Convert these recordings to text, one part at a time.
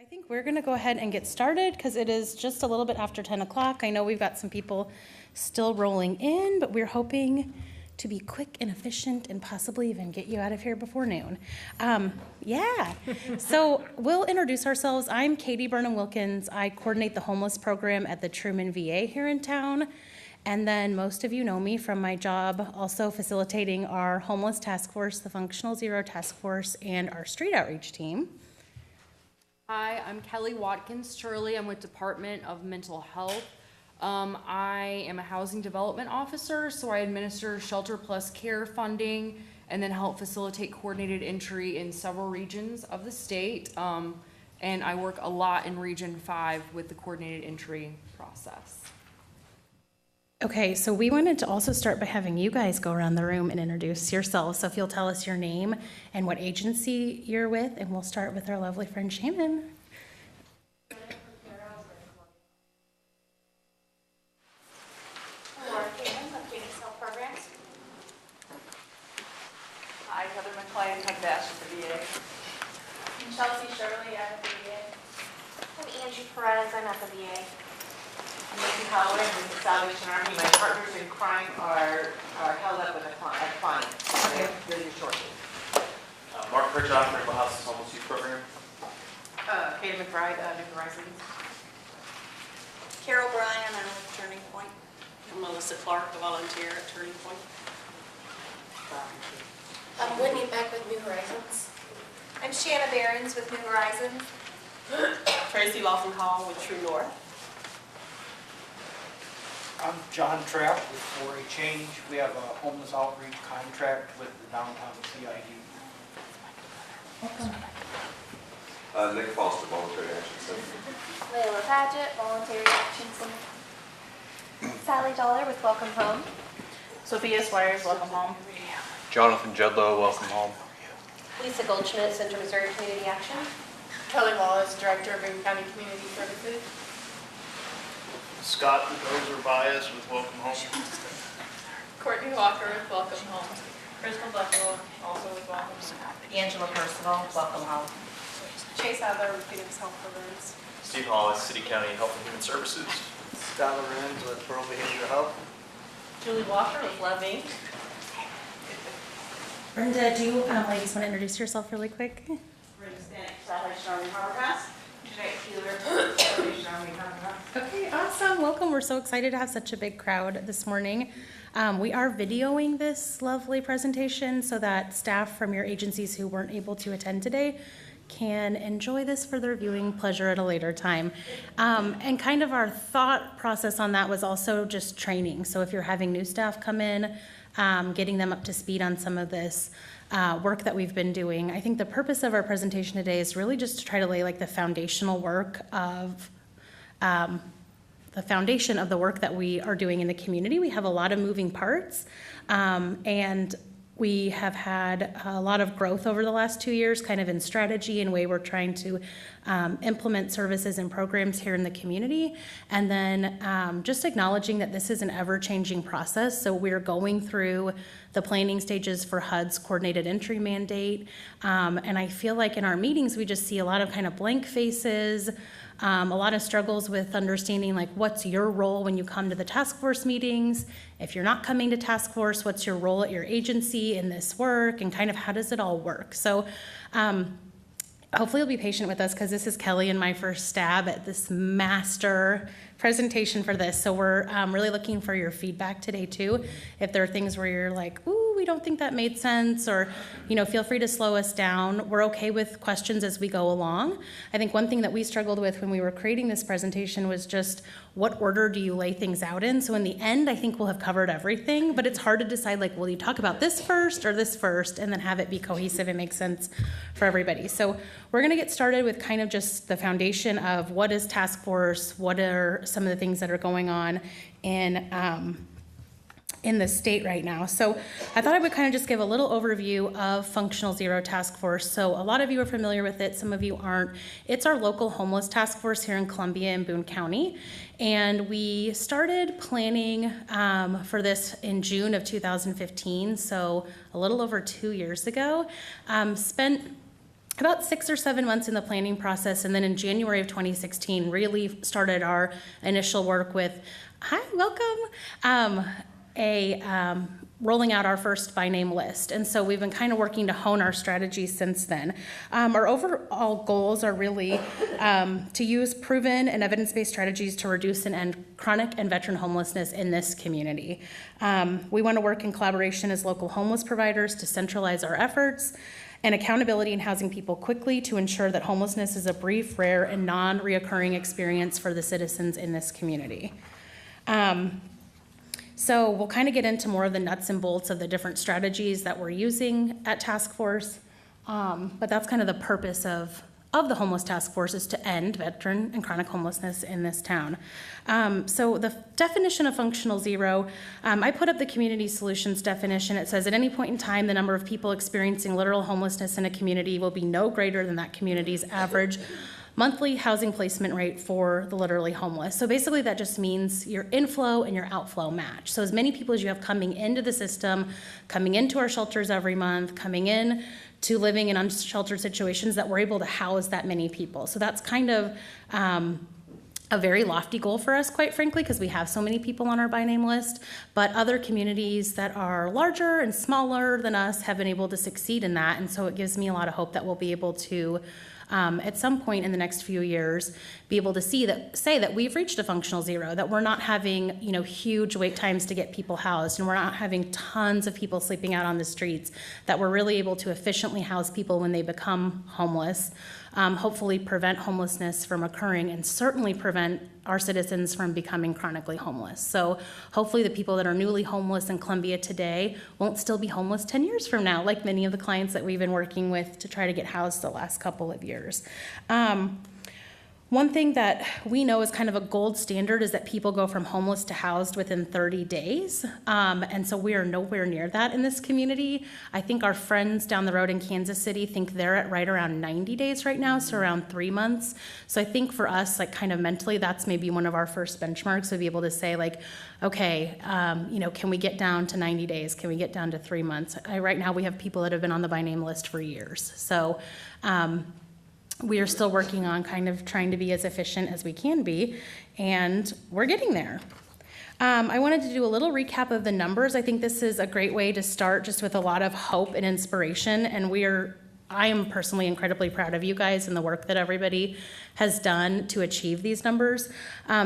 think we're going to go ahead and get started because it is just a little bit after 10 o'clock. I know we've got some people still rolling in, but we're hoping to be quick and efficient and possibly even get you out of here before noon. So we'll introduce ourselves. I'm Katie Burnham-Wilkins. I coordinate the homeless program at the Truman VA here in town. And then most of you know me from my job also facilitating our homeless task force, the Functional Zero Task Force, and our street outreach team. Hi, I'm Kelli Watkins-Turley. I'm with Department of Mental Health. I am a housing development officer, so I administer shelter plus care funding and then help facilitate coordinated entry in several regions of the state. And I work a lot in Region 5 with the coordinated entry process. Okay, so we wanted to also start by having you guys go around the room and introduce yourselves. So if you'll tell us your name and what agency you're with, and we'll start with our lovely friend Shannon. Hi, Heather McClain, Techdash at the VA. I'm Chelsea Shirley, I'm at the VA. I'm Angie Perez, I'm at the VA. I'm Nikki Holloway, I'm with the Salvation Army. My partners in crime are held up with a client. Okay. Really shortly. Mark Pritchard, Mental House Homeless Youth Program. Katie McBride, New Horizons. Carol Bryan, I'm with Turning Point. I'm Melissa Clark, a volunteer at Turning Point. I'm Whitney Beck with New Horizons. I'm Shanna Behrens with New Horizons. Tracy Lawson Hall with True North. I'm John Trapp with For a Change. We have a homeless outreach contract with the downtown CID. Nick Foster, Voluntary Action Center. Layla Padgett, Voluntary Action Center. Sally Dollar with Welcome Home. Sophia Squires, Welcome Home. Jonathan Judlow, welcome home. Lisa Goldschmidt, Central Missouri Community Action. Kelly Wallace, Director of Boone County Community Services. Scott Dozer Bias with Welcome Home. Courtney Walker with Welcome Home. Crystal Buckle, also with Welcome Home. Angela Percival, Welcome Home. Chase Adler with Phoenix Health Programs. Steve Hollis, City County Health and Human Services. Scott Lorenz with Rural Behavioral Health. Julie Walker with Love Inc. Brenda, do you ladies want to introduce yourself really quick? Salvation Army Harbor Jeanette Keeler, Salvation Army Harbor. Okay, awesome. Welcome. We're so excited to have such a big crowd this morning. We are videoing this lovely presentation so that staff from your agencies who weren't able to attend today can enjoy this for their viewing pleasure at a later time. And kind of our thought process on that was also just training. So if you're having new staff come in, getting them up to speed on some of this work that we've been doing. I think the purpose of our presentation today is really just to try to lay like the foundational work of the foundation of the work that we are doing in the community. We have a lot of moving parts, and we have had a lot of growth over the last 2 years, kind of in strategy and way we're trying to implement services and programs here in the community. And then just acknowledging that this is an ever-changing process. So we're going through the planning stages for HUD's coordinated entry mandate. And I feel like in our meetings, we just see a lot of kind of blank faces, a lot of struggles with understanding like what's your role when you come to the task force meetings. If you're not coming to task force, what's your role at your agency in this work, and kind of how does it all work? So hopefully you'll be patient with us because this is Kelli and my first stab at this master presentation for this. So we're really looking for your feedback today too. If there are things where you're like, ooh, we don't think that made sense, or feel free to slow us down. We're okay with questions as we go along. I think one thing that we struggled with when we were creating this presentation was just what order do you lay things out in? So in the end, I think we'll have covered everything, but it's hard to decide like, will you talk about this first or this first, and then have it be cohesive and make sense for everybody. So we're gonna get started with kind of just the foundation of what is task force, what are some of the things that are going on in the state right now. So I thought I would kind of just give a little overview of Functional Zero Task Force. So a lot of you are familiar with it, some of you aren't. It's our local homeless task force here in Columbia and Boone County. And we started planning for this in June of 2015, so a little over 2 years ago. Spent about 6 or 7 months in the planning process, and then in January of 2016 really started our initial work with, hi, welcome, rolling out our first by name list. And so we've been kind of working to hone our strategies since then. Our overall goals are really to use proven and evidence-based strategies to reduce and end chronic and veteran homelessness in this community. We want to work in collaboration as local homeless providers to centralize our efforts and accountability in housing people quickly to ensure that homelessness is a brief, rare, and non-reoccurring experience for the citizens in this community. So we'll kind of get into more of the nuts and bolts of the different strategies that we're using at Task Force, but that's kind of the purpose of the Homeless Task Force, is to end veteran and chronic homelessness in this town. So the definition of functional zero, I put up the community solutions definition. It says at any point in time, the number of people experiencing literal homelessness in a community will be no greater than that community's average monthly housing placement rate for the literally homeless. So basically that just means your inflow and your outflow match. So as many people as you have coming into the system, coming into our shelters every month, coming in to living in unsheltered situations, that we're able to house that many people. So that's kind of a very lofty goal for us, quite frankly, because we have so many people on our by name list, but other communities that are larger and smaller than us have been able to succeed in that. And so it gives me a lot of hope that we'll be able to at some point in the next few years, be able to say that we've reached a functional zero, that we're not having, huge wait times to get people housed, and we're not having tons of people sleeping out on the streets, that we're really able to efficiently house people when they become homeless, hopefully prevent homelessness from occurring, and certainly prevent our citizens from becoming chronically homeless. So hopefully the people that are newly homeless in Columbia today won't still be homeless 10 years from now, like many of the clients that we've been working with to try to get housed the last couple of years. One thing that we know is kind of a gold standard is that people go from homeless to housed within 30 days. And so we are nowhere near that in this community. I think our friends down the road in Kansas City think they're at right around 90 days right now, so around 3 months. So I think for us, like kind of mentally, that's maybe one of our first benchmarks, to be able to say like, okay, can we get down to 90 days? Can we get down to 3 months? Right now we have people that have been on the by name list for years. So we are still working on kind of trying to be as efficient as we can be, and we're getting there. I wanted to do a little recap of the numbers. I think this is a great way to start, just with a lot of hope and inspiration, and I am personally incredibly proud of you guys and the work that everybody has done to achieve these numbers.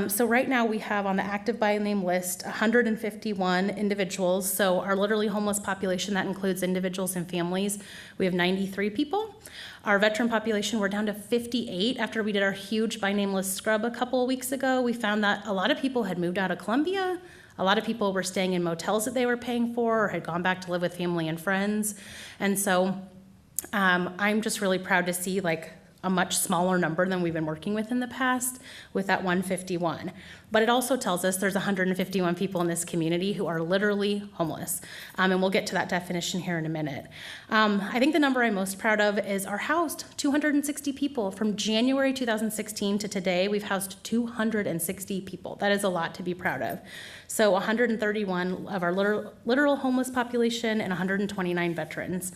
So right now we have on the active by name list 151 individuals. So our literally homeless population, that includes individuals and families, we have 93 people. Our veteran population, we're down to 58 after we did our huge by name list scrub a couple of weeks ago. We found that a lot of people had moved out of Columbia. A lot of people were staying in motels that they were paying for, or had gone back to live with family and friends. And so I'm just really proud to see like a much smaller number than we've been working with in the past with that 151. But it also tells us there's 151 people in this community who are literally homeless. And we'll get to that definition here in a minute. I think the number I'm most proud of is our housed 260 people. From January 2016 to today, we've housed 260 people. That is a lot to be proud of. So 131 of our literal homeless population and 129 veterans.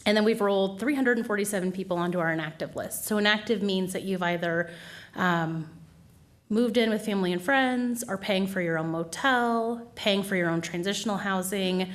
And then we've rolled 347 people onto our inactive list. So inactive means that you've either moved in with family and friends, or paying for your own motel, paying for your own transitional housing,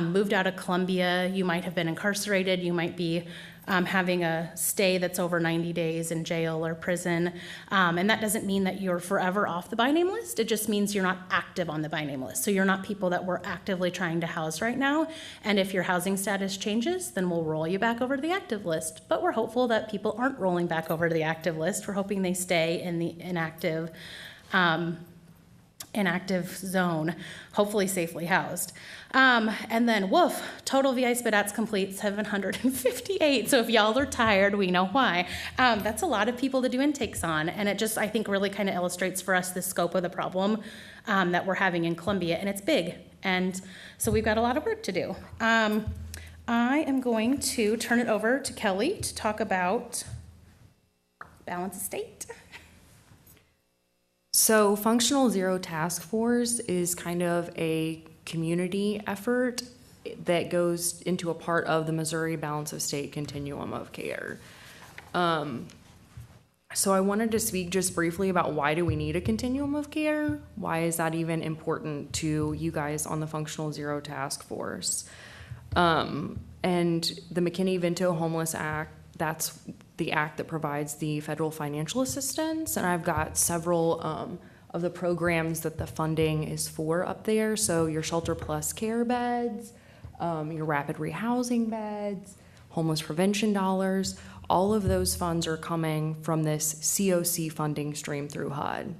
moved out of Columbia, you might have been incarcerated, you might be having a stay that's over 90 days in jail or prison. And that doesn't mean that you're forever off the by name list. It just means you're not active on the by name list. So you're not people that we're actively trying to house right now. And if your housing status changes, then we'll roll you back over to the active list. But we're hopeful that people aren't rolling back over to the active list. We're hoping they stay in the inactive zone, hopefully safely housed. And then woof, total VI SPDATs complete 758. So if y'all are tired, we know why. That's a lot of people to do intakes on. And it just, I think, really kind of illustrates for us the scope of the problem that we're having in Columbia. And it's big. And so we've got a lot of work to do. I am going to turn it over to Kelli to talk about balance of state. So Functional Zero Task Force is kind of a community effort that goes into a part of the Missouri Balance of State Continuum of Care. So I wanted to speak just briefly about why do we need a continuum of care? Why is that even important to you guys on the Functional Zero Task Force? And the McKinney-Vento Homeless Act, that's the act that provides the federal financial assistance. And I've got several of the programs that the funding is for up there. So your Shelter Plus Care beds, your rapid rehousing beds, homeless prevention dollars, all of those funds are coming from this COC funding stream through HUD.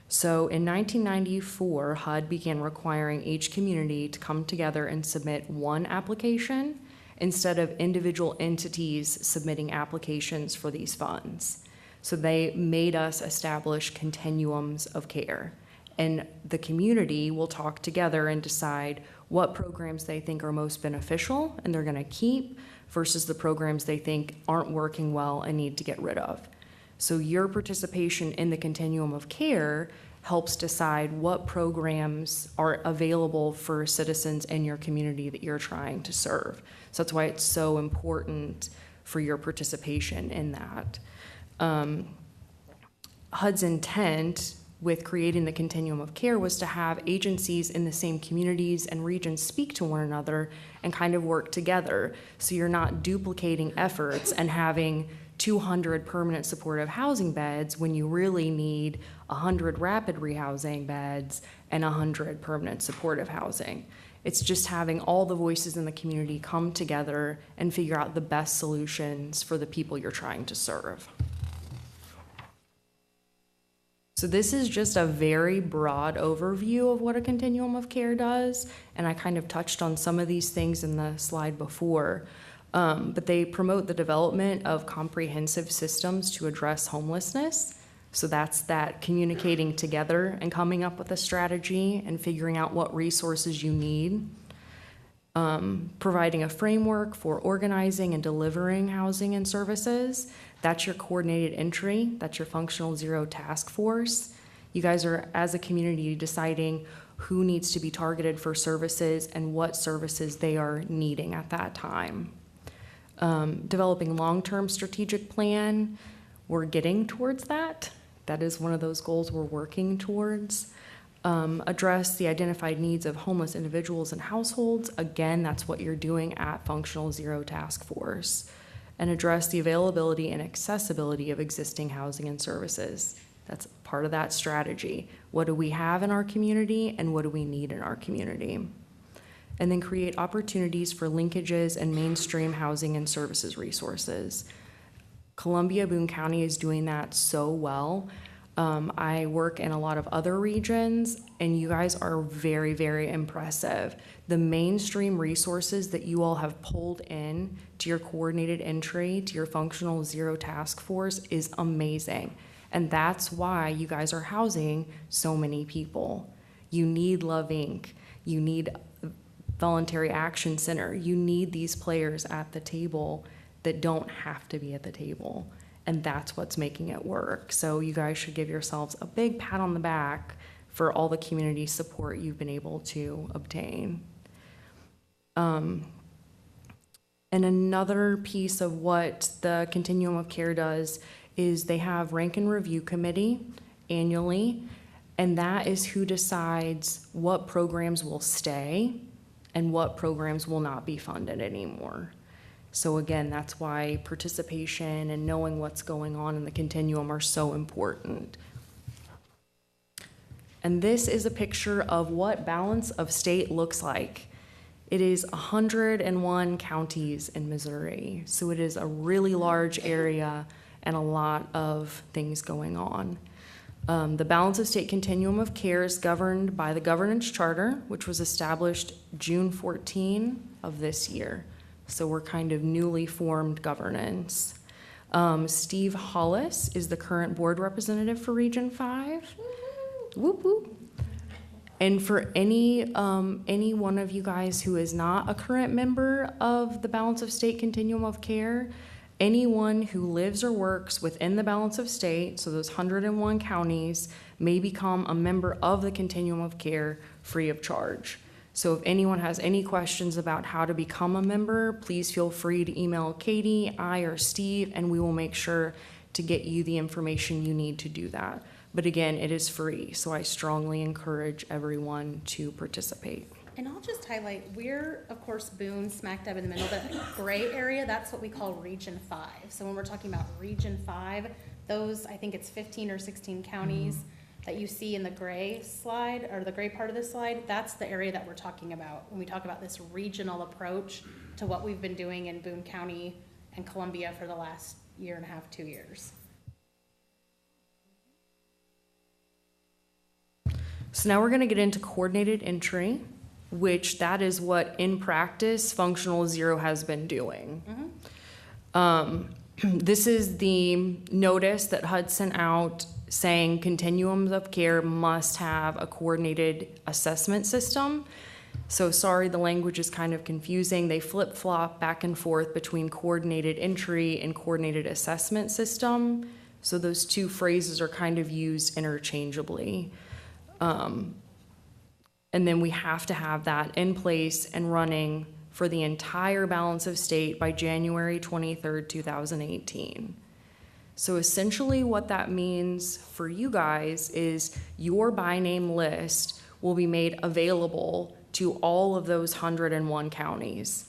So in 1994, HUD began requiring each community to come together and submit one application instead of individual entities submitting applications for these funds. So they made us establish continuums of care. And the community will talk together and decide what programs they think are most beneficial and they're gonna keep versus the programs they think aren't working well and need to get rid of. So your participation in the continuum of care helps decide what programs are available for citizens in your community that you're trying to serve. So that's why it's so important for your participation in that. HUD's intent with creating the continuum of care was to have agencies in the same communities and regions speak to one another and kind of work together. So you're not duplicating efforts and having 200 permanent supportive housing beds when you really need 100 rapid rehousing beds and 100 permanent supportive housing. It's just having all the voices in the community come together and figure out the best solutions for the people you're trying to serve. So this is just a very broad overview of what a continuum of care does, and I kind of touched on some of these things in the slide before, but they promote the development of comprehensive systems to address homelessness. So that's that communicating together and coming up with a strategy and figuring out what resources you need. Providing a framework for organizing and delivering housing and services. That's your coordinated entry. That's your Functional Zero Task Force. You guys are, as a community, deciding who needs to be targeted for services and what services they are needing at that time. Developing long-term strategic plan. We're getting towards that. That is one of those goals we're working towards. Address the identified needs of homeless individuals and households. Again, that's what you're doing at Functional Zero Task Force. And address the availability and accessibility of existing housing and services. That's part of that strategy. What do we have in our community and what do we need in our community? And then create opportunities for linkages and mainstream housing and services resources. Columbia, Boone County is doing that so well. I work in a lot of other regions, and you guys are very, very impressive. The mainstream resources that you all have pulled in to your coordinated entry, to your Functional Zero Task Force is amazing. And that's why you guys are housing so many people. You need Love Inc. You need Voluntary Action Center. You need these players at the table that don't have to be at the table. And that's what's making it work. So you guys should give yourselves a big pat on the back for all the community support you've been able to obtain. And another piece of what the Continuum of Care does is they have rank and review committee annually, and that is who decides what programs will stay and what programs will not be funded anymore. So again, that's why participation and knowing what's going on in the continuum are so important. And this is a picture of what balance of state looks like. It is 101 counties in Missouri. So it is a really large area and a lot of things going on. The Balance of State Continuum of Care is governed by the Governance Charter, which was established June 14 of this year. So we're kind of newly formed governance. Steve Hollis is the current board representative for Region 5. Whoop, whoop. And for any one of you guys who is not a current member of the Balance of State Continuum of Care, anyone who lives or works within the Balance of State, so those 101 counties, may become a member of the Continuum of Care free of charge. So if anyone has any questions about how to become a member, please feel free to email Katie, I, or Steve, and we will make sure to get you the information you need to do that. But again, it is free, so I strongly encourage everyone to participate. And I'll just highlight, we're, of course, Boone, smack dab in the middle, but gray area, that's what we call Region 5. So when we're talking about Region 5, those, I think it's 15 or 16 counties that you see in the gray slide, or the gray part of this slide, that's the area that we're talking about when we talk about this regional approach to what we've been doing in Boone County and Columbia for the last year and a half, 2 years. So now we're going to get into coordinated entry, which that is what in practice Functional Zero has been doing. This is the notice that HUD sent out saying continuums of care must have a coordinated assessment system. So sorry, the language is kind of confusing. They flip-flop back and forth between coordinated entry and coordinated assessment system. So those two phrases are kind of used interchangeably. And then we have to have that in place and running for the entire balance of state by January 23rd, 2018. So essentially what that means for you guys is your by name list will be made available to all of those 101 counties.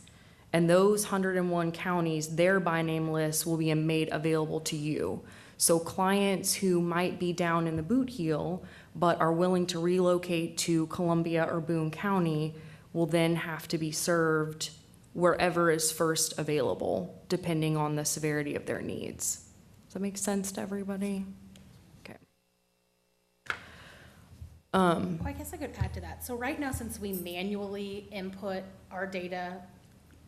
And those 101 counties, their by name lists will be made available to you. So clients who might be down in the boot heel but are willing to relocate to Columbia or Boone County will then have to be served wherever is first available, depending on the severity of their needs. Does that make sense to everybody? Okay. Well, I guess I could add to that. So right now, since we manually input our data,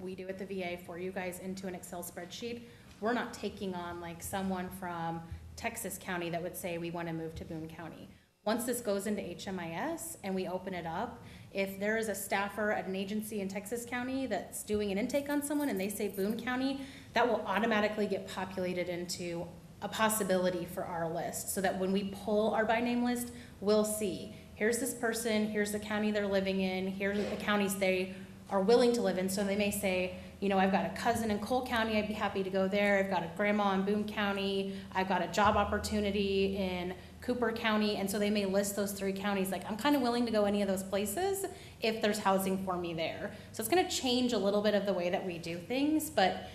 we do at the VA for you guys into an Excel spreadsheet, we're not taking on like someone from Texas County that would say we want to move to Boone County. Once this goes into HMIS and we open it up, if there is a staffer at an agency in Texas County that's doing an intake on someone and they say Boone County, that will automatically get populated into a possibility for our list, so that when we pull our by name list, we'll see, here's this person, here's the county they're living in, here's the counties they are willing to live in. So they may say, you know, I've got a cousin in Cole County, I'd be happy to go there. I've got a grandma in Boone County. I've got a job opportunity in Cooper County. And so they may list those 3 counties, like I'm kind of willing to go any of those places if there's housing for me there. So it's gonna change a little bit of the way that we do things, but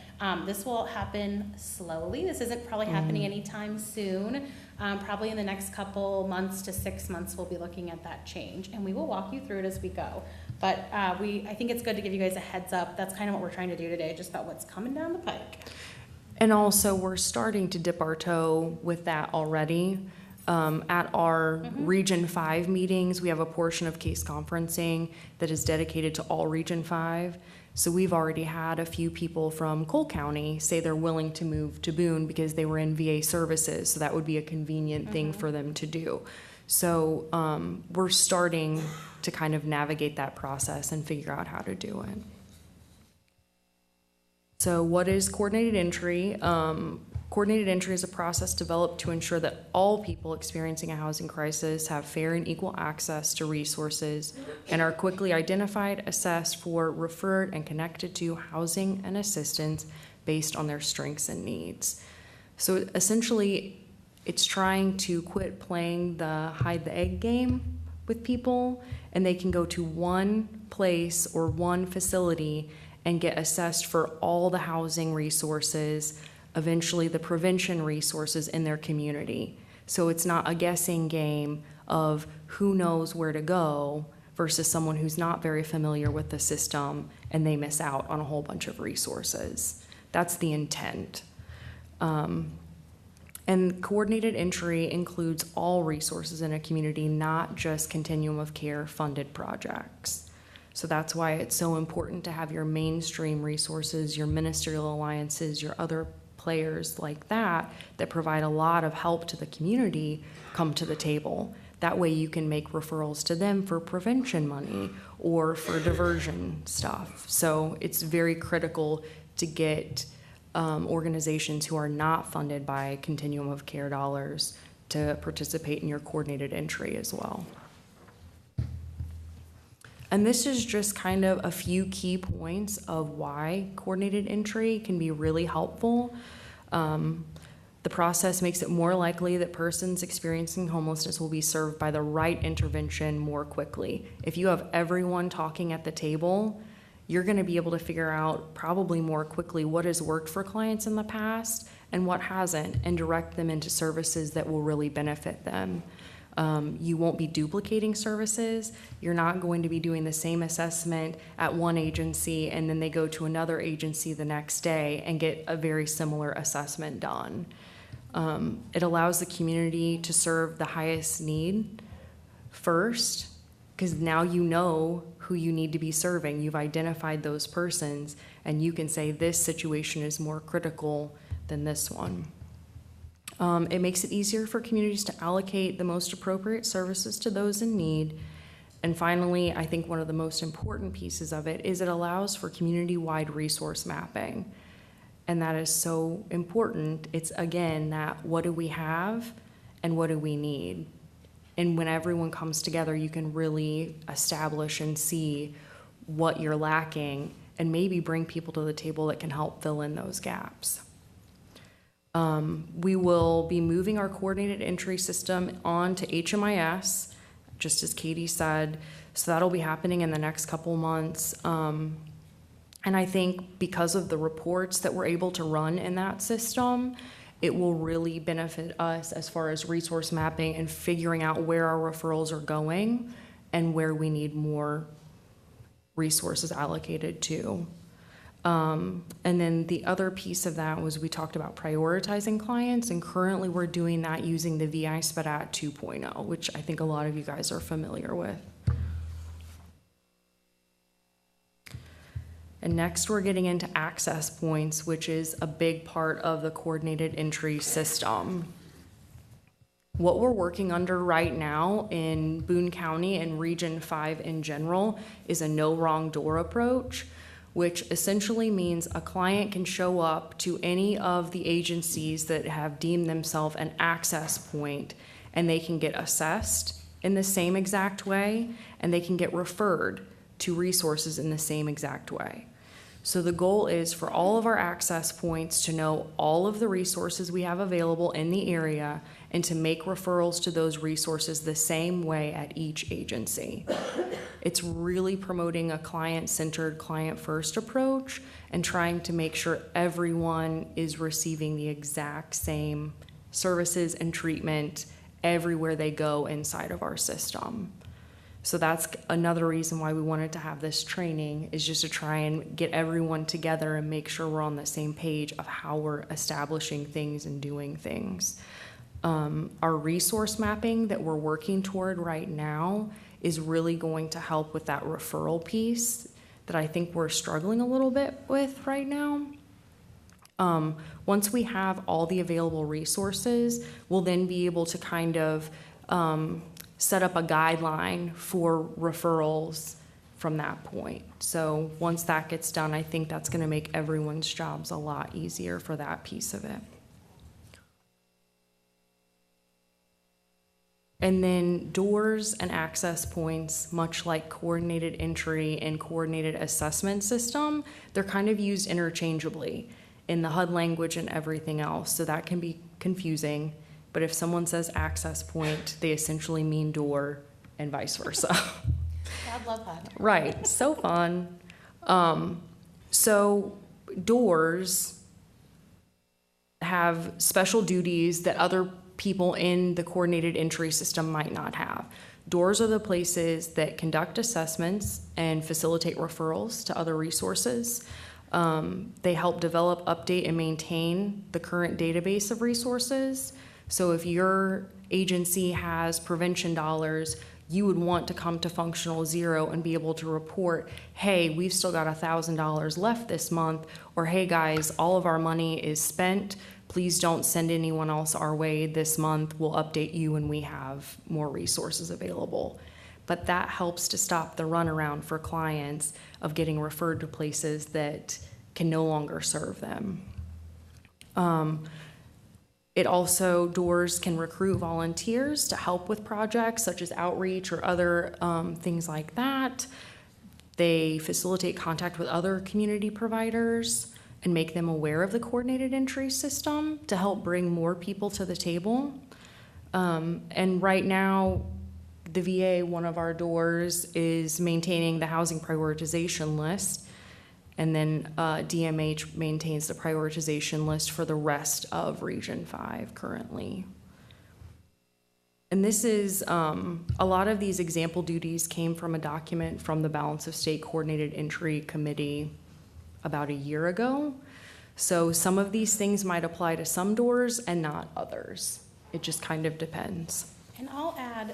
this will happen slowly. This isn't probably happening anytime soon. Probably in the next couple months to 6 months, we'll be looking at that change, and we will walk you through it as we go. But I think it's good to give you guys a heads up. That's kind of what we're trying to do today, just about what's coming down the pike. And also, we're starting to dip our toe with that already. At our Region 5 meetings, we have a portion of case conferencing that is dedicated to all Region 5. So we've already had a few people from Cole County say they're willing to move to Boone because they were in VA services, so that would be a convenient thing for them to do. So we're starting to kind of navigate that process and figure out how to do it. So what is coordinated entry? Coordinated entry is a process developed to ensure that all people experiencing a housing crisis have fair and equal access to resources and are quickly identified, assessed for, referred, and connected to housing and assistance based on their strengths and needs. So essentially, it's trying to quit playing the hide the egg game with people, and they can go to one place or one facility and get assessed for all the housing resources, eventually the prevention resources in their community. So it's not a guessing game of who knows where to go versus someone who's not very familiar with the system and they miss out on a whole bunch of resources. That's the intent. And coordinated entry includes all resources in a community, not just Continuum of Care funded projects. So that's why it's so important to have your mainstream resources, your ministerial alliances, your other players like that provide a lot of help to the community come to the table. That way you can make referrals to them for prevention money or for diversion stuff. So it's very critical to get organizations who are not funded by Continuum of Care dollars to participate in your coordinated entry as well. And this is just kind of a few key points of why coordinated entry can be really helpful. The process makes it more likely that persons experiencing homelessness will be served by the right intervention more quickly. If you have everyone talking at the table, you're going to be able to figure out probably more quickly what has worked for clients in the past and what hasn't, and direct them into services that will really benefit them. You won't be duplicating services. You're not going to be doing the same assessment at one agency and then they go to another agency the next day and get a very similar assessment done. It allows the community to serve the highest need first, because now you know who you need to be serving. You've identified those persons, and you can say this situation is more critical than this one. It makes it easier for communities to allocate the most appropriate services to those in need. And finally, I think one of the most important pieces of it is it allows for community-wide resource mapping. And that is so important. It's, again, that what do we have and what do we need? And when everyone comes together, you can really establish and see what you're lacking and maybe bring people to the table that can help fill in those gaps. We will be moving our coordinated entry system on to HMIS, just as Katie said. So that'll be happening in the next couple months. And I think because of the reports that we're able to run in that system, it will really benefit us as far as resource mapping and figuring out where our referrals are going and where we need more resources allocated to. And then the other piece of that was we talked about prioritizing clients, and currently we're doing that using the VI SPDAT 2.0, which I think a lot of you guys are familiar with. And next we're getting into access points, which is a big part of the coordinated entry system. What we're working under right now in Boone County and Region 5 in general is a no wrong door approach, which essentially means a client can show up to any of the agencies that have deemed themselves an access point, and they can get assessed in the same exact way, and they can get referred to resources in the same exact way. So the goal is for all of our access points to know all of the resources we have available in the area and to make referrals to those resources the same way at each agency. It's really promoting a client-centered, client-first approach and trying to make sure everyone is receiving the exact same services and treatment everywhere they go inside of our system. So that's another reason why we wanted to have this training, is just to try and get everyone together and make sure we're on the same page of how we're establishing things and doing things. Our resource mapping that we're working toward right now is really going to help with that referral piece that I think we're struggling a little bit with right now. Once we have all the available resources, we'll then be able to kind of set up a guideline for referrals from that point. So once that gets done, I think that's going to make everyone's jobs a lot easier for that piece of it. And then doors and access points, much like coordinated entry and coordinated assessment system, they're kind of used interchangeably in the HUD language and everything else. So that can be confusing. But if someone says access point, they essentially mean door and vice versa. God love that. Right, so fun. So doors have special duties that other people in the coordinated entry system might not have. Doors are the places that conduct assessments and facilitate referrals to other resources. They help develop, update, and maintain the current database of resources. So if your agency has prevention dollars, you would want to come to functional zero and be able to report, hey, we've still got $1,000 left this month, or hey guys, all of our money is spent. Please don't send anyone else our way this month. We'll update you when we have more resources available. But that helps to stop the runaround for clients of getting referred to places that can no longer serve them. It also, doors can recruit volunteers to help with projects such as outreach or other things like that. They facilitate contact with other community providers and make them aware of the coordinated entry system to help bring more people to the table. And right now, the VA, one of our doors, is maintaining the housing prioritization list, and then DMH maintains the prioritization list for the rest of Region 5 currently. And this is, a lot of these example duties came from a document from the Balance of State Coordinated Entry Committee about a year ago. So some of these things might apply to some doors and not others. It just kind of depends. And I'll add,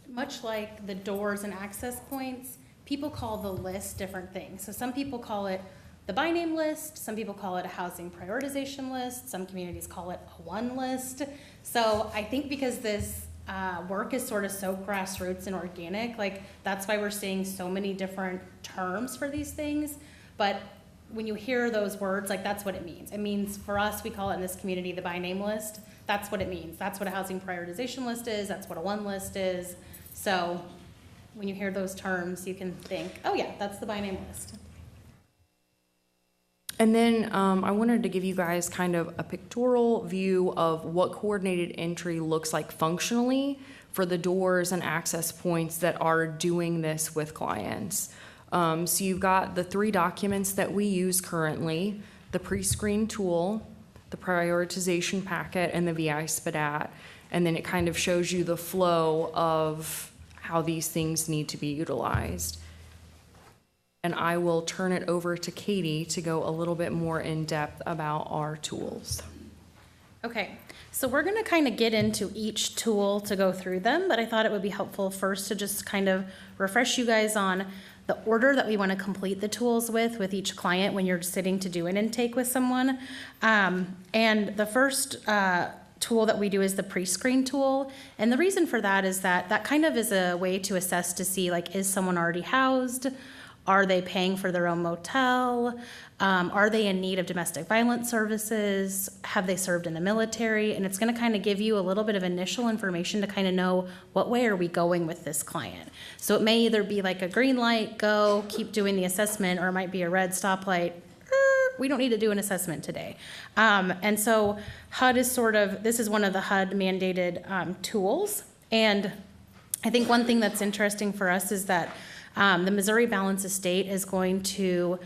much like the doors and access points, people call the list different things. So some people call it the by name list, some people call it a housing prioritization list, some communities call it a one list. So I think because this work is sort of so grassroots and organic, like that's why we're seeing so many different terms for these things. But when you hear those words, like that's what it means. It means for us, we call it in this community the by name list. That's what it means. That's what a housing prioritization list is. That's what a one list is. So when you hear those terms, you can think, oh yeah, that's the by name list. And then I wanted to give you guys kind of a pictorial view of what coordinated entry looks like functionally for the doors and access points that are doing this with clients. So you've got the 3 documents that we use currently, the Prescreen Tool, the prioritization packet, and the VI SPDAT. And then it kind of shows you the flow of how these things need to be utilized. And I will turn it over to Katie to go a little bit more in depth about our tools. Okay, so we're gonna kind of get into each tool to go through them, but I thought it would be helpful first to just kind of refresh you guys on the order that we want to complete the tools with each client when you're sitting to do an intake with someone. And the first tool that we do is the Prescreen tool. And the reason for that is that that kind of is a way to assess to see, like, is someone already housed? Are they paying for their own motel? Are they in need of domestic violence services? Have they served in the military? And it's going to kind of give you a little bit of initial information to kind of know what way are we going with this client. So it may either be like a green light, go, keep doing the assessment, or it might be a red stoplight, we don't need to do an assessment today. And so HUD is this is one of the HUD mandated tools. And I think one thing that's interesting for us is that the Missouri Balance of State is going to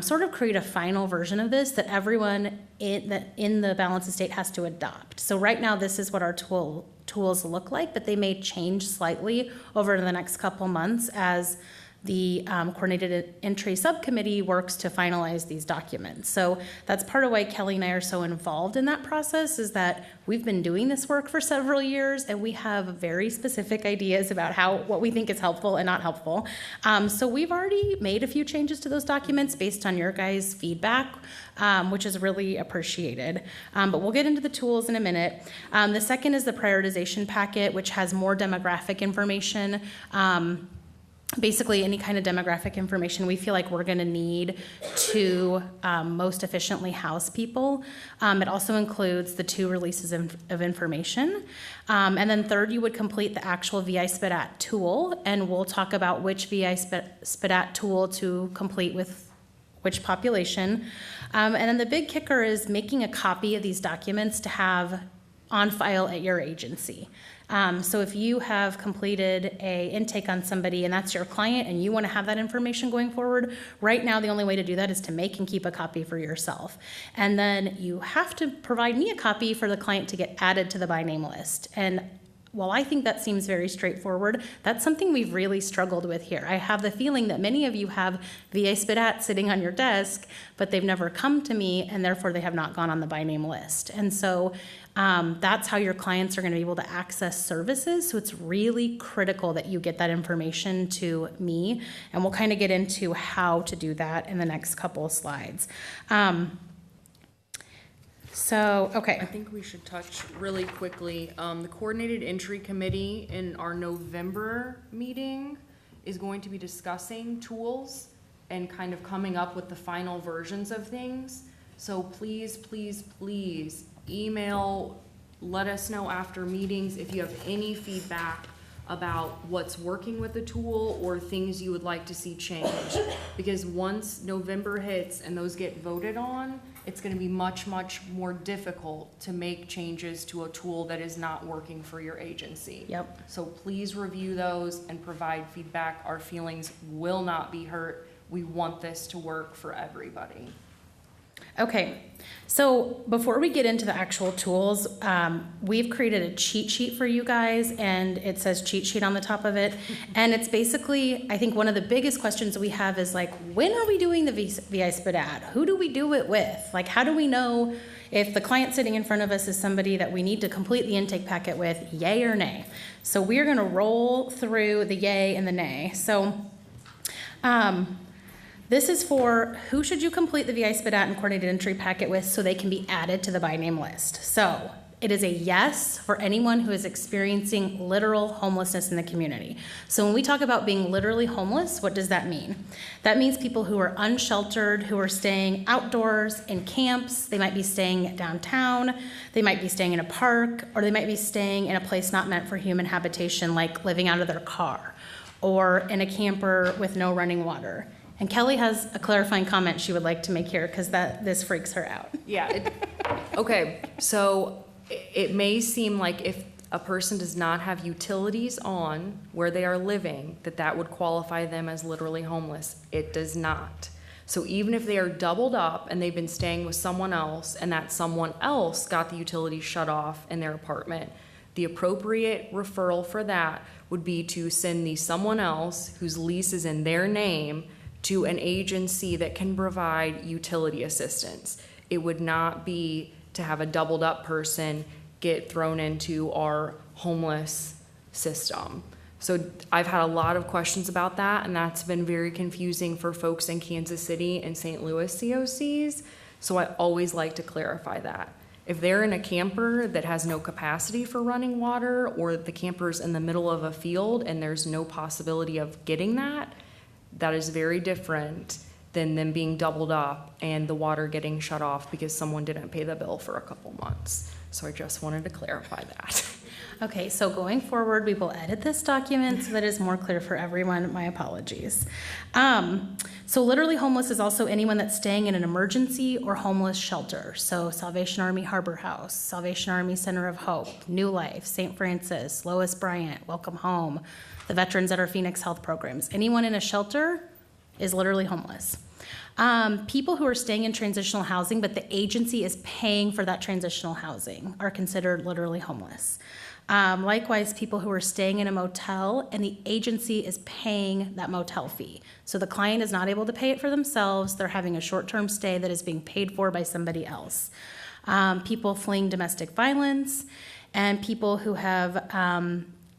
sort of create a final version of this that everyone in the Balance of State has to adopt. So right now, this is what our tools look like, but they may change slightly over the next couple months as the Coordinated Entry Subcommittee works to finalize these documents. So that's part of why Kelli and I are so involved in that process, is that we've been doing this work for several years and we have very specific ideas about what we think is helpful and not helpful. So we've already made a few changes to those documents based on your guys' feedback, which is really appreciated. But we'll get into the tools in a minute. The second is the prioritization packet, which has more demographic information. Basically any kind of demographic information we feel like we're going to need to most efficiently house people. It also includes the 2 releases of information. And then third, you would complete the actual VI SPDAT tool, and we'll talk about which VI SPDAT tool to complete with which population. And then the big kicker is making a copy of these documents to have on file at your agency. So if you have completed a intake on somebody and that's your client and you want to have that information going forward, right now the only way to do that is to make and keep a copy for yourself. And then you have to provide me a copy for the client to get added to the by name list. And while I think that seems very straightforward, that's something we've really struggled with here. I have the feeling that many of you have VA SPDAT sitting on your desk, but they've never come to me and therefore they have not gone on the by name list. And so that's how your clients are going to be able to access services. So it's really critical that you get that information to me. And we'll kind of get into how to do that in the next couple of slides. Okay. I think we should touch really quickly. The Coordinated Entry Committee in our November meeting is going to be discussing tools and kind of coming up with the final versions of things. So please, please, please email, let us know after meetings if you have any feedback about what's working with the tool or things you would like to see changed. Because once November hits and those get voted on, it's gonna be much, much more difficult to make changes to a tool that is not working for your agency. Yep. So please review those and provide feedback. Our feelings will not be hurt. We want this to work for everybody. Okay, so before we get into the actual tools, we've created a cheat sheet for you guys, and it says cheat sheet on the top of it. And it's basically, I think one of the biggest questions we have is like, when are we doing the VI SPDAT? Who do we do it with? Like, how do we know if the client sitting in front of us is somebody that we need to complete the intake packet with, yay or nay? So we're gonna roll through the yay and the nay. So, this is for who should you complete the VI SPDAT and coordinated entry packet with so they can be added to the by name list. So it is a yes for anyone who is experiencing literal homelessness in the community. So when we talk about being literally homeless, what does that mean? That means people who are unsheltered, who are staying outdoors in camps. They might be staying downtown, they might be staying in a park, or they might be staying in a place not meant for human habitation, like living out of their car, or in a camper with no running water. And Kelli has a clarifying comment she would like to make here because this freaks her out. Yeah. Okay, so it may seem like if a person does not have utilities on where they are living, that would qualify them as literally homeless. It does not. So even if they are doubled up and they've been staying with someone else and that someone else got the utilities shut off in their apartment, the appropriate referral for that would be to send the someone else whose lease is in their name to an agency that can provide utility assistance. It would not be to have a doubled up person get thrown into our homeless system. So I've had a lot of questions about that, and that's been very confusing for folks in Kansas City and St. Louis COCs. So I always like to clarify that. If they're in a camper that has no capacity for running water, or the camper's in the middle of a field and there's no possibility of getting that is very different than them being doubled up and the water getting shut off because someone didn't pay the bill for a couple months. So I just wanted to clarify that. Okay, so going forward, we will edit this document so that it is more clear for everyone. My apologies. So literally homeless is also anyone that's staying in an emergency or homeless shelter. So Salvation Army Harbor House, Salvation Army Center of Hope, New Life, St. Francis, Lois Bryant, Welcome Home, the veterans at our Phoenix Health programs. Anyone in a shelter is literally homeless. People who are staying in transitional housing, but the agency is paying for that transitional housing, are considered literally homeless. Likewise, people who are staying in a motel and the agency is paying that motel fee. So the client is not able to pay it for themselves. They're having a short-term stay that is being paid for by somebody else. People fleeing domestic violence, and people who have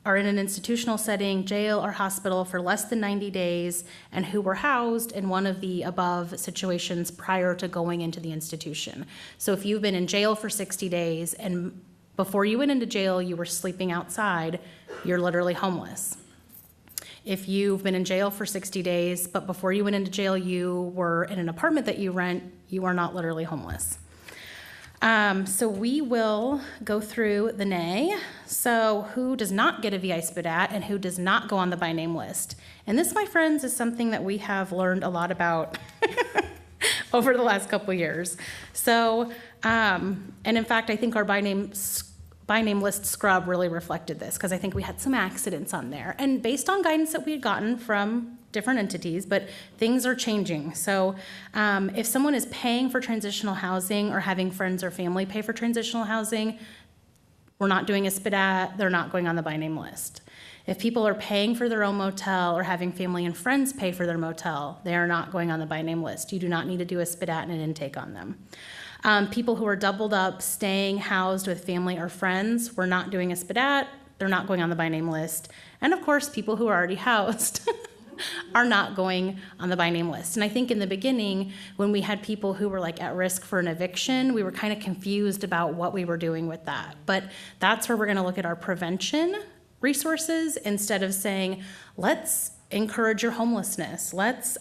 are in an institutional setting, jail or hospital for less than 90 days, and who were housed in one of the above situations prior to going into the institution. So if you've been in jail for 60 days and before you went into jail you were sleeping outside, you're literally homeless. If you've been in jail for 60 days, but before you went into jail you were in an apartment that you rent, you are not literally homeless. So we will go through the nay. So who does not get a VI SPDAT and who does not go on the by name list? And this, my friends, is something that we have learned a lot about over the last couple years. So, and in fact, I think our by name list scrub really reflected this because I think we had some accidents on there. And based on guidance that we had gotten from different entities, but things are changing. So if someone is paying for transitional housing or having friends or family pay for transitional housing, we're not doing a SPDAT, they're not going on the by name list. If people are paying for their own motel or having family and friends pay for their motel, they are not going on the by name list. You do not need to do a SPDAT and an intake on them. People who are doubled up, staying housed with family or friends, we're not doing a SPDAT, they're not going on the by name list. And of course, people who are already housed are not going on the by name list. And I think in the beginning, when we had people who were like at risk for an eviction, we were kind of confused about what we were doing with that. But that's where we're gonna look at our prevention resources instead of saying, let's encourage your homelessness. Let's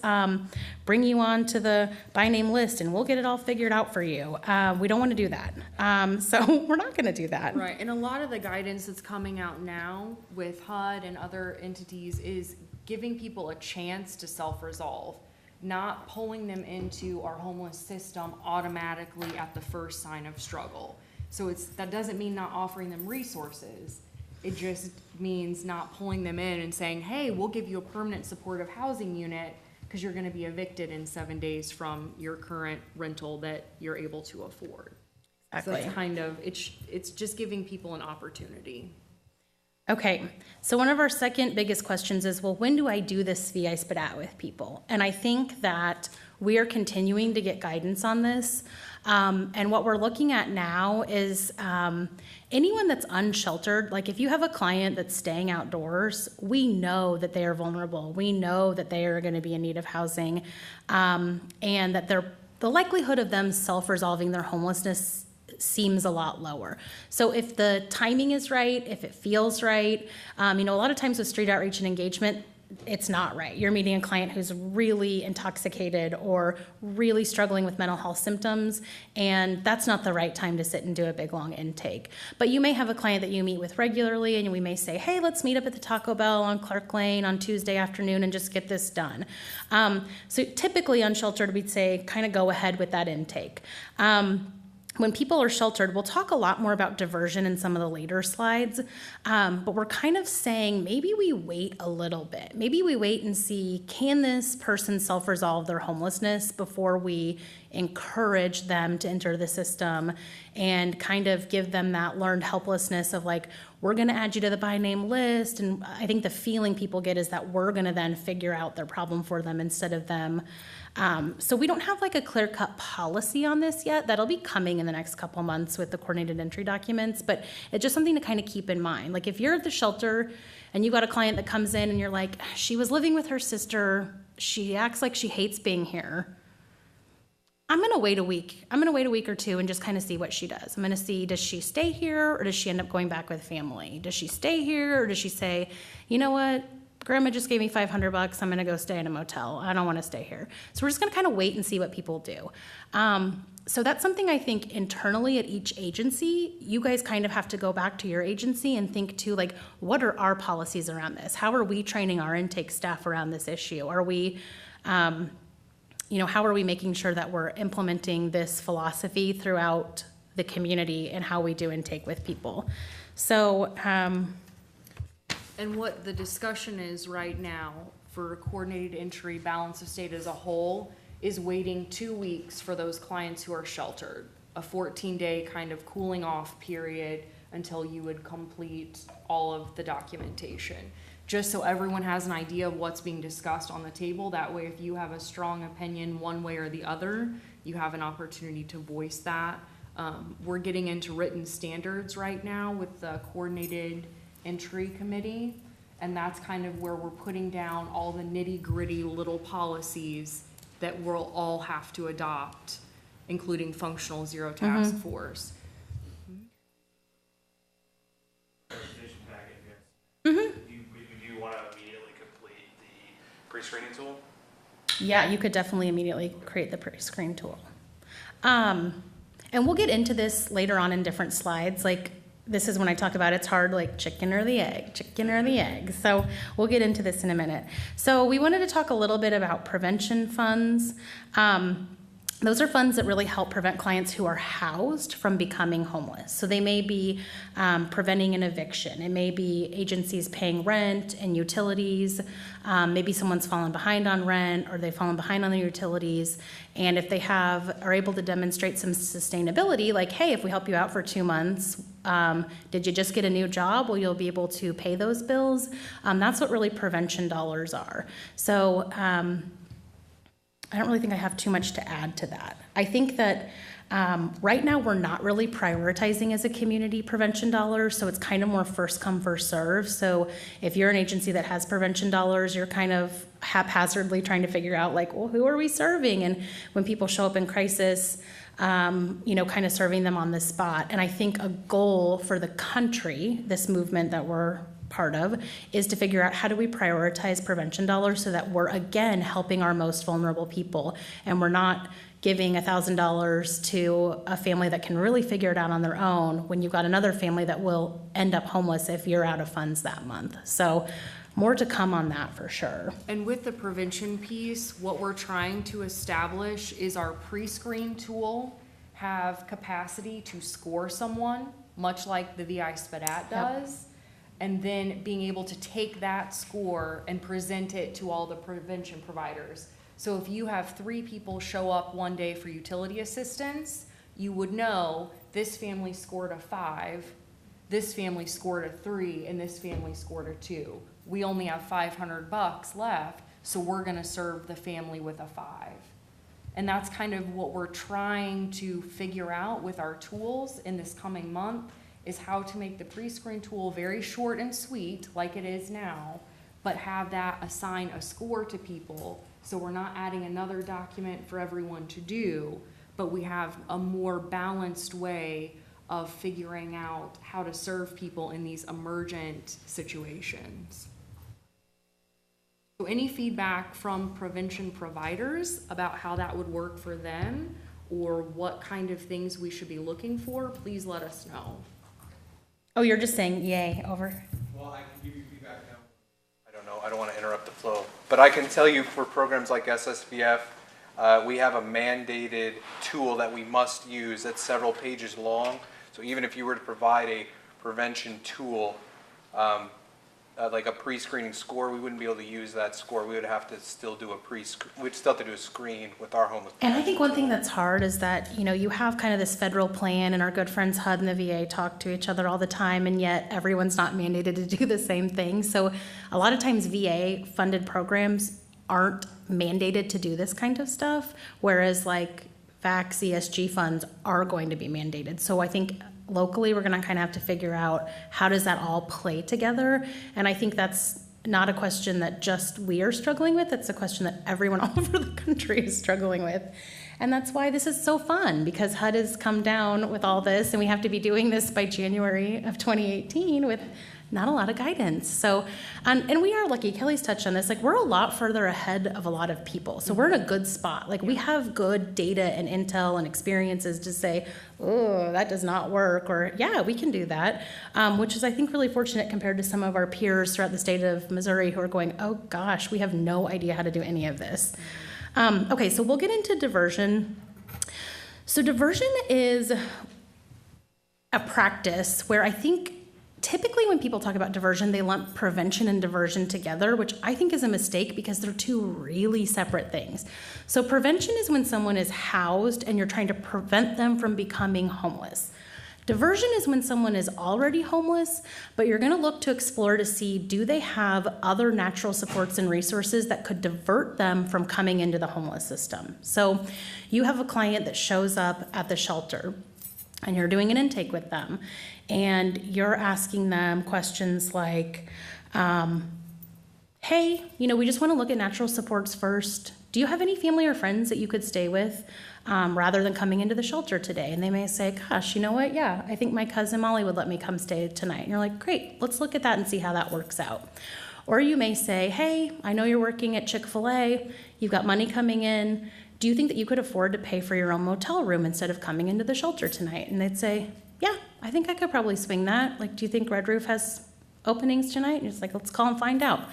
bring you on to the by name list and we'll get it all figured out for you. We don't want to do that. So we're not going to do that. Right, and a lot of the guidance that's coming out now with HUD and other entities is giving people a chance to self-resolve, not pulling them into our homeless system automatically at the first sign of struggle. So that doesn't mean not offering them resources. It just means not pulling them in and saying, hey, we'll give you a permanent supportive housing unit because you're going to be evicted in 7 days from your current rental that you're able to afford. Exactly. So it's kind of, it's just giving people an opportunity. Okay, so one of our second biggest questions is, well, when do I do this fee I spit out with people? And I think that we are continuing to get guidance on this. And what we're looking at now is anyone that's unsheltered, like if you have a client that's staying outdoors, we know that they are vulnerable. We know that they are going to be in need of housing, and that the likelihood of them self-resolving their homelessness seems a lot lower. So if the timing is right, if it feels right, a lot of times with street outreach and engagement, it's not right. You're meeting a client who's really intoxicated or really struggling with mental health symptoms, and that's not the right time to sit and do a big long intake. But you may have a client that you meet with regularly, and we may say, hey, let's meet up at the Taco Bell on Clark Lane on Tuesday afternoon and just get this done. So typically unsheltered, we'd say kind of go ahead with that intake. When people are sheltered, we'll talk a lot more about diversion in some of the later slides, but we're kind of saying maybe we wait a little bit. Maybe we wait and see, can this person self-resolve their homelessness before we encourage them to enter the system and kind of give them that learned helplessness of like, we're going to add you to the by name list. And I think the feeling people get is that we're going to then figure out their problem for them instead of them. So we don't have like a clear-cut policy on this yet. That'll be coming in the next couple months with the coordinated entry documents, but it's just something to kind of keep in mind. Like if you're at the shelter and you got a client that comes in and you're like, she was living with her sister, she acts like she hates being here, I'm going to wait a week. I'm going to wait a week or two and just kind of see what she does. I'm going to see, does she stay here or does she end up going back with family? Does she stay here or does she say, you know what? Grandma just gave me $500. I'm going to go stay in a motel. I don't want to stay here. So we're just going to kind of wait and see what people do. So that's something I think internally at each agency, you guys kind of have to go back to your agency and think too, like, what are our policies around this? How are we training our intake staff around this issue? Are we, how are we making sure that we're implementing this philosophy throughout the community and how we do intake with people? So, and what the discussion is right now for coordinated entry, balance of state as a whole, is waiting 2 weeks for those clients who are sheltered, a 14-day kind of cooling off period until you would complete all of the documentation. Just so everyone has an idea of what's being discussed on the table. That way, if you have a strong opinion one way or the other, you have an opportunity to voice that. We're getting into written standards right now with the coordinated entry committee, and that's kind of where we're putting down all the nitty-gritty little policies that we'll all have to adopt, including functional zero task force. Presentation packet, yes. Do you want to immediately complete the pre-screening tool? yeah, you could definitely immediately create the Prescreen Tool. And we'll get into this later on in different slides. Like, this is when I talk about it's hard, like chicken or the egg. So we'll get into this in a minute. So we wanted to talk a little bit about prevention funds. Those are funds that really help prevent clients who are housed from becoming homeless. So they may be preventing an eviction. It may be agencies paying rent and utilities. Maybe someone's fallen behind on rent or they've fallen behind on their utilities. And if they are able to demonstrate some sustainability, like, hey, if we help you out for 2 months, did you just get a new job? Well, you'll be able to pay those bills. That's what really prevention dollars are. So I don't really think I have too much to add to that. I think that right now we're not really prioritizing as a community prevention dollars, so it's kind of more first come, first serve. So if you're an agency that has prevention dollars, you're kind of haphazardly trying to figure out like, well, who are we serving? And when people show up in crisis, kind of serving them on the spot. And I think a goal for the country, this movement that we're part of, is to figure out how do we prioritize prevention dollars so that we're, again, helping our most vulnerable people, and we're not giving $1,000 to a family that can really figure it out on their own when you've got another family that will end up homeless if you're out of funds that month. So more to come on that for sure. And with the prevention piece, what we're trying to establish is our Prescreen tool have capacity to score someone, much like the VI SPDAT does, and then being able to take that score and present it to all the prevention providers. So if you have 3 people show up one day for utility assistance, you would know this family scored a 5, this family scored a 3, and this family scored a 2. We only have $500 left, so we're gonna serve the family with a 5. And that's kind of what we're trying to figure out with our tools in this coming month, is how to make the Prescreen tool very short and sweet, like it is now, but have that assign a score to people. So we're not adding another document for everyone to do, but we have a more balanced way of figuring out how to serve people in these emergent situations. So any feedback from prevention providers about how that would work for them, or what kind of things we should be looking for, please let us know. Oh, you're just saying yay over. Well, I can give you feedback now. I don't know, I don't want to interrupt the flow, but I can tell you for programs like SSVF, we have a mandated tool that we must use that's several pages long. So even if you were to provide a prevention tool, like a pre-screening score, we wouldn't be able to use that score. We would have to still do we'd still have to do a screen with our homeless. And I think one thing that's hard is that, you know, you have kind of this federal plan, and our good friends HUD and the VA talk to each other all the time, and yet everyone's not mandated to do the same thing. So a lot of times VA funded programs aren't mandated to do this kind of stuff, whereas like VAC, CSG funds are going to be mandated. So I think locally we're gonna kind of have to figure out how does that all play together. And I think that's not a question that just we are struggling with, it's a question that everyone all over the country is struggling with. And that's why this is so fun, because HUD has come down with all this, and we have to be doing this by January of 2018 with not a lot of guidance. So, and we are lucky, Kelly's touched on this, like we're a lot further ahead of a lot of people. So we're in a good spot. Like we have good data and intel and experiences to say, oh, that does not work, or yeah, we can do that, which is I think really fortunate compared to some of our peers throughout the state of Missouri who are going, oh gosh, we have no idea how to do any of this. Okay, so we'll get into diversion. So diversion is a practice where I think typically when people talk about diversion, they lump prevention and diversion together, which I think is a mistake because they're two really separate things. So prevention is when someone is housed and you're trying to prevent them from becoming homeless. Diversion is when someone is already homeless, but you're gonna look to explore to see, do they have other natural supports and resources that could divert them from coming into the homeless system? So you have a client that shows up at the shelter and you're doing an intake with them, and you're asking them questions like, hey, you know, we just want to look at natural supports first. Do you have any family or friends that you could stay with rather than coming into the shelter today? And they may say, gosh, you know what? Yeah, I think my cousin Molly would let me come stay tonight. And you're like, great, let's look at that and see how that works out. Or you may say, hey, I know you're working at Chick-fil-A. You've got money coming in. Do you think that you could afford to pay for your own motel room instead of coming into the shelter tonight? And they'd say, yeah, I think I could probably swing that. Like, do you think Red Roof has openings tonight? And it's like, let's call and find out.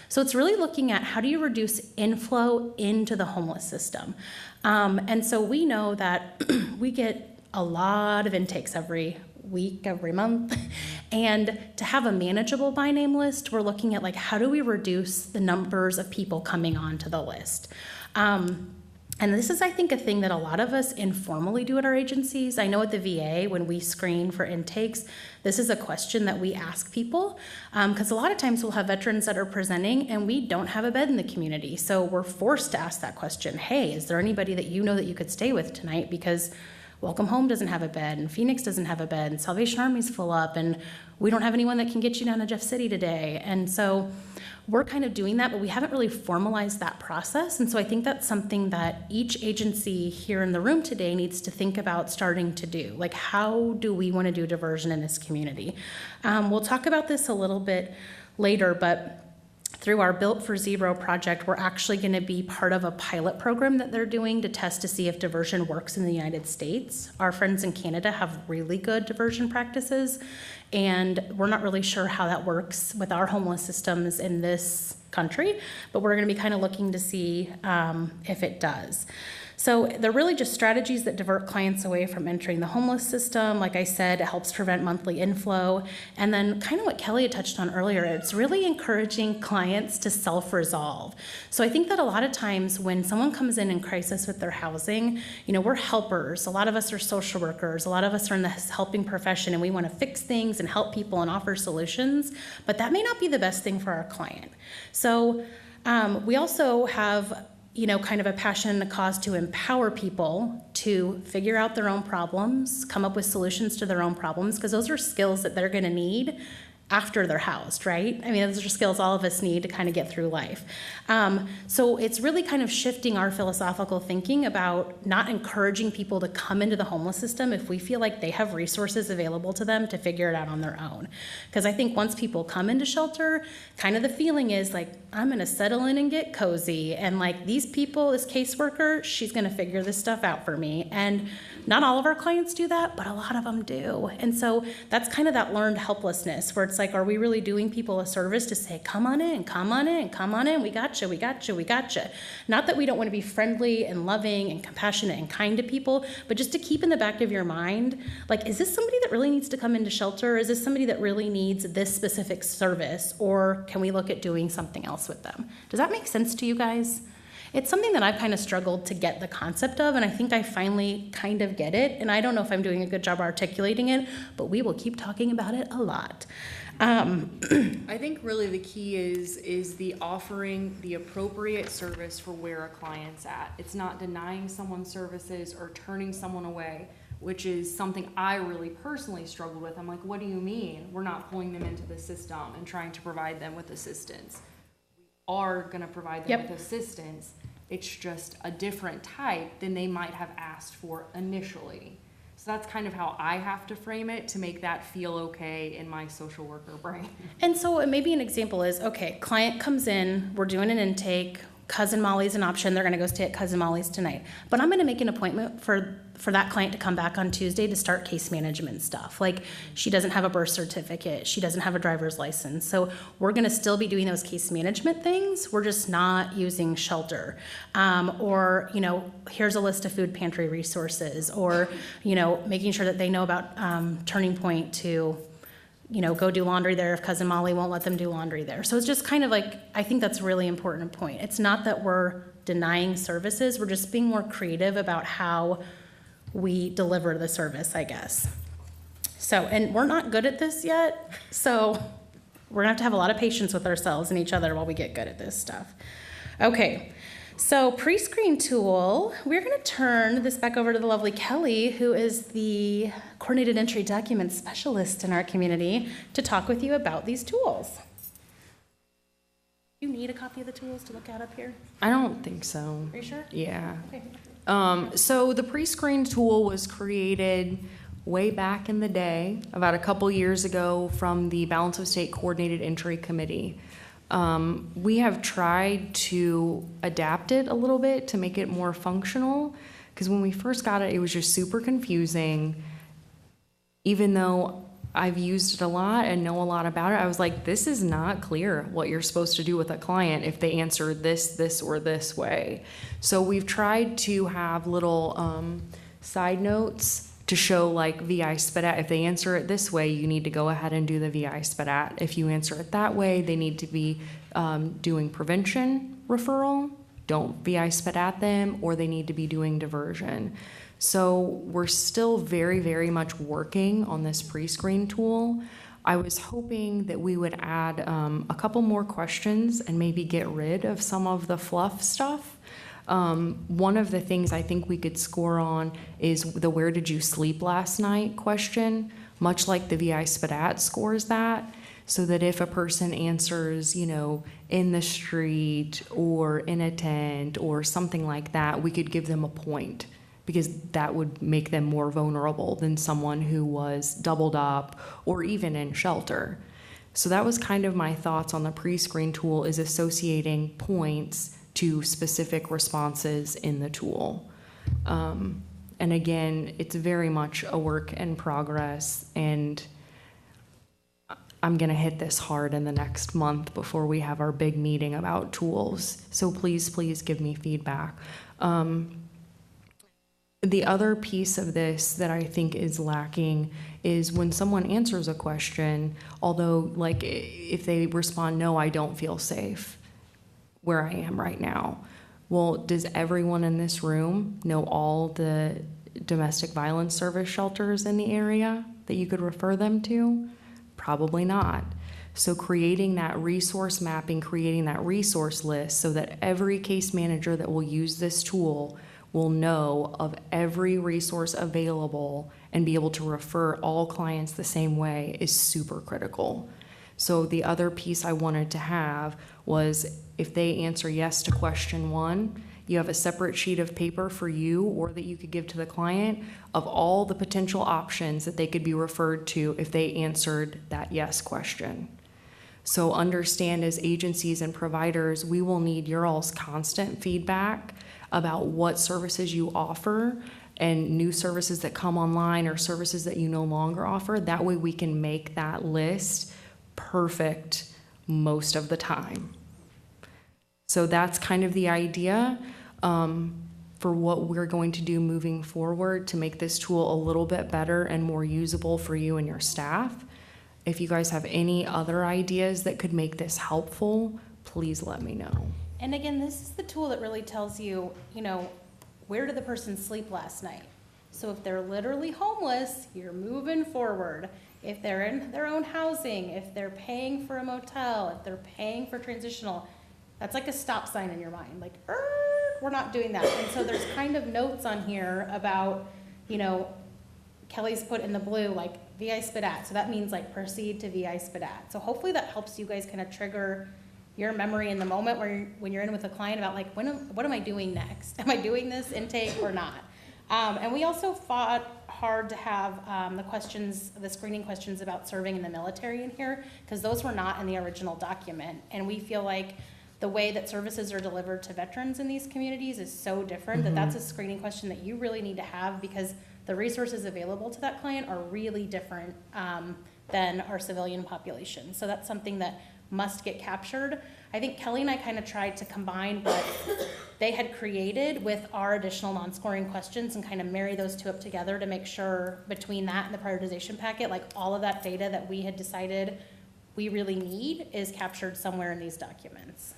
So it's really looking at how do you reduce inflow into the homeless system. And so we know that we get a lot of intakes every week, every month. And to have a manageable by name list, we're looking at like, how do we reduce the numbers of people coming onto the list? And this is, I think, a thing that a lot of us informally do at our agencies. I know at the VA, when we screen for intakes, this is a question that we ask people, because a lot of times we'll have veterans that are presenting and we don't have a bed in the community. So we're forced to ask that question, hey, is there anybody that you know that you could stay with tonight? Because Welcome Home doesn't have a bed, and Phoenix doesn't have a bed, and Salvation Army's full up, and we don't have anyone that can get you down to Jeff City today. And so we're kind of doing that, but we haven't really formalized that process. And so I think that's something that each agency here in the room today needs to think about starting to do. Like, how do we want to do diversion in this community? We'll talk about this a little bit later, but through our Built for Zero project, we're actually going to be part of a pilot program that they're doing to test to see if diversion works in the United States. Our friends in Canada have really good diversion practices, and we're not really sure how that works with our homeless systems in this country, but we're going to be kind of looking to see if it does. So they're really just strategies that divert clients away from entering the homeless system. Like I said, it helps prevent monthly inflow. And then kind of what Kelli had touched on earlier, it's really encouraging clients to self-resolve. So I think that a lot of times when someone comes in crisis with their housing, we're helpers. A lot of us are social workers. A lot of us are in the helping profession, and we want to fix things and help people and offer solutions, but that may not be the best thing for our client. So we also have kind of a passion and a cause to empower people to figure out their own problems, come up with solutions to their own problems, because those are skills that they're going to need after they're housed, right? I mean, those are skills all of us need to kind of get through life. So it's really kind of shifting our philosophical thinking about not encouraging people to come into the homeless system if we feel like they have resources available to them to figure it out on their own. Because I think once people come into shelter, kind of the feeling is like, I'm going to settle in and get cozy. And like these people, this caseworker, she's going to figure this stuff out for me. And not all of our clients do that, but a lot of them do. And so that's kind of that learned helplessness where it's like, are we really doing people a service to say, come on in, come on in, come on in, we got you, we got you, we got you. Not that we don't want to be friendly and loving and compassionate and kind to people, but just to keep in the back of your mind, like, is this somebody that really needs to come into shelter? Is this somebody that really needs this specific service? Or can we look at doing something else with them? Does that make sense to you guys? It's something that I've kind of struggled to get the concept of, and I think I finally kind of get it, and I don't know if I'm doing a good job articulating it, but we will keep talking about it a lot. I think really the key is the offering the appropriate service for where a client's at. It's not denying someone services or turning someone away, which is something I really personally struggled with. I'm like, what do you mean? We're not pulling them into the system and trying to provide them with assistance. We are going to provide them with assistance. It's just a different type than they might have asked for initially. So that's kind of how I have to frame it to make that feel okay in my social worker brain. And so maybe an example is, okay, client comes in, we're doing an intake, Cousin Molly's an option, they're gonna go stay at Cousin Molly's tonight. But I'm gonna make an appointment for that client to come back on Tuesday to start case management stuff. Like, she doesn't have a birth certificate, she doesn't have a driver's license. So we're gonna still be doing those case management things, we're just not using shelter. Or, here's a list of food pantry resources, or, making sure that they know about Turning Point to go do laundry there if Cousin Molly won't let them do laundry there. So it's just kind of like, I think that's a really important point. It's not that we're denying services, we're just being more creative about how we deliver the service, I guess. So, and we're not good at this yet, so we're gonna have a lot of patience with ourselves and each other while we get good at this stuff. Okay. So Prescreen Tool, we're going to turn this back over to the lovely Kelli, who is the coordinated entry document specialist in our community, to talk with you about these tools. Do you need a copy of the tools to look at up here? I don't think so. Are you sure? Yeah. Okay. So the Prescreen Tool was created way back in the day, about a couple years ago, from the Balance of State Coordinated Entry Committee. We have tried to adapt it a little bit to make it more functional, because when we first got it, it was just super confusing. Even though I've used it a lot and know a lot about it, I was like, this is not clear what you're supposed to do with a client if they answer this, or this way. So we've tried to have little side notes to show, like, VI SPDAT. If they answer it this way, you need to go ahead and do the VI SPDAT. If you answer it that way, they need to be doing prevention referral. Don't VI SPDAT them, or they need to be doing diversion. So we're still very, very much working on this Prescreen tool. I was hoping that we would add a couple more questions and maybe get rid of some of the fluff stuff. One of the things I think we could score on is the "where did you sleep last night" question, much like the VI SPDAT scores that, so that if a person answers, in the street or in a tent or something like that, we could give them a point, because that would make them more vulnerable than someone who was doubled up or even in shelter. So that was kind of my thoughts on the Prescreen tool, is associating points to specific responses in the tool. And again, it's very much a work in progress, and I'm gonna hit this hard in the next month before we have our big meeting about tools. So please, please give me feedback. The other piece of this that I think is lacking is when someone answers a question, although like if they respond, "No, I don't feel safe where I am right now." Well, does everyone in this room know all the domestic violence service shelters in the area that you could refer them to? Probably not. So creating that resource mapping, creating that resource list so that every case manager that will use this tool will know of every resource available and be able to refer all clients the same way is super critical. So the other piece I wanted to have was, if they answer yes to question 1, you have a separate sheet of paper for you or that you could give to the client of all the potential options that they could be referred to if they answered that yes question. So understand, as agencies and providers, we will need your all's constant feedback about what services you offer and new services that come online or services that you no longer offer. That way we can make that list perfect most of the time. So that's kind of the idea for what we're going to do moving forward to make this tool a little bit better and more usable for you and your staff. If you guys have any other ideas that could make this helpful, please let me know. And again, this is the tool that really tells you, where did the person sleep last night? So if they're literally homeless, you're moving forward. If they're in their own housing, if they're paying for a motel, if they're paying for transitional, that's like a stop sign in your mind, like, we're not doing that. And so there's kind of notes on here about, Kelly's put in the blue, like VI SPDAT. So that means like proceed to VI SPDAT. So hopefully that helps you guys kind of trigger your memory in the moment when you're in with a client about like, what am I doing next? Am I doing this intake or not? And we also fought hard to have the screening questions about serving in the military in here, because those were not in the original document. And we feel like the way that services are delivered to veterans in these communities is so different that that's a screening question that you really need to have, because the resources available to that client are really different than our civilian population. So that's something that must get captured. I think Kelly and I kind of tried to combine what they had created with our additional non-scoring questions and kind of marry those two up together to make sure between that and the prioritization packet, like all of that data that we had decided we really need is captured somewhere in these documents.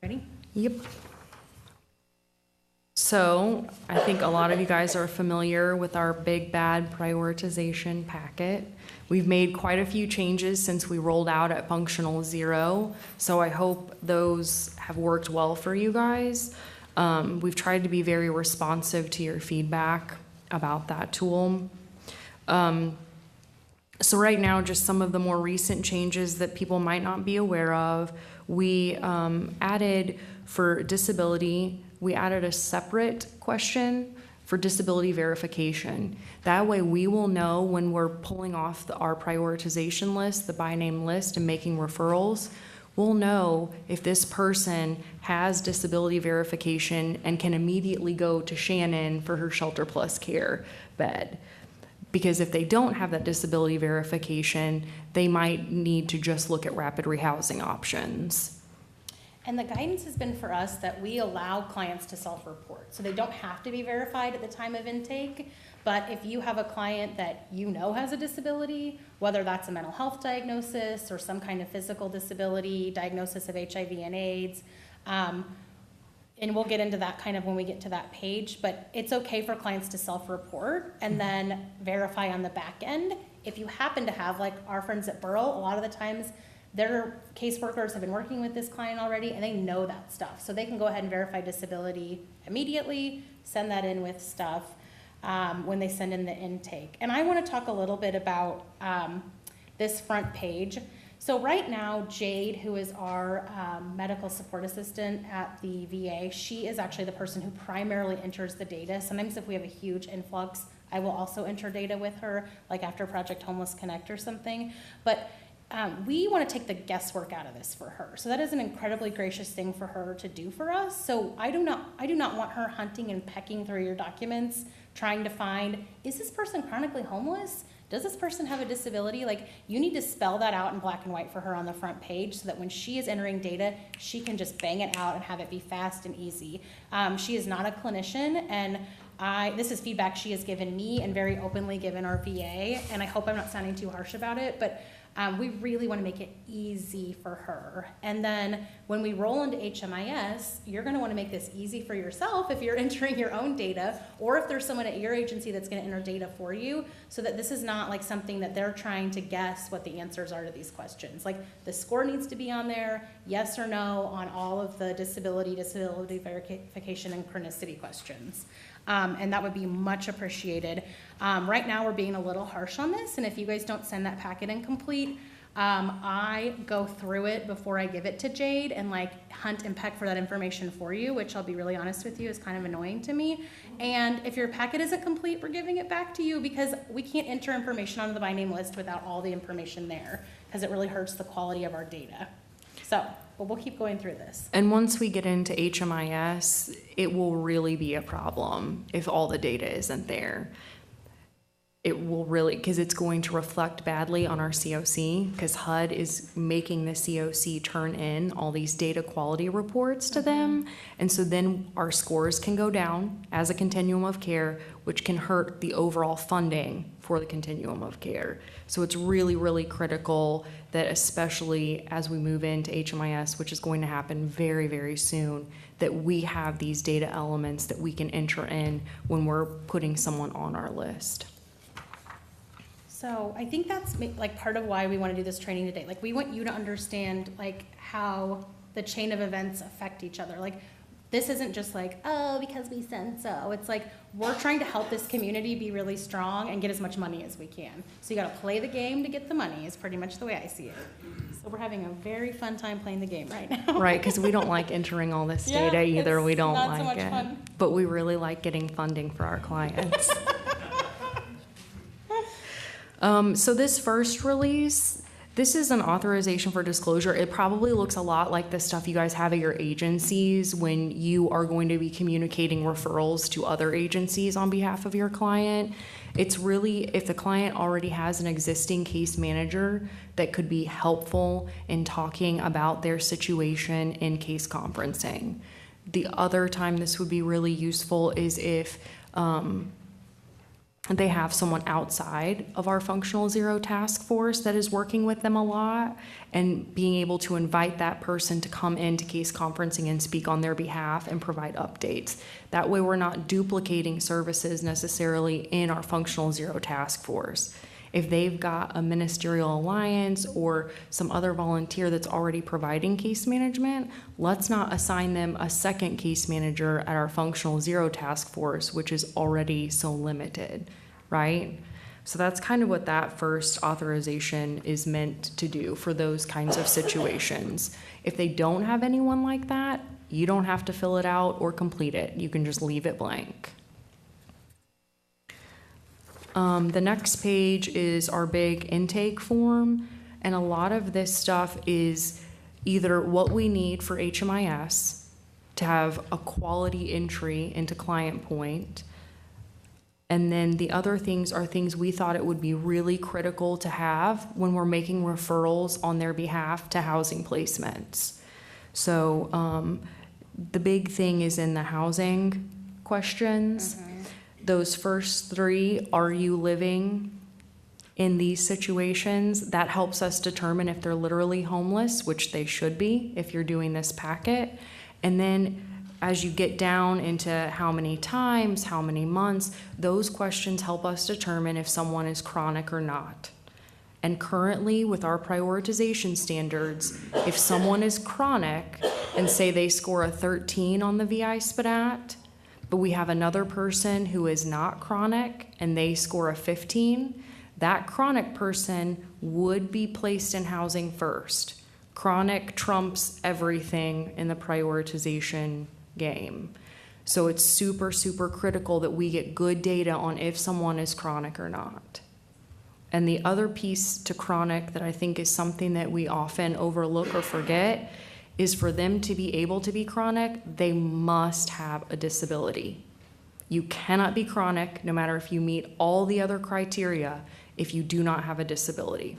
Ready? Yep. So I think a lot of you guys are familiar with our big bad prioritization packet. We've made quite a few changes since we rolled out at functional 0. So I hope those have worked well for you guys. We've tried to be very responsive to your feedback about that tool. So right now, just some of the more recent changes that people might not be aware of. We added for disability, we added a separate question for disability verification. That way we will know when we're pulling off our prioritization list, the by name list, and making referrals, we'll know if this person has disability verification and can immediately go to Shannon for her Shelter Plus Care bed. Because if they don't have that disability verification, they might need to just look at rapid rehousing options. And the guidance has been for us that we allow clients to self-report. So they don't have to be verified at the time of intake, but if you have a client that has a disability, whether that's a mental health diagnosis or some kind of physical disability, diagnosis of HIV and AIDS, and we'll get into that kind of when we get to that page, but it's okay for clients to self-report and then verify on the back end. If you happen to have, like our friends at Burl, a lot of the times their caseworkers have been working with this client already and they know that stuff. So they can go ahead and verify disability immediately, send that in with stuff when they send in the intake. And I want to talk a little bit about this front page. So right now, Jade, who is our medical support assistant at the VA, she is actually the person who primarily enters the data. Sometimes if we have a huge influx, I will also enter data with her, like after Project Homeless Connect or something. But we want to take the guesswork out of this for her. So that is an incredibly gracious thing for her to do for us. So I do not want her hunting and pecking through your documents, trying to find, is this person chronically homeless? Does this person have a disability? Like, you need to spell that out in black and white for her on the front page so that when she is entering data, she can just bang it out and have it be fast and easy. She is not a clinician, and this is feedback she has given me and very openly given our VA, and I hope I'm not sounding too harsh about it, but we really want to make it easy for her. And then when we roll into HMIS, you're going to want to make this easy for yourself if you're entering your own data, or if there's someone at your agency that's going to enter data for you, so that this is not like something that they're trying to guess what the answers are to these questions. Like, the score needs to be on there, yes or no, on all of the disability verification, and chronicity questions. And that would be much appreciated. Right now, we're being a little harsh on this, and if you guys don't send that packet incomplete, I go through it before I give it to Jade and like hunt and peck for that information for you, which I'll be really honest with you is kind of annoying to me. And if your packet isn't complete, we're giving it back to you because we can't enter information onto the by name list without all the information there, because it really hurts the quality of our data. So, but we'll keep going through this. And once we get into HMIS, it will really be a problem if all the data isn't there. It will really, because it's going to reflect badly on our COC, because HUD is making the COC turn in all these data quality reports to them. And so then our scores can go down as a continuum of care, which can hurt the overall funding for the continuum of care. So it's really, really critical that, especially as we move into HMIS, which is going to happen very, very soon, that we have these data elements that we can enter in when we're putting someone on our list. So I think that's like part of why we want to do this training today. Like, we want you to understand like how the chain of events affect each other. Like, this isn't just like, oh, because we said so. It's like, we're trying to help this community be really strong and get as much money as we can. So you got to play the game to get the money is pretty much the way I see it. So we're having a very fun time playing the game right now. Right, because we don't like entering all this data either. We don't not like so much it. Fun. But we really like getting funding for our clients. So this first release, this is an authorization for disclosure. It probably looks a lot like the stuff you guys have at your agencies when you are going to be communicating referrals to other agencies on behalf of your client. It's really, if the client already has an existing case manager that could be helpful in talking about their situation in case conferencing. The other time this would be really useful is if they have someone outside of our functional zero task force that is working with them a lot, and being able to invite that person to come into case conferencing and speak on their behalf and provide updates. That way we're not duplicating services necessarily in our functional zero task force. If they've got a ministerial alliance or some other volunteer that's already providing case management, let's not assign them a second case manager at our functional zero task force, which is already so limited, right? So that's kind of what that first authorization is meant to do for those kinds of situations. If they don't have anyone like that, you don't have to fill it out or complete it. You can just leave it blank. The next page is our big intake form, and a lot of this stuff is either what we need for HMIS to have a quality entry into Client Point, and then the other things are things we thought it would be really critical to have when we're making referrals on their behalf to housing placements. So the big thing is in the housing questions. Those first three, are you living in these situations? That helps us determine if they're literally homeless, which they should be if you're doing this packet. And then as you get down into how many times, how many months, those questions help us determine if someone is chronic or not. And currently, with our prioritization standards, if someone is chronic and say they score a 13 on the VI SPDAT, but we have another person who is not chronic and they score a 15, that chronic person would be placed in housing first. Chronic trumps everything in the prioritization game. So it's super, super critical that we get good data on if someone is chronic or not. And the other piece to chronic that I think is something that we often overlook or forget is for them to be able to be chronic, they must have a disability. You cannot be chronic no matter if you meet all the other criteria if you do not have a disability.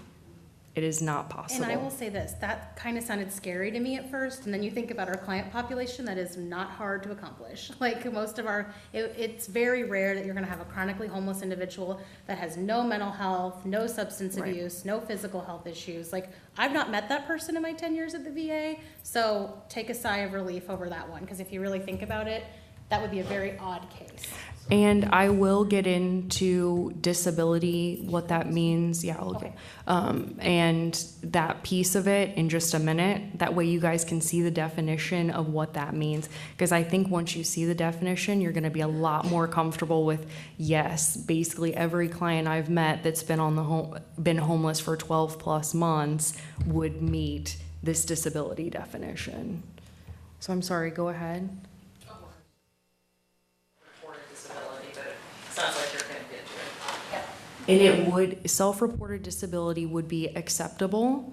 It is not possible. And I will say this, that kind of sounded scary to me at first, and then you think about our client population, that is not hard to accomplish. Like most of our, it's very rare that you're gonna have a chronically homeless individual that has no mental health, no substance abuse, no physical health issues. Like, I've not met that person in my 10 years at the VA, so take a sigh of relief over that one, because if you really think about it, that would be a very odd case. And I will get into disability, what that means. Yeah, okay. And that piece of it in just a minute. That way you guys can see the definition of what that means. Because I think once you see the definition, you're going to be a lot more comfortable with, yes, basically every client I've met that's been on the been homeless for 12 plus months would meet this disability definition. So I'm sorry, go ahead. Sounds like you're going to get to it. And it would, self-reported disability would be acceptable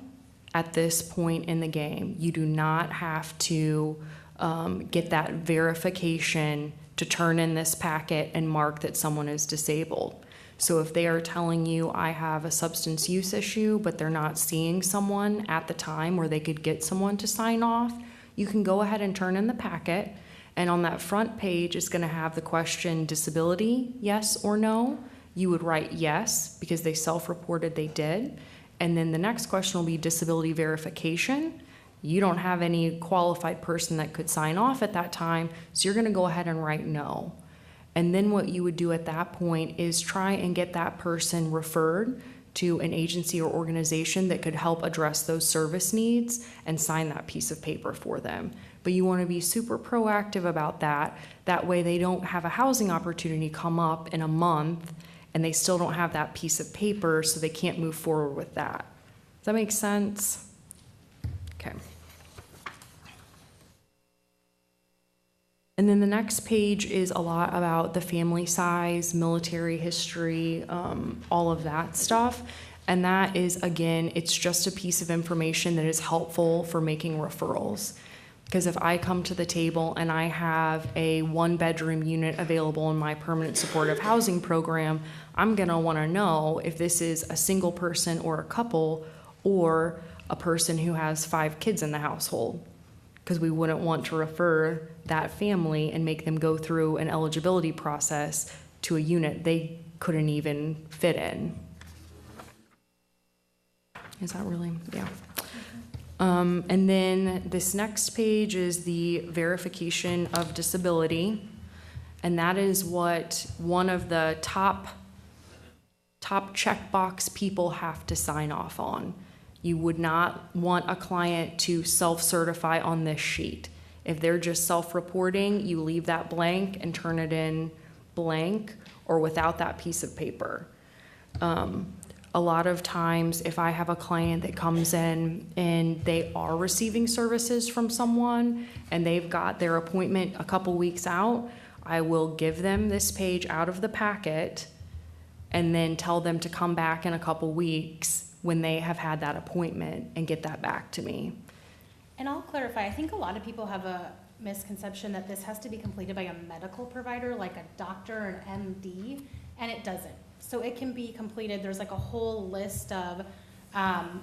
at this point in the game. You do not have to get that verification to turn in this packet and mark that someone is disabled. So if they are telling you, I have a substance use issue, but they're not seeing someone at the time where they could get someone to sign off, you can go ahead and turn in the packet. And on that front page, it's going to have the question, disability, yes or no. You would write yes, because they self-reported they did. And then the next question will be disability verification. You don't have any qualified person that could sign off at that time, so you're going to go ahead and write no. And then what you would do at that point is try and get that person referred to an agency or organization that could help address those service needs and sign that piece of paper for them. But you want to be super proactive about that. That way they don't have a housing opportunity come up in a month and they still don't have that piece of paper, so they can't move forward with that. Does that make sense? Okay. And then the next page is a lot about the family size, military history, all of that stuff. And that is, again, it's just a piece of information that is helpful for making referrals. Because if I come to the table and I have a 1-bedroom unit available in my permanent supportive housing program, I'm gonna wanna know if this is a single person or a couple or a person who has 5 kids in the household. Because we wouldn't want to refer that family and make them go through an eligibility process to a unit they couldn't even fit in. Is that really, yeah. And then this next page is the verification of disability. And that is what one of the top checkbox people have to sign off on. You would not want a client to self-certify on this sheet. If they're just self-reporting, you leave that blank and turn it in blank or without that piece of paper. A lot of times, if I have a client that comes in and they are receiving services from someone and they've got their appointment a couple weeks out, I will give them this page out of the packet and then tell them to come back in a couple weeks when they have had that appointment and get that back to me. And I'll clarify, I think a lot of people have a misconception that this has to be completed by a medical provider, like a doctor, an MD, and it doesn't. So it can be completed, there's like a whole list of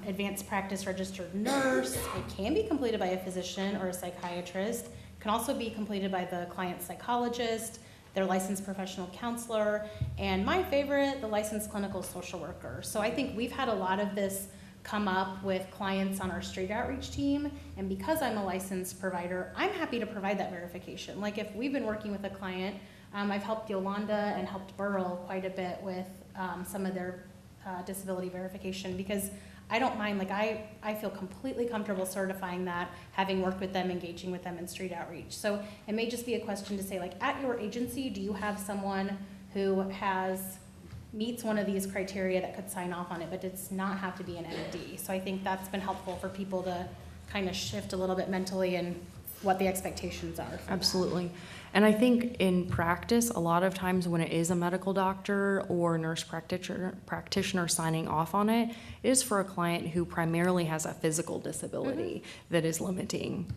advanced practice registered nurse. It can be completed by a physician or a psychiatrist. It can also be completed by the client psychologist, their licensed professional counselor, and my favorite, the licensed clinical social worker. So I think we've had a lot of this come up with clients on our street outreach team, and because I'm a licensed provider, I'm happy to provide that verification. Like if we've been working with a client, I've helped Yolanda and helped Burl quite a bit with some of their disability verification, because I don't mind, like, I feel completely comfortable certifying that, having worked with them, engaging with them in street outreach. So it may just be a question to say, like, at your agency, do you have someone who meets one of these criteria that could sign off on it, but does not have to be an MD? So I think that's been helpful for people to kind of shift a little bit mentally and what the expectations are. Absolutely. And I think in practice, a lot of times when it is a medical doctor or nurse practitioner signing off on it, it is for a client who primarily has a physical disability that is limiting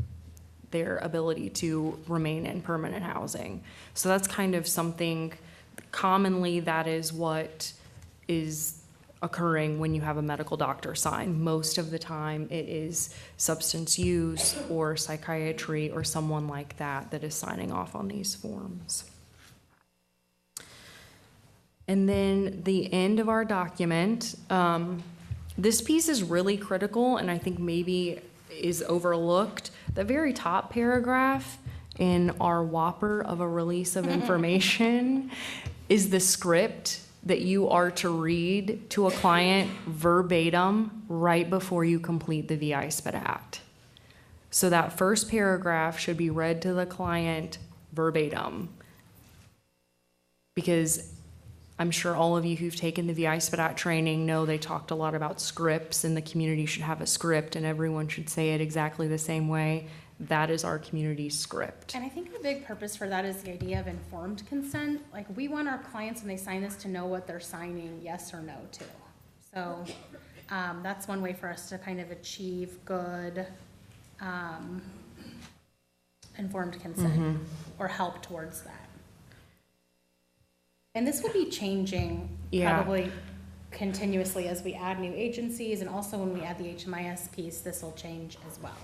their ability to remain in permanent housing. So that's kind of something, commonly that is what is occurring when you have a medical doctor sign. Most of the time it is substance use or psychiatry or someone like that that is signing off on these forms. And then the end of our document, this piece is really critical and I think maybe is overlooked. The very top paragraph in our whopper of a release of information is the script that you are to read to a client verbatim right before you complete the VI SPED Act. So that first paragraph should be read to the client verbatim, because I'm sure all of you who've taken the VI SPED Act training know they talked a lot about scripts, and the community should have a script and everyone should say it exactly the same way. That is our community script. And I think the big purpose for that is the idea of informed consent. Like, we want our clients, when they sign this, to know what they're signing yes or no to. So that's one way for us to kind of achieve good informed consent or help towards that. And this will be changing probably continuously as we add new agencies, and also when we add the HMIS piece, this will change as well.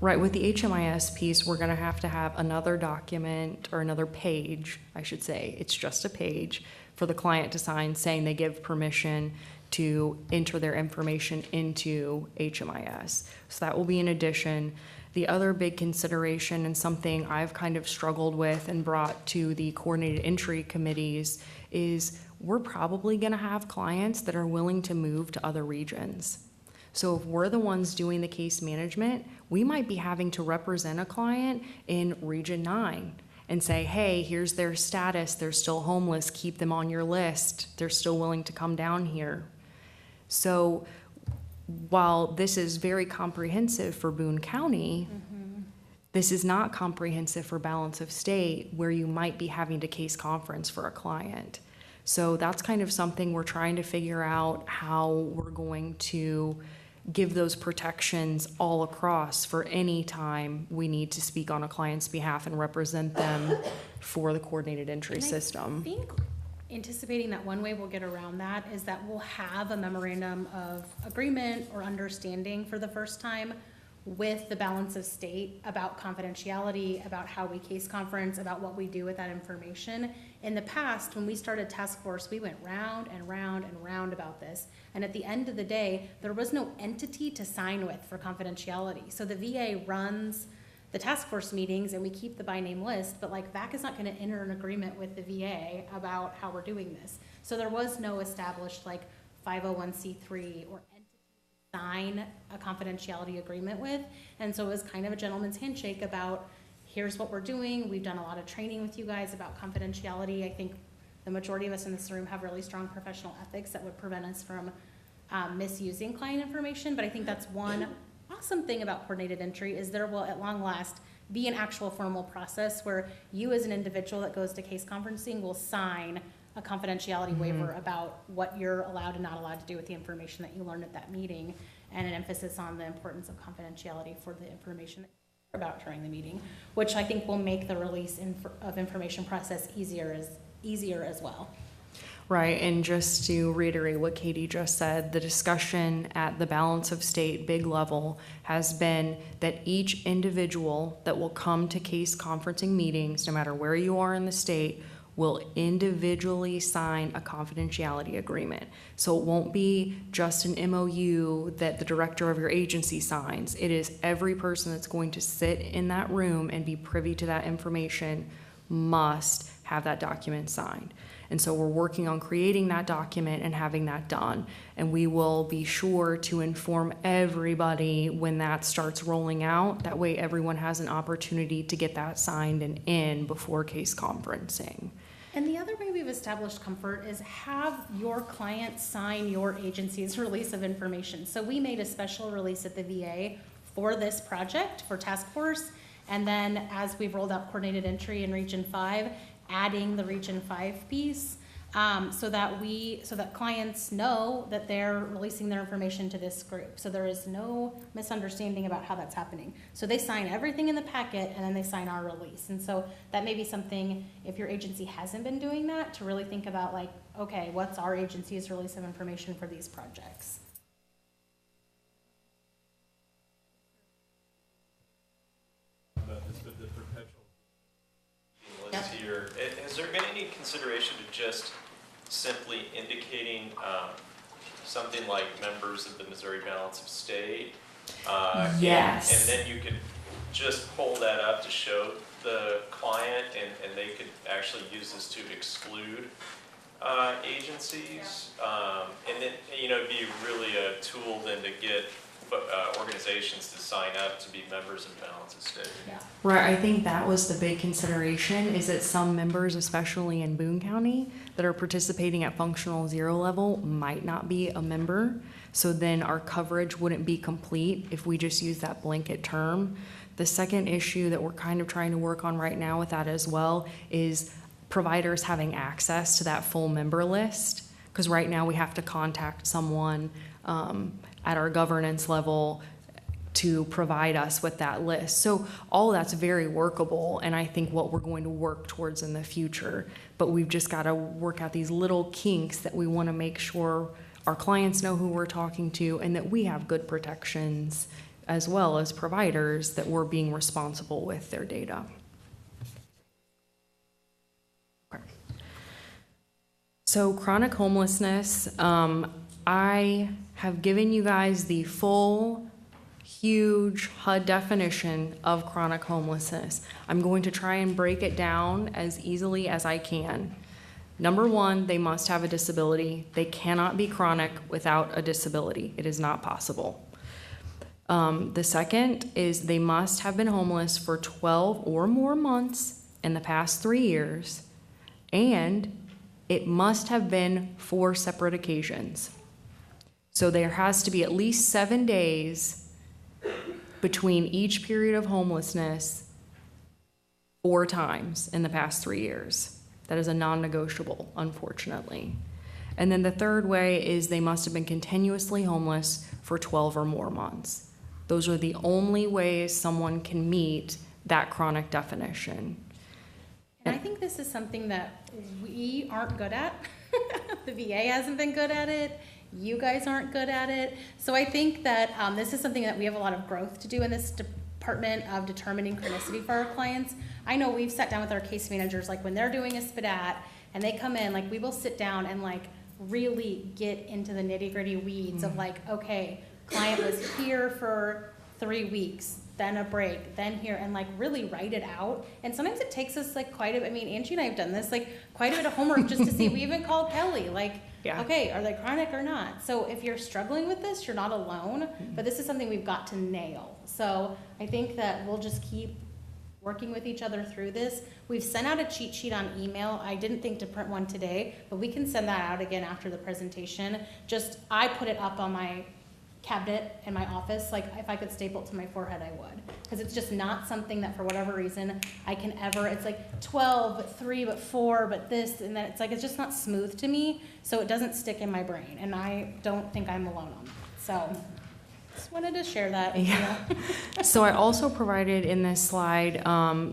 Right, with the HMIS piece, we're gonna have to have another document, or another page, I should say, it's just a page, for the client to sign saying they give permission to enter their information into HMIS. So that will be in addition. The other big consideration, and something I've kind of struggled with and brought to the coordinated entry committees, is we're probably gonna have clients that are willing to move to other regions. So if we're the ones doing the case management, we might be having to represent a client in Region 9 and say, hey, here's their status, they're still homeless, keep them on your list, they're still willing to come down here. So while this is very comprehensive for Boone County, this is not comprehensive for balance of state, where you might be having to case conference for a client. So that's kind of something we're trying to figure out, how we're going to give those protections all across for any time we need to speak on a client's behalf and represent them for the coordinated entry system. I think anticipating that one way we'll get around that is that we'll have a memorandum of agreement or understanding for the first time with the balance of state about confidentiality, about how we case conference, about what we do with that information. In the past, when we started task force, we went round and round and round about this. And at the end of the day, there was no entity to sign with for confidentiality. So the VA runs the task force meetings and we keep the by name list, but like VAC is not gonna enter an agreement with the VA about how we're doing this. So there was no established like 501c3 or sign a confidentiality agreement with. And so it was kind of a gentleman's handshake about, here's what we're doing. We've done a lot of training with you guys about confidentiality. I think the majority of us in this room have really strong professional ethics that would prevent us from misusing client information. But I think that's one awesome thing about coordinated entry, is there will at long last be an actual formal process where you as an individual that goes to case conferencing will sign a confidentiality waiver about what you're allowed and not allowed to do with the information that you learned at that meeting, and an emphasis on the importance of confidentiality for the information that you're about during the meeting, which I think will make the release of information process easier as well. Right, and just to reiterate what Katie just said, the discussion at the balance of state big level has been that each individual that will come to case conferencing meetings, no matter where you are in the state, will individually sign a confidentiality agreement. So it won't be just an MOU that the director of your agency signs. It is every person that's going to sit in that room and be privy to that information must have that document signed. And so we're working on creating that document and having that done. And we will be sure to inform everybody when that starts rolling out. That way everyone has an opportunity to get that signed and in before case conferencing. And the other way we've established comfort is have your client sign your agency's release of information. So we made a special release at the VA for this project, for task force. And then as we've rolled out coordinated entry in Region 5, adding the Region 5 piece, so that clients know that they're releasing their information to this group. So there is no misunderstanding about how that's happening. So they sign everything in the packet and then they sign our release. And so that may be something, if your agency hasn't been doing that, to really think about like, okay, what's our agency's release of information for these projects? The perpetual list here. Has there been any consideration to just simply indicating something like members of the Missouri Balance of State? Yes. And then you could just pull that up to show the client, and they could actually use this to exclude agencies. And then, it'd be really a tool then to get organizations to sign up to be members of Balance of State. Yeah. Right, I think that was the big consideration, is that some members, especially in Boone County, that are participating at functional zero level might not be a member. So then our coverage wouldn't be complete if we just use that blanket term. The second issue that we're kind of trying to work on right now with that as well is providers having access to that full member list. Because right now we have to contact someone at our governance level to provide us with that list. So all that's very workable, and I think what we're going to work towards in the future. But we've just got to work out these little kinks that we want to make sure our clients know who we're talking to, and that we have good protections as well as providers, that we're being responsible with their data. Okay. So chronic homelessness, I have given you guys the full, huge HUD definition of chronic homelessness. I'm going to try and break it down as easily as I can. Number one, they must have a disability. They cannot be chronic without a disability. It is not possible. The second is they must have been homeless for 12 or more months in the past 3 years, and it must have been 4 separate occasions. So there has to be at least 7 days between each period of homelessness 4 times in the past 3 years. That is a non-negotiable, unfortunately. And then the third way is they must have been continuously homeless for 12 or more months. Those are the only ways someone can meet that chronic definition. And I think this is something that we aren't good at. The VA hasn't been good at it. You guys aren't good at it. So I think that this is something that we have a lot of growth to do in this department of determining chronicity for our clients. I know we've sat down with our case managers, like when they're doing a SPDAT and they come in, like we will sit down and like really get into the nitty-gritty weeds of like, okay, client was here for 3 weeks, then a break, then here, and like really write it out. And sometimes it takes us like quite a bit, I mean, Angie and I have done this, like quite a bit of homework just to see. We even called Kelli, like, yeah. Okay, are they chronic or not? So if you're struggling with this, you're not alone, but this is something we've got to nail. So I think that we'll just keep working with each other through this. We've sent out a cheat sheet on email. I didn't think to print one today, but we can send that out again after the presentation. Just, I put it up on my cabinet in my office. Like if I could staple it to my forehead, I would. Because it's just not something that for whatever reason I can ever, it's like 12, but 3, but 4, but this, and then it's like, it's just not smooth to me. So it doesn't stick in my brain. And I don't think I'm alone on that. So just wanted to share that. Yeah. So I also provided in this slide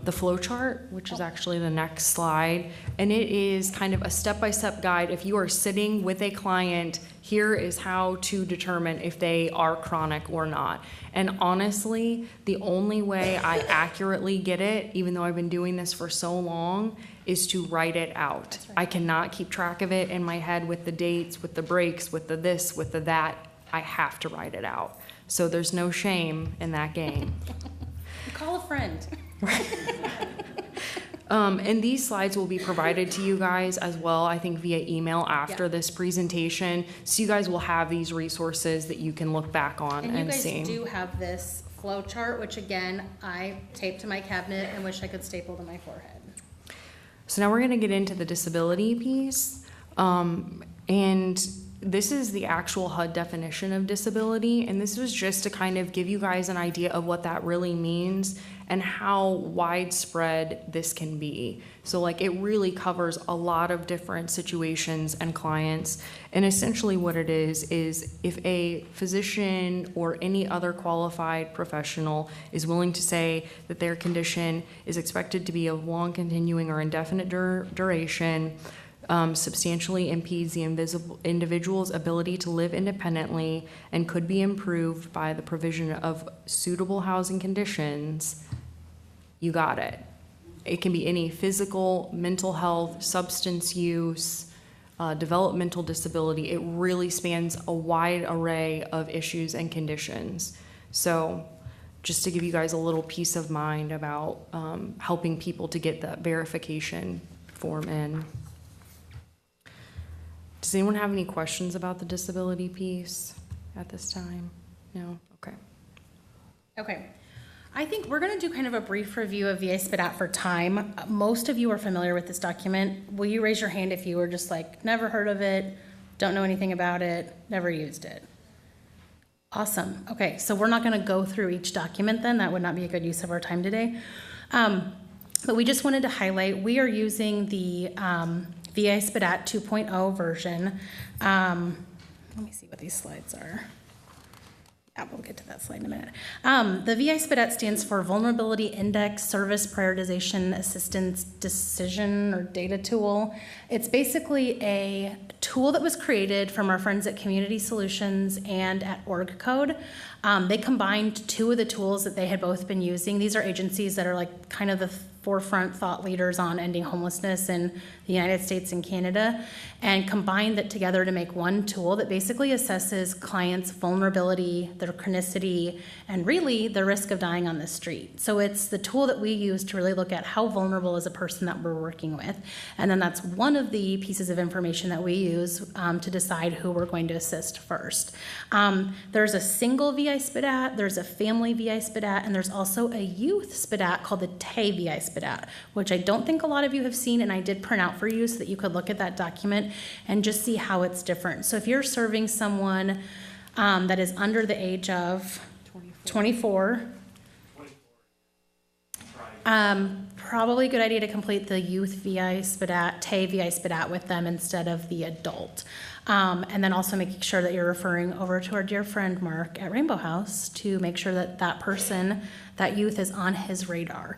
the flow chart, which is actually the next slide. And it is kind of a step-by-step guide. If you are sitting with a client, here is how to determine if they are chronic or not. And honestly, the only way I accurately get it, even though I've been doing this for so long, is to write it out. Right. I cannot keep track of it in my head with the dates, with the breaks, with the this, with the that. I have to write it out. So there's no shame in that game. Call a friend. And these slides will be provided to you guys as well, I think via email after Yeah. this presentation. So you guys will have these resources that you can look back on And you and guys see. do have this flow chart, which again, I taped to my cabinet and wish I could staple to my forehead. So now we're going to get into the disability piece. And this is the actual HUD definition of disability. And this was just to kind of give you guys an idea of what that really means and how widespread this can be. So like it really covers a lot of different situations and clients. And essentially what it is if a physician or any other qualified professional is willing to say that their condition is expected to be of long continuing or indefinite duration, substantially impedes the individual's ability to live independently and could be improved by the provision of suitable housing conditions, you got it. It can be any physical, mental health, substance use, developmental disability. It really spans a wide array of issues and conditions. So just to give you guys a little peace of mind about helping people to get that verification form in. Does anyone have any questions about the disability piece at this time? No? Okay. Okay. I think we're going to do kind of a brief review of VA SPDAT for time. Most of you are familiar with this document. Will you raise your hand if you were just like, never heard of it, don't know anything about it, never used it? Awesome. Okay, so we're not going to go through each document then. That would not be a good use of our time today. But we just wanted to highlight, we are using the VA SPDAT 2.0 version. Let me see what these slides are. Yeah, we'll get to that slide in a minute. The VA SPDAT stands for Vulnerability Index Service Prioritization Assistance Decision or Data Tool. It's basically a tool that was created from our friends at Community Solutions and at OrgCode. They combined two of the tools that they had both been using. These are agencies that are like kind of the forefront thought leaders on ending homelessness in the United States and Canada, and combined it together to make one tool that basically assesses clients' vulnerability, their chronicity, and really the risk of dying on the street. So it's the tool that we use to really look at how vulnerable is a person that we're working with. And then that's one of the pieces of information that we use to decide who we're going to assist first. There's a single VA SPDAT, there's a family VA SPDAT, and there's also a youth SPDAT called the TAY VA SPDAT, which I don't think a lot of you have seen, and I did print out for you so that you could look at that document and just see how it's different. So if you're serving someone that is under the age of 24, probably a good idea to complete the youth VA SPDAT, TAY VA SPDAT with them instead of the adult. And then also making sure that you're referring over to our dear friend Mark at Rainbow House to make sure that that person, that youth, is on his radar.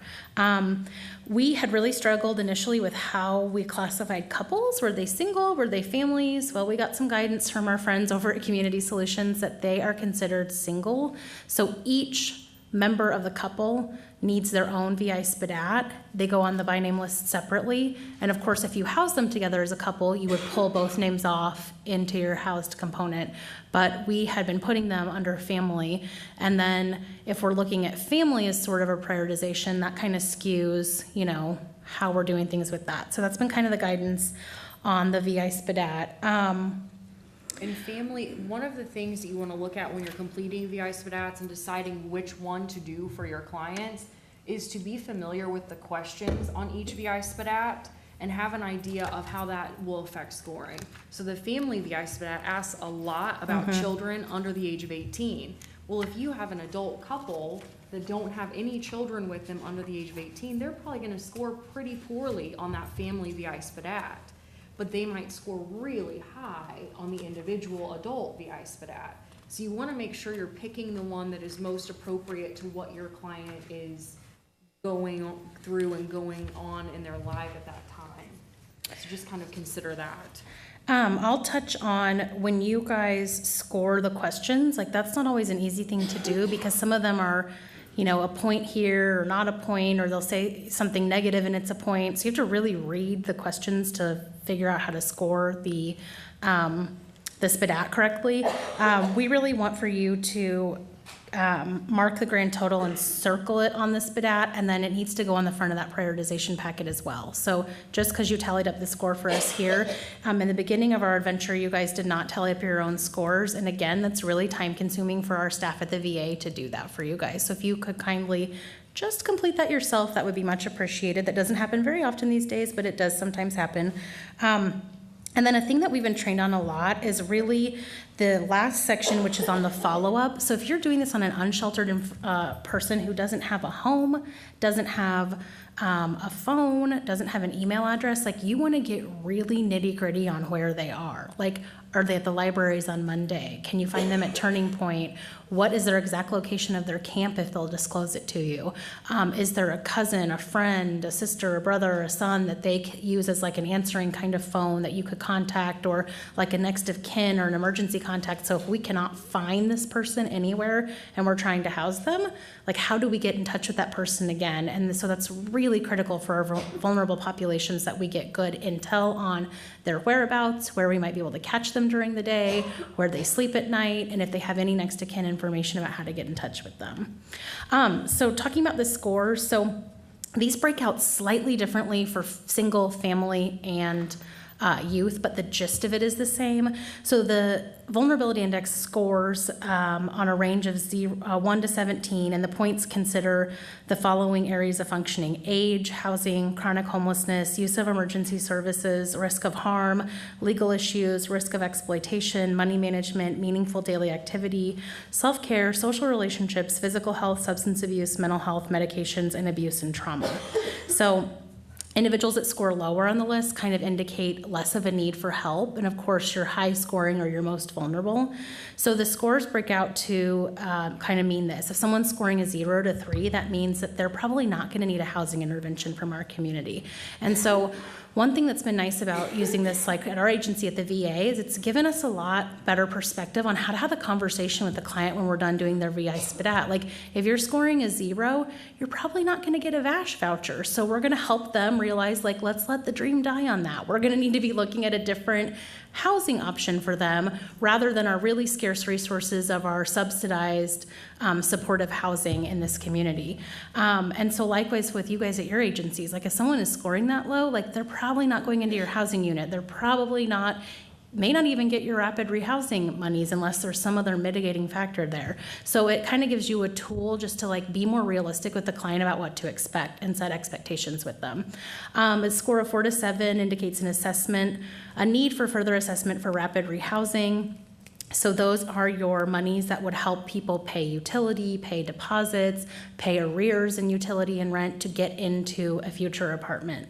We had really struggled initially with how we classified couples. Were they single? Were they families? Well, we got some guidance from our friends over at Community Solutions that they are considered single. So each member of the couple needs their own VA SPDAT. They go on the by name list separately. And of course, if you house them together as a couple, you would pull both names off into your housed component. But we had been putting them under family. And then if we're looking at family as sort of a prioritization, that kind of skews, you know, how we're doing things with that. So that's been kind of the guidance on the VA SPDAT. And family, one of the things that you want to look at when you're completing VI SPDATs and deciding which one to do for your clients is to be familiar with the questions on each VI SPDAT and have an idea of how that will affect scoring. So the family VI SPDAT asks a lot about children under the age of 18. Well, if you have an adult couple that don't have any children with them under the age of 18, they're probably going to score pretty poorly on that family VI SPDAT. But they might score really high on the individual adult VI SPDAT. So you want to make sure you're picking the one that is most appropriate to what your client is going through and going on in their life at that time. So just kind of consider that. I'll touch on when you guys score the questions, like that's not always an easy thing to do because some of them are, you know, a point here or not a point, or they'll say something negative and it's a point. So you have to really read the questions to figure out how to score the SPDAT correctly. We really want for you to mark the grand total and circle it on the SPDAT, and then it needs to go on the front of that prioritization packet as well. So just because you tallied up the score for us here, in the beginning of our adventure, you guys did not tally up your own scores. And again, that's really time consuming for our staff at the VA to do that for you guys. So if you could kindly just complete that yourself, that would be much appreciated. That doesn't happen very often these days, but it does sometimes happen. And then a thing that we've been trained on a lot is really the last section, which is on the follow-up. So if you're doing this on an unsheltered person who doesn't have a home, doesn't have a phone, doesn't have an email address, like you want to get really nitty-gritty on where they are. Like, are they at the libraries on Monday? Can you find them at Turning Point? What is their exact location of their camp if they'll disclose it to you? Is there a cousin, a friend, a sister, a brother, a son that they use as like an answering kind of phone that you could contact, or like a next of kin or an emergency contact? So if we cannot find this person anywhere and we're trying to house them, like how do we get in touch with that person again? And so that's really critical for our vulnerable populations, that we get good intel on their whereabouts, where we might be able to catch them during the day, where they sleep at night, and if they have any next of kin information about how to get in touch with them. So talking about the scores, so these break out slightly differently for single, family, and youth, but the gist of it is the same. So the vulnerability index scores on a range of 1 to 17, and the points consider the following areas of functioning: age, housing, chronic homelessness, use of emergency services, risk of harm, legal issues, risk of exploitation, money management, meaningful daily activity, self-care, social relationships, physical health, substance abuse, mental health, medications, and abuse and trauma. So individuals that score lower on the list kind of indicate less of a need for help, and of course you're high scoring or you're most vulnerable. So the scores break out to kind of mean this. If someone's scoring a 0 to 3, that means that they're probably not going to need a housing intervention from our community. And so one thing that's been nice about using this, like at our agency at the VA, is it's given us a lot better perspective on how to have a conversation with the client when we're done doing their VI SPDAT. Like if you're scoring a 0, you're probably not going to get a VASH voucher. So we're going to help them realize, like, let's let the dream die on that. We're going to need to be looking at a different housing option for them rather than our really scarce resources of our subsidized supportive housing in this community. And so likewise with you guys at your agencies, like if someone is scoring that low, like they're probably not going into your housing unit. They're probably not, may not even get your rapid rehousing monies unless there's some other mitigating factor there. So it kind of gives you a tool just to like be more realistic with the client about what to expect and set expectations with them. A score of 4 to 7 indicates an assessment, a need for further assessment for rapid rehousing. So those are your monies that would help people pay utility, pay deposits, pay arrears in utility and rent to get into a future apartment.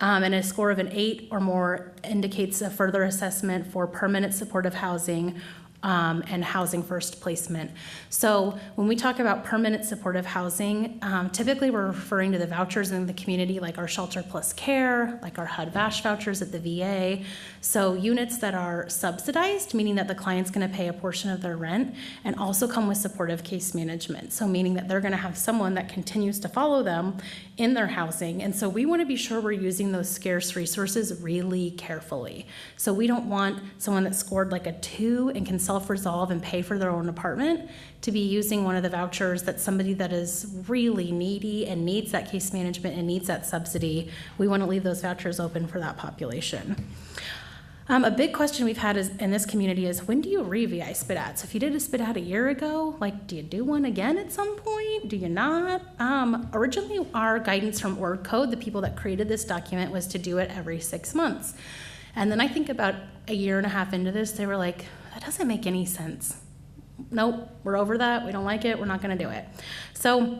And a score of an 8 or more indicates a further assessment for permanent supportive housing and housing first placement. So when we talk about permanent supportive housing, typically we're referring to the vouchers in the community, like our Shelter Plus Care, like our HUD VASH vouchers at the VA. So units that are subsidized, meaning that the client's going to pay a portion of their rent, and also come with supportive case management. So meaning that they're going to have someone that continues to follow them in their housing. And so we want to be sure we're using those scarce resources really carefully. So we don't want someone that scored like a 2 and can self-resolve and pay for their own apartment to be using one of the vouchers that somebody that is really needy and needs that case management and needs that subsidy. We want to leave those vouchers open for that population. A big question we've had in this community is, when do you re-VI SPDAT? So if you did a SPDAT a year ago, like, do you do one again at some point? Do you not? Originally, our guidance from Org Code, the people that created this document, was to do it every 6 months. And then I think about a year and a half into this, they were like, that doesn't make any sense. Nope, we're over that. We don't like it. We're not going to do it. So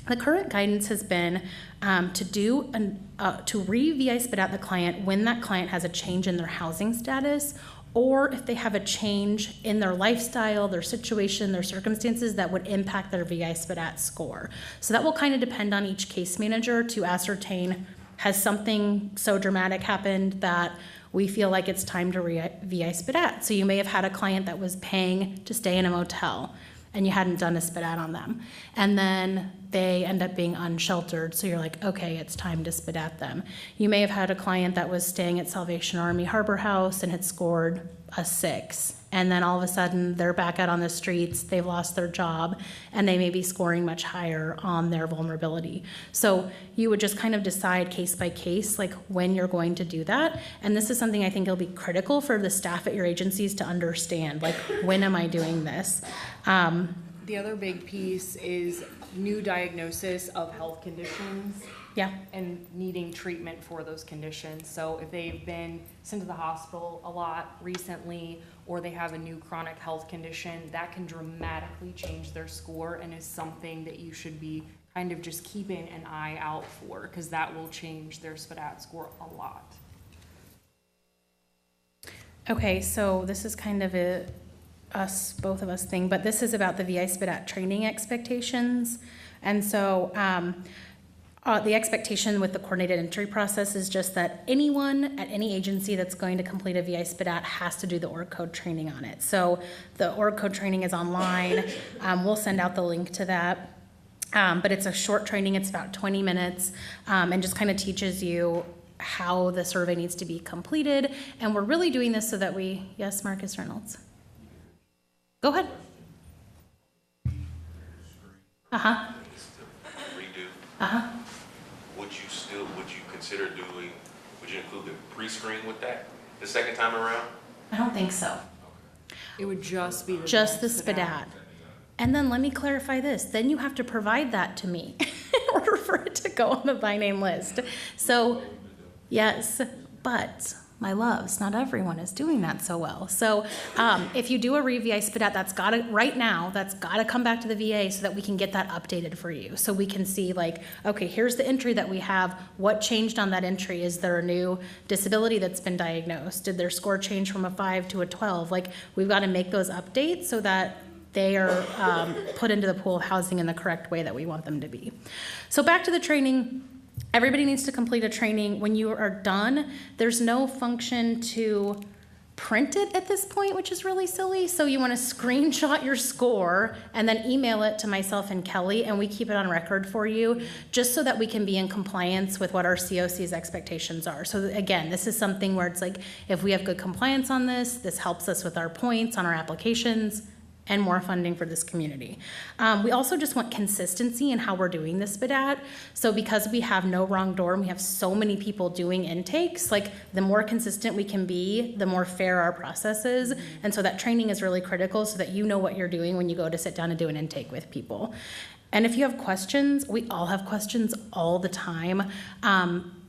the current guidance has been to re-VI SPDAT the client when that client has a change in their housing status, or if they have a change in their lifestyle, their situation, their circumstances that would impact their VI SPDAT score. So that will kind of depend on each case manager to ascertain, has something so dramatic happened that we feel like it's time to VI SPDAT. So you may have had a client that was paying to stay in a motel and you hadn't done a SPDAT on them. And then they end up being unsheltered. So you're like, okay, it's time to SPDAT them. You may have had a client that was staying at Salvation Army Harbor House and had scored a 6 and then all of a sudden they're back out on the streets, they've lost their job, and they may be scoring much higher on their vulnerability. So you would just kind of decide case by case, like when you're going to do that. And this is something I think will be critical for the staff at your agencies to understand, like, when am I doing this? The other big piece is new diagnosis of health conditions. Yeah. And needing treatment for those conditions. So if they've been sent to the hospital a lot recently, or they have a new chronic health condition, that can dramatically change their score, and is something that you should be kind of just keeping an eye out for, because that will change their SPDAT score a lot. Okay, so this is kind of both of us thing, but this is about the VI SPDAT training expectations. And so the expectation with the coordinated entry process is just that anyone at any agency that's going to complete a VI SPDAT has to do the org code training on it. So the org code training is online. We'll send out the link to that. But it's a short training, it's about 20 minutes, and just kind of teaches you how the survey needs to be completed. And we're really doing this so that yes, Marcus Reynolds. Go ahead. Uh-huh. Redo. Uh-huh. Would you consider would you include the pre-screen with that the second time around? I don't think so. It would just be the SPDAT. And then let me clarify this. Then you have to provide that to me in order for it to go on the by name list. So, yes, but my loves, not everyone is doing that so well. So if you do a re-VI SPDAT, right now, that's got to come back to the VA so that we can get that updated for you. So we can see, like, okay, here's the entry that we have. What changed on that entry? Is there a new disability that's been diagnosed? Did their score change from a 5 to a 12? Like, we've got to make those updates so that they are put into the pool of housing in the correct way that we want them to be. So back to the training. Everybody needs to complete a training. When you are done, there's no function to print it at this point, which is really silly. So you want to screenshot your score and then email it to myself and Kelly, and we keep it on record for you, just so that we can be in compliance with what our COC's expectations are. So again, this is something where it's like, if we have good compliance on this, this helps us with our points on our applications and more funding for this community. We also just want consistency in how we're doing this SPDAT. So because we have no wrong door and we have so many people doing intakes, like, the more consistent we can be, the more fair our process is. And so that training is really critical so that you know what you're doing when you go to sit down and do an intake with people. And if you have questions, we all have questions all the time.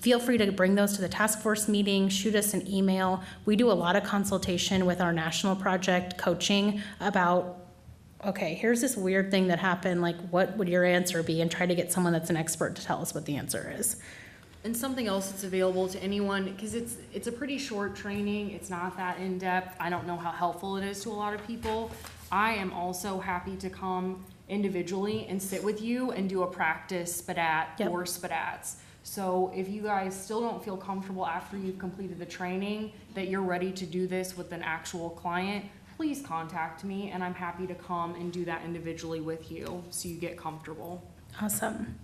Feel free to bring those to the task force meeting, shoot us an email. We do a lot of consultation with our national project coaching about, okay, here's this weird thing that happened, like, what would your answer be? And try to get someone that's an expert to tell us what the answer is. And something else that's available to anyone, because it's a pretty short training, it's not that in-depth. I don't know how helpful it is to a lot of people. I am also happy to come individually and sit with you and do a practice SPDAT or SPDATs. So if you guys still don't feel comfortable after you've completed the training that you're ready to do this with an actual client, please contact me, and I'm happy to come and do that individually with you so you get comfortable. Awesome.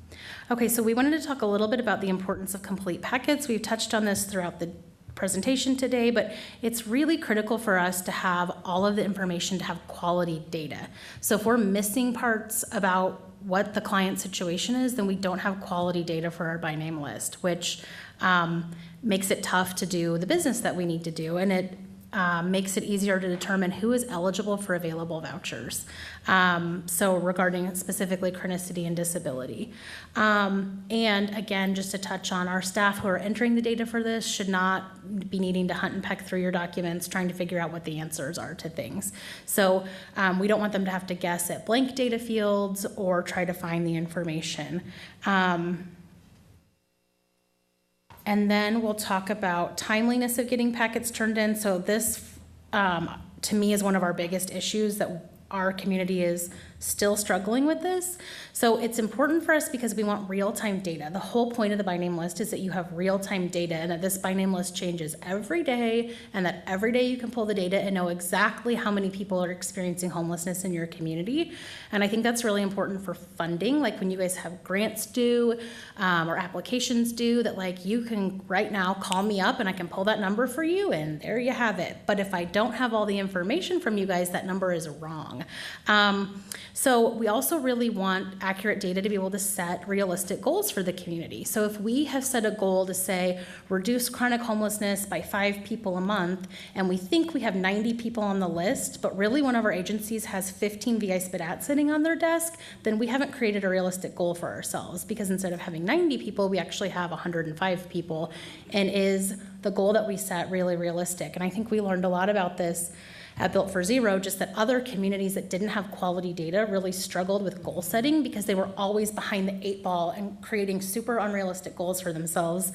Okay, so we wanted to talk a little bit about the importance of complete packets. We've touched on this throughout the presentation today, but it's really critical for us to have all of the information, to have quality data. So if we're missing parts about what the client situation is, then we don't have quality data for our by name list, which makes it tough to do the business that we need to do, and it makes it easier to determine who is eligible for available vouchers. So regarding specifically chronicity and disability. And again, just to touch on, our staff who are entering the data for this should not be needing to hunt and peck through your documents trying to figure out what the answers are to things. So we don't want them to have to guess at blank data fields or try to find the information. And then we'll talk about timeliness of getting packets turned in. So this, to me, is one of our biggest issues that our community is still struggling with this. So it's important for us because we want real-time data. The whole point of the by name list is that you have real-time data and that this by name list changes every day, and that every day you can pull the data and know exactly how many people are experiencing homelessness in your community. And I think that's really important for funding, like when you guys have grants due or applications due, that like you can right now call me up and I can pull that number for you and there you have it. But if I don't have all the information from you guys, that number is wrong. So we also really want accurate data to be able to set realistic goals for the community. So if we have set a goal to say reduce chronic homelessness by 5 people a month, and we think we have 90 people on the list, but really one of our agencies has 15 VI SPDAT sitting on their desk, then we haven't created a realistic goal for ourselves, because instead of having 90 people, we actually have 105 people. And is the goal that we set really realistic? And I think we learned a lot about this at Built for Zero, just that other communities that didn't have quality data really struggled with goal setting because they were always behind the 8 ball and creating super unrealistic goals for themselves.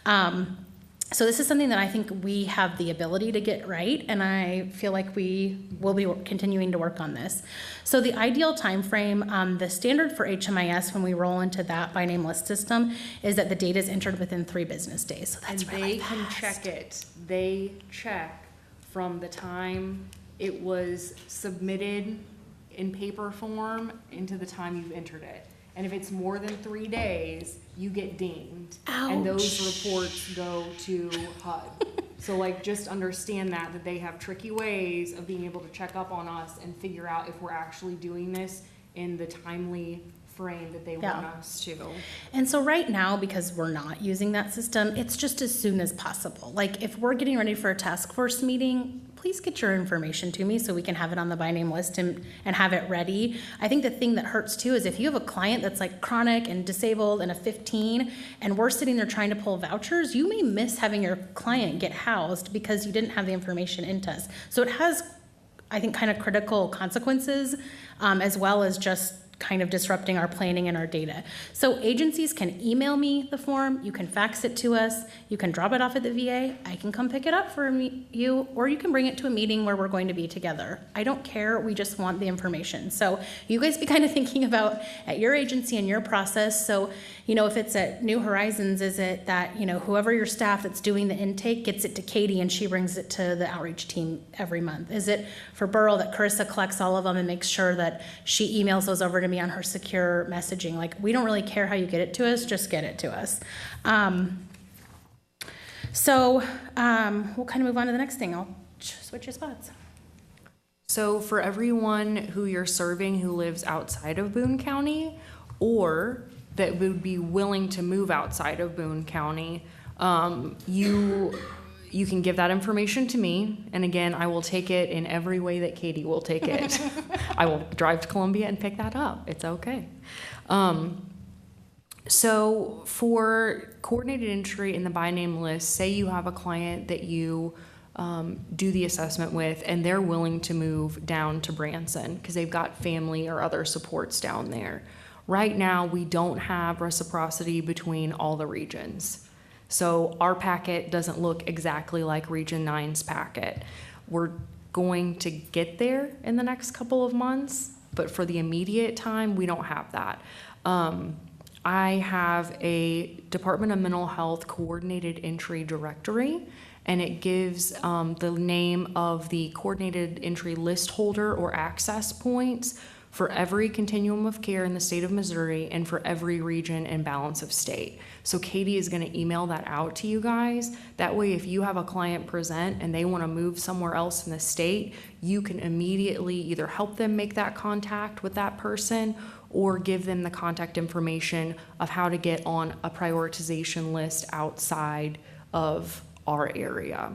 So this is something that I think we have the ability to get right, and I feel like we will be continuing to work on this. So the ideal time frame, the standard for HMIS when we roll into that by name list system is that the data is entered within 3 business days. So that's really fast. They can check it. They check from the time it was submitted in paper form into the time you've entered it. And if it's more than 3 days, you get dinged. Ouch. And those reports go to HUD. So like just understand that they have tricky ways of being able to check up on us and figure out if we're actually doing this in the timely frame that they want us to. And so right now, because we're not using that system, it's just as soon as possible. Like if we're getting ready for a task force meeting, please get your information to me so we can have it on the by name list and have it ready. I think the thing that hurts too is if you have a client that's like chronic and disabled and a 15 and we're sitting there trying to pull vouchers, you may miss having your client get housed because you didn't have the information into us. So it has, I think, kind of critical consequences as well as just kind of disrupting our planning and our data. So agencies can email me the form, you can fax it to us, you can drop it off at the VA, I can come pick it up for you, or you can bring it to a meeting where we're going to be together. I don't care, we just want the information. So you guys be kind of thinking about at your agency and your process. So, you know, if it's at New Horizons, is it that, you know, whoever your staff that's doing the intake gets it to Katie and she brings it to the outreach team every month? Is it for Burl that Carissa collects all of them and makes sure that she emails those over to me on her secure messaging? Like, we don't really care how you get it to us, just get it to us. We'll kind of move on to the next thing. I'll switch your spots. So for everyone who you're serving who lives outside of Boone County or that would be willing to move outside of Boone County, you can give that information to me, and again, I will take it in every way that Katie will take it. I will drive to Columbia and pick that up. It's okay. So for coordinated entry in the by name list, say you have a client that you do the assessment with, and they're willing to move down to Branson because they've got family or other supports down there. Right now, we don't have reciprocity between all the regions. So our packet doesn't look exactly like Region 9's packet. We're going to get there in the next couple of months, but for the immediate time, we don't have that. I have a Department of Mental Health coordinated entry directory, and it gives the name of the coordinated entry list holder or access points for every continuum of care in the state of Missouri and for every region and balance of state. So Katie is gonna email that out to you guys. That way, if you have a client present and they wanna move somewhere else in the state, you can immediately either help them make that contact with that person or give them the contact information of how to get on a prioritization list outside of our area.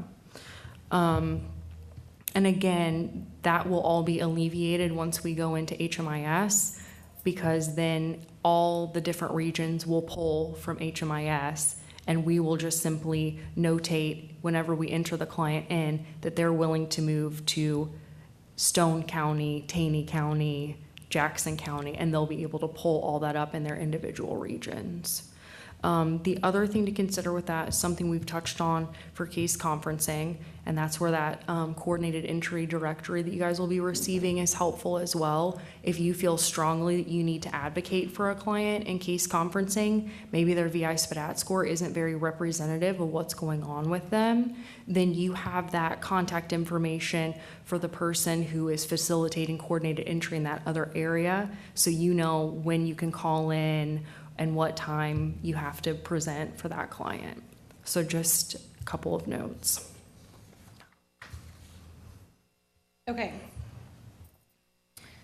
And again, that will all be alleviated once we go into HMIS, because then all the different regions will pull from HMIS, and we will just simply notate whenever we enter the client in that they're willing to move to Stone County, Taney County, Jackson County, and they'll be able to pull all that up in their individual regions. The other thing to consider with that is something we've touched on for case conferencing, and that's where that coordinated entry directory that you guys will be receiving is helpful as well. If you feel strongly that you need to advocate for a client in case conferencing, maybe their VI SPDAT score isn't very representative of what's going on with them, then you have that contact information for the person who is facilitating coordinated entry in that other area, so you know when you can call in and what time you have to present for that client. So just a couple of notes. Okay.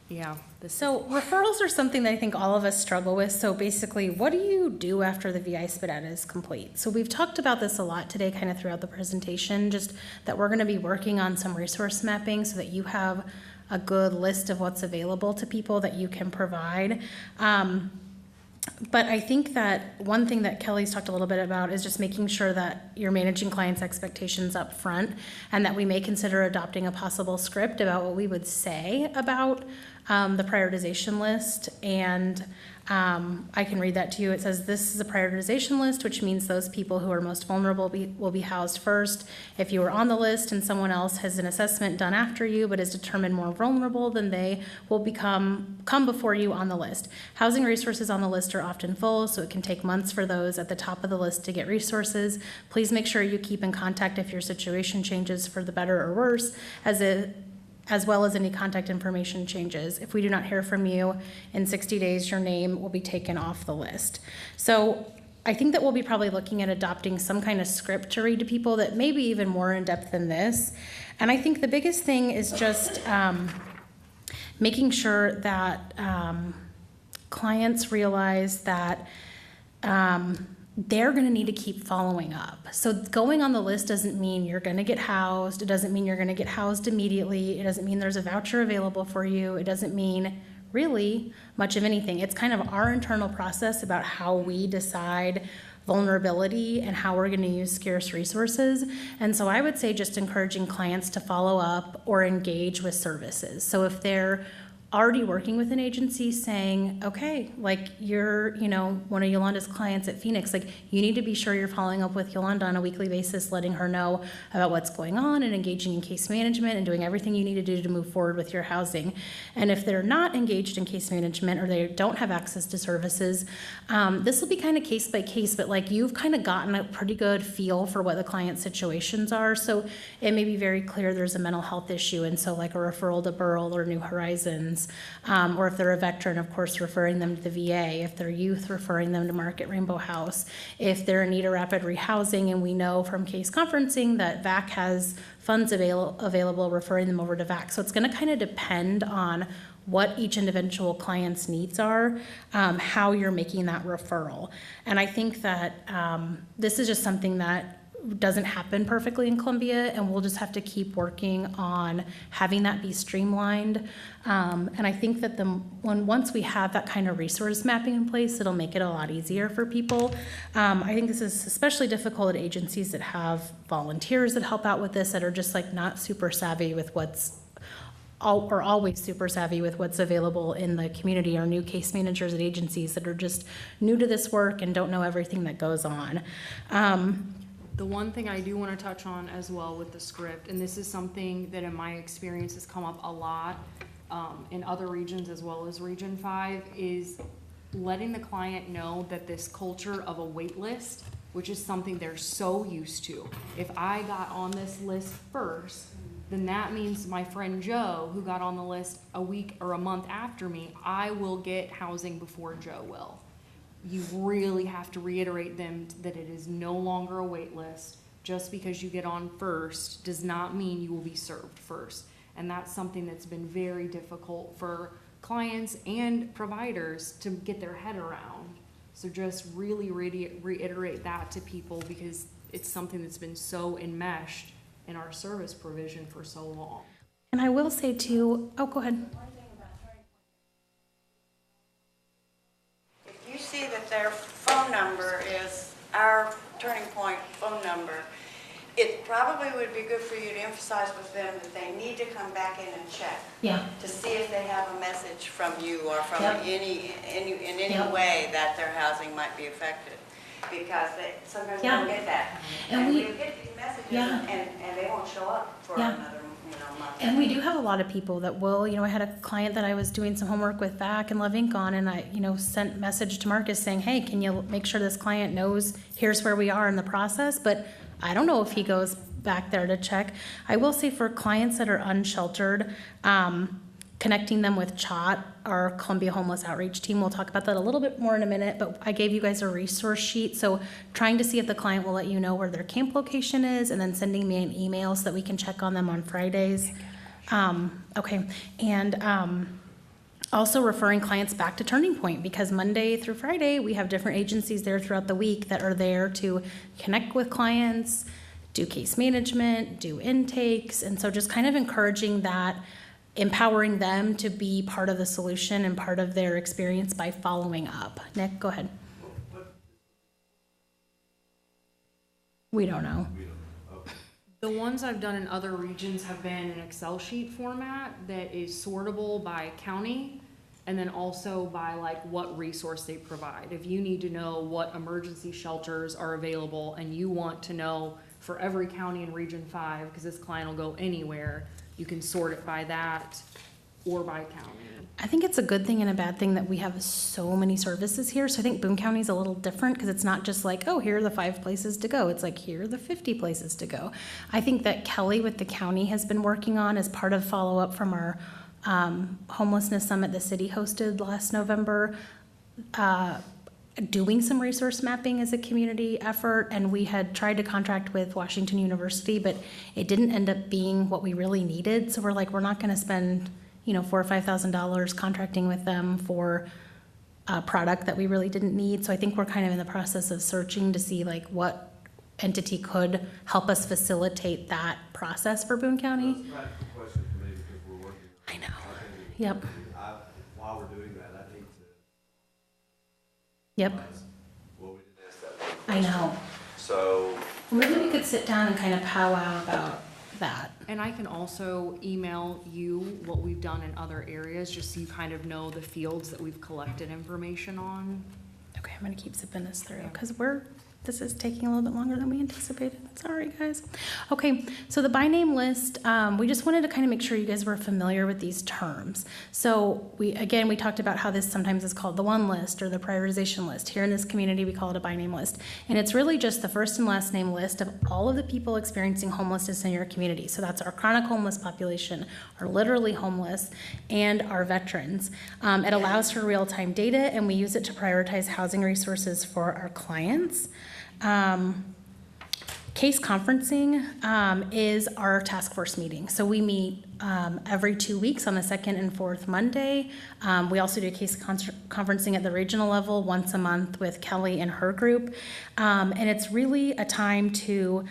Yeah. So referrals are something that I think all of us struggle with. So basically, what do you do after the VI SPDAT is complete? So we've talked about this a lot today, kind of throughout the presentation, just that we're going to be working on some resource mapping so that you have a good list of what's available to people that you can provide. But I think that one thing that Kelly's talked a little bit about is just making sure that you're managing clients' expectations up front, and that we may consider adopting a possible script about what we would say about the prioritization list. And I can read that to you. It says, this is a prioritization list, which means those people who are most vulnerable will be housed first. If you are on the list and someone else has an assessment done after you but is determined more vulnerable, then they will come before you on the list. Housing resources on the list are often full, so it can take months for those at the top of the list to get resources. Please make sure you keep in contact if your situation changes for the better or worse, as well as any contact information changes. If we do not hear from you in 60 days, your name will be taken off the list. So I think that we'll be probably looking at adopting some kind of script to read to people that may be even more in depth than this. And I think the biggest thing is just making sure that clients realize that they're going to need to keep following up. So going on the list doesn't mean you're going to get housed. It doesn't mean you're going to get housed immediately. It doesn't mean there's a voucher available for you. It doesn't mean really much of anything. It's kind of our internal process about how we decide vulnerability and how we're going to use scarce resources. And so I would say just encouraging clients to follow up or engage with services. So if they're already working with an agency, saying, okay, like you're, one of Yolanda's clients at Phoenix, like you need to be sure you're following up with Yolanda on a weekly basis, letting her know about what's going on and engaging in case management and doing everything you need to do to move forward with your housing. And if they're not engaged in case management or they don't have access to services, this will be kind of case by case, but like you've kind of gotten a pretty good feel for what the client situations are. So it may be very clear there's a mental health issue, and so like a referral to Burl or New Horizons. Or if they're a veteran, of course, referring them to the VA. If they're youth, referring them to Market Rainbow House. If they're in need of rapid rehousing, and we know from case conferencing that VAC has funds available, referring them over to VAC. So it's going to kind of depend on what each individual client's needs are, how you're making that referral. And I think that this is just something that doesn't happen perfectly in Columbia, and we'll just have to keep working on having that be streamlined. And I think that once we have that kind of resource mapping in place, it'll make it a lot easier for people. I think this is especially difficult at agencies that have volunteers that help out with this, that are just like not super savvy with always super savvy with what's available in the community, or new case managers at agencies that are just new to this work and don't know everything that goes on. The one thing I do want to touch on as well with the script, and this is something that in my experience has come up a lot in other regions as well as Region 5, is letting the client know that this culture of a wait list, which is something they're so used to. If I got on this list first, then that means my friend Joe, who got on the list a week or a month after me, I will get housing before Joe will. You really have to reiterate them that it is no longer a wait list. Just because you get on first does not mean you will be served first. And that's something that's been very difficult for clients and providers to get their head around. So just really reiterate that to people, because it's something that's been so enmeshed in our service provision for so long. And I will say too, oh, go ahead. You see that their phone number is our Turning Point phone number. It probably would be good for you to emphasize with them that they need to come back in and check. Yeah. To see if they have a message from you or from Yep. in any way that their housing might be affected. because sometimes they Yeah. don't get that. And And we- we get these messages Yeah. and they won't show up for Yeah. another, month. And we do have a lot of people that will, I had a client that I was doing some homework with back in Love Ink on, and I, sent message to Marcus saying, hey, can you make sure this client knows here's where we are in the process? But I don't know if he goes back there to check. I will say for clients that are unsheltered, connecting them with CHOT, our Columbia Homeless Outreach Team. We'll talk about that a little bit more in a minute, but I gave you guys a resource sheet. So trying to see if the client will let you know where their camp location is, and then sending me an email so that we can check on them on Fridays. Okay, and also referring clients back to Turning Point, because Monday through Friday, we have different agencies there throughout the week that are there to connect with clients, do case management, do intakes, and so just kind of encouraging that, empowering them to be part of the solution and part of their experience by following up. Nick, go ahead. We don't know. The ones I've done in other regions have been an Excel sheet format that is sortable by county and then also by like what resource they provide. If you need to know what emergency shelters are available and you want to know for every county in Region 5, because this client will go anywhere, you can sort it by that or by county. I think it's a good thing and a bad thing that we have so many services here. So I think Boone County is a little different because it's not just like, oh, here are the 5 places to go. It's like, here are the 50 places to go. I think that Kelli with the county has been working on as part of follow-up from our homelessness summit the city hosted last November, doing some resource mapping as a community effort. And we had tried to contract with Washington University, but it didn't end up being what we really needed. So we're like, we're not going to spend $4,000 or $5,000 contracting with them for a product that we really didn't need. So I think we're kind of in the process of searching to see like what entity could help us facilitate that process for Boone County. That's a practical question for me because we're working. I know. Yep. While we're doing that, I need to. Yep. Well, we didn't ask that one I question. know. So. Maybe we could sit down and kind of powwow about that. And I can also email you what we've done in other areas, just so you kind of know the fields that we've collected information on. Okay, I'm gonna keep zipping this through because this is taking a little bit longer than we anticipated. Sorry, guys. Okay, so the by name list, we just wanted to kind of make sure you guys were familiar with these terms. So we talked about how this sometimes is called the one list or the prioritization list. Here in this community, we call it a by name list. And it's really just the first and last name list of all of the people experiencing homelessness in your community. So that's our chronic homeless population, our literally homeless, and our veterans. It allows for real-time data, and we use it to prioritize housing resources for our clients. Case conferencing is our task force meeting. So we meet every 2 weeks on the second and fourth Monday. We also do case conferencing at the regional level once a month with Kelli and her group. And it's really a time to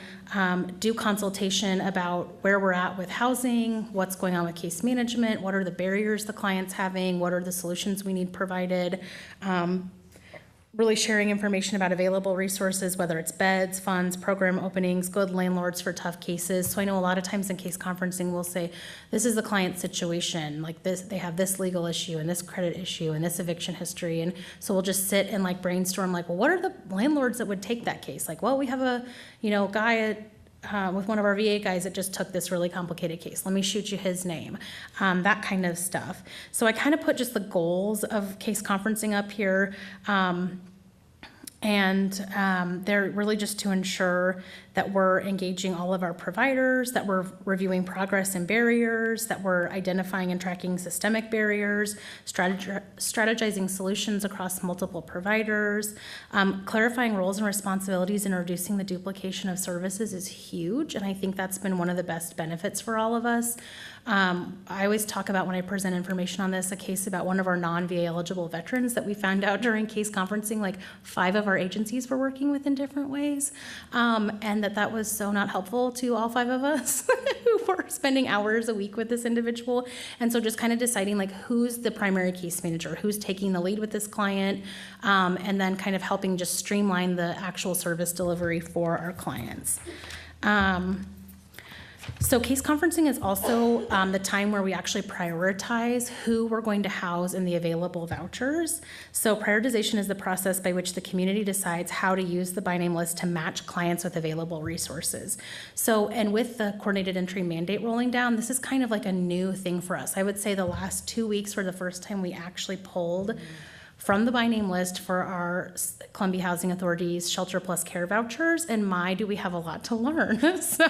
do consultation about where we're at with housing, what's going on with case management, what are the barriers the client's having, what are the solutions we need provided. Really sharing information about available resources, whether it's beds, funds, program openings, good landlords for tough cases. So I know a lot of times in case conferencing, we'll say, this is the client's situation, like this, they have this legal issue and this credit issue and this eviction history. And so we'll just sit and like brainstorm, like, well, what are the landlords that would take that case? Like, well, we have a, guy at with one of our VA guys that just took this really complicated case. Let me shoot you his name, that kind of stuff. So I kind of put just the goals of case conferencing up here. They're really just to ensure that we're engaging all of our providers, that we're reviewing progress and barriers, that we're identifying and tracking systemic barriers, strategizing solutions across multiple providers, clarifying roles and responsibilities and reducing the duplication of services is huge, and I think that's been one of the best benefits for all of us. I always talk about when I present information on this, a case about one of our non-VA eligible veterans that we found out during case conferencing, like 5 of our agencies were working with in different ways, and that was so not helpful to all 5 of us who were spending hours a week with this individual. And so just kind of deciding like who's the primary case manager, who's taking the lead with this client, and then kind of helping just streamline the actual service delivery for our clients. So case conferencing is also the time where we actually prioritize who we're going to house in the available vouchers. So prioritization is the process by which the community decides how to use the by name list to match clients with available resources. So, and with the coordinated entry mandate rolling down, this is kind of like a new thing for us. I would say the last 2 weeks were the first time we actually pulled from the by name list for our Columbia Housing Authority's Shelter Plus Care vouchers, and my, do we have a lot to learn. So,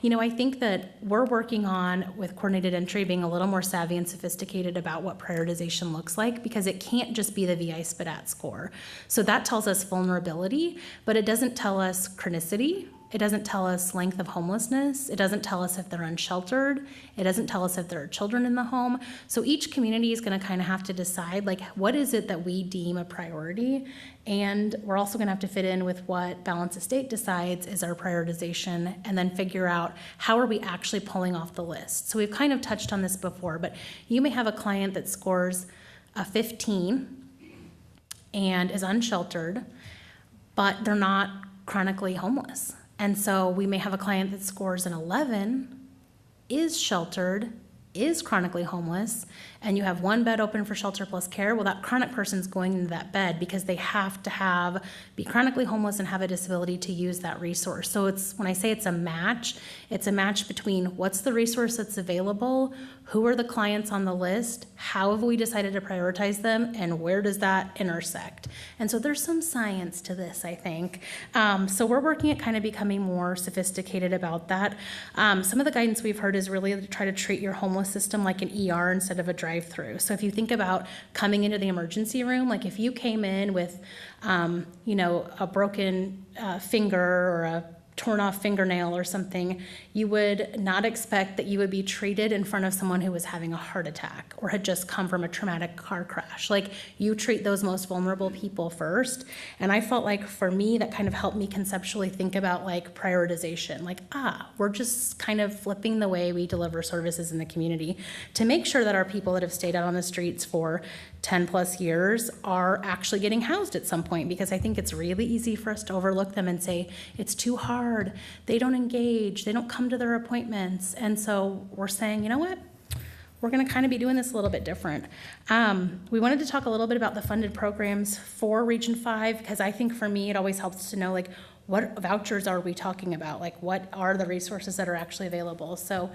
you know, I think that we're working on, with coordinated entry, being a little more savvy and sophisticated about what prioritization looks like, because it can't just be the VI SPDAT score. So that tells us vulnerability, but it doesn't tell us chronicity. It doesn't tell us length of homelessness. It doesn't tell us if they're unsheltered. It doesn't tell us if there are children in the home. So each community is going to kind of have to decide, like, what is it that we deem a priority? And we're also going to have to fit in with what Balance Estate decides is our prioritization, and then figure out how are we actually pulling off the list. So we've kind of touched on this before, but you may have a client that scores a 15 and is unsheltered, but they're not chronically homeless. And so we may have a client that scores an 11, is sheltered, is chronically homeless, and you have one bed open for Shelter Plus Care. Well, that chronic person's going into that bed because they have to be chronically homeless and have a disability to use that resource. So it's, when I say it's a match between what's the resource that's available, who are the clients on the list, how have we decided to prioritize them, and where does that intersect? And so there's some science to this, I think. So we're working at kind of becoming more sophisticated about that. Some of the guidance we've heard is really to try to treat your homeless system like an ER instead of a drive-through. So if you think about coming into the emergency room, like if you came in with, you know, a broken finger or a torn off fingernail or something, you would not expect that you would be treated in front of someone who was having a heart attack or had just come from a traumatic car crash. Like, you treat those most vulnerable people first. And I felt like for me, that kind of helped me conceptually think about like prioritization. Like, we're just kind of flipping the way we deliver services in the community to make sure that our people that have stayed out on the streets for 10 plus years are actually getting housed at some point, because I think it's really easy for us to overlook them and say, it's too hard, they don't engage, they don't come to their appointments. And so we're saying, you know what? We're going to kind of be doing this a little bit different. We wanted to talk a little bit about the funded programs for Region 5, because I think for me, it always helps to know, like, what vouchers are we talking about? Like, what are the resources that are actually available? So,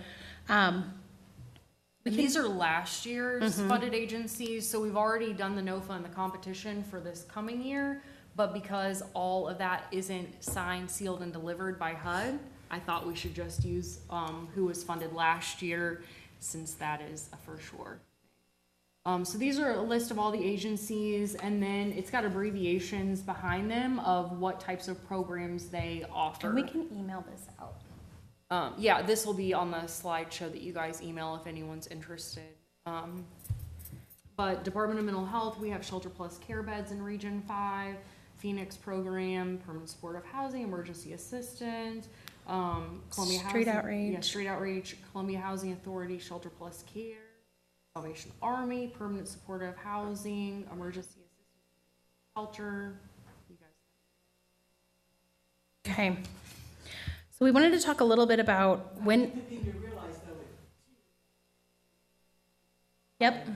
these are last year's funded agencies, so we've already done the NOFA and the competition for this coming year, but because all of that isn't signed, sealed, and delivered by HUD, I thought we should just use who was funded last year, since that is a for sure. So these are a list of all the agencies, and then it's got abbreviations behind them of what types of programs they offer. And we can email this out. Yeah, this will be on the slideshow that you guys email if anyone's interested. But Department of Mental Health, we have Shelter Plus Care beds in Region 5, Phoenix Program, Permanent Supportive Housing, Emergency Assistance, Columbia Street Housing, Outreach. Yeah, Street Outreach, Columbia Housing Authority, Shelter Plus Care, Salvation Army, Permanent Supportive Housing, Emergency Assistance, Shelter. You guys. Okay. So we wanted to talk a little bit about when. Yep.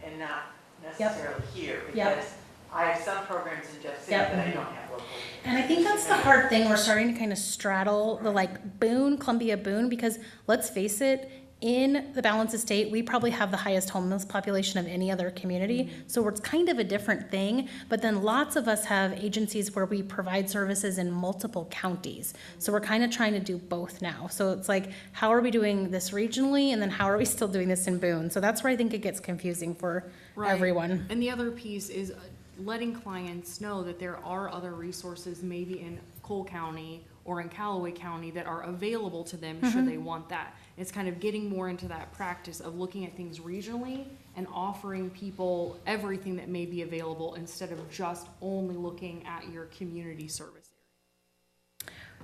And not necessarily here, because Yep. I have some programs in Jeff City Yep. that I don't have locally. And I think that's the hard thing. We're starting to kind of straddle the like Boone, Columbia Boone, because let's face it, in the Balance Estate, we probably have the highest homeless population of any other community. So it's kind of a different thing. But then lots of us have agencies where we provide services in multiple counties. So we're kind of trying to do both now. So it's like, how are we doing this regionally? And then how are we still doing this in Boone? So that's where I think it gets confusing for everyone. And the other piece is letting clients know that there are other resources maybe in Cole County or in Callaway County that are available to them should they want that. It's kind of getting more into that practice of looking at things regionally and offering people everything that may be available instead of just only looking at your community service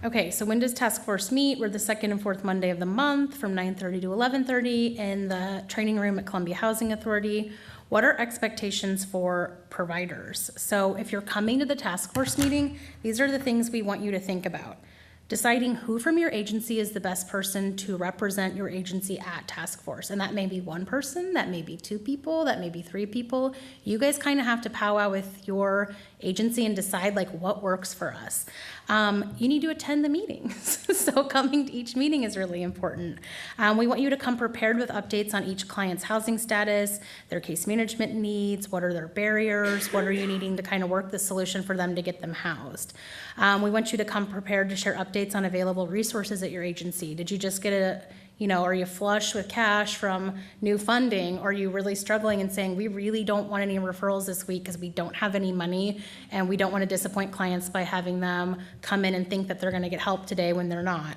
area. Okay, so when does task force meet? We're the second and fourth Monday of the month from 9:30 to 11:30 in the training room at Columbia Housing Authority. What are expectations for providers? So if you're coming to the task force meeting, these are the things we want you to think about. deciding who from your agency is the best person to represent your agency at task force. And that may be one person, that may be 2 people, that may be 3 people. You guys kind of have to powwow with your agency and decide like what works for us. You need to attend the meetings. So coming to each meeting is really important. We want you to come prepared with updates on each client's housing status, their case management needs, what are their barriers, what are you needing to kind of work the solution for them to get them housed. We want you to come prepared to share updates on available resources at your agency. Did you just get are you flush with cash from new funding? Or are you really struggling and saying, we really don't want any referrals this week because we don't have any money and we don't want to disappoint clients by having them come in and think that they're going to get help today when they're not.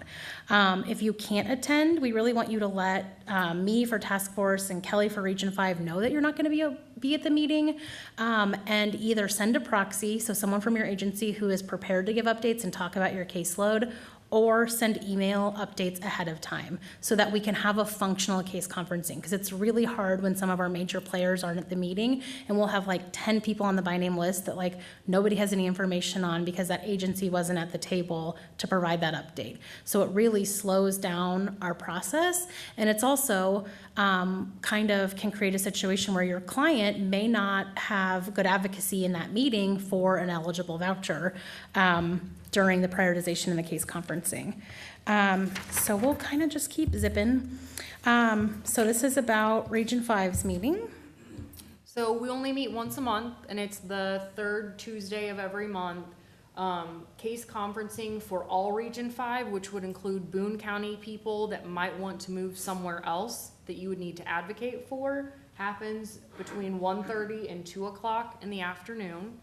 If you can't attend, we really want you to let me for task force and Kelly for Region 5 know that you're not going to be at the meeting, and either send a proxy, so someone from your agency who is prepared to give updates and talk about your caseload, or send email updates ahead of time so that we can have a functional case conferencing, because it's really hard when some of our major players aren't at the meeting and we'll have like 10 people on the by name list that like nobody has any information on because that agency wasn't at the table to provide that update. So it really slows down our process, and it's also kind of can create a situation where your client may not have good advocacy in that meeting for an eligible voucher during the prioritization and the case conferencing. So we'll kind of just keep zipping. So this is about Region 5's meeting. So we only meet once a month, and it's the 3rd Tuesday of every month. Case conferencing for all Region 5, which would include Boone County people that might want to move somewhere else that you would need to advocate for, happens between 1:30 and 2 o'clock in the afternoon.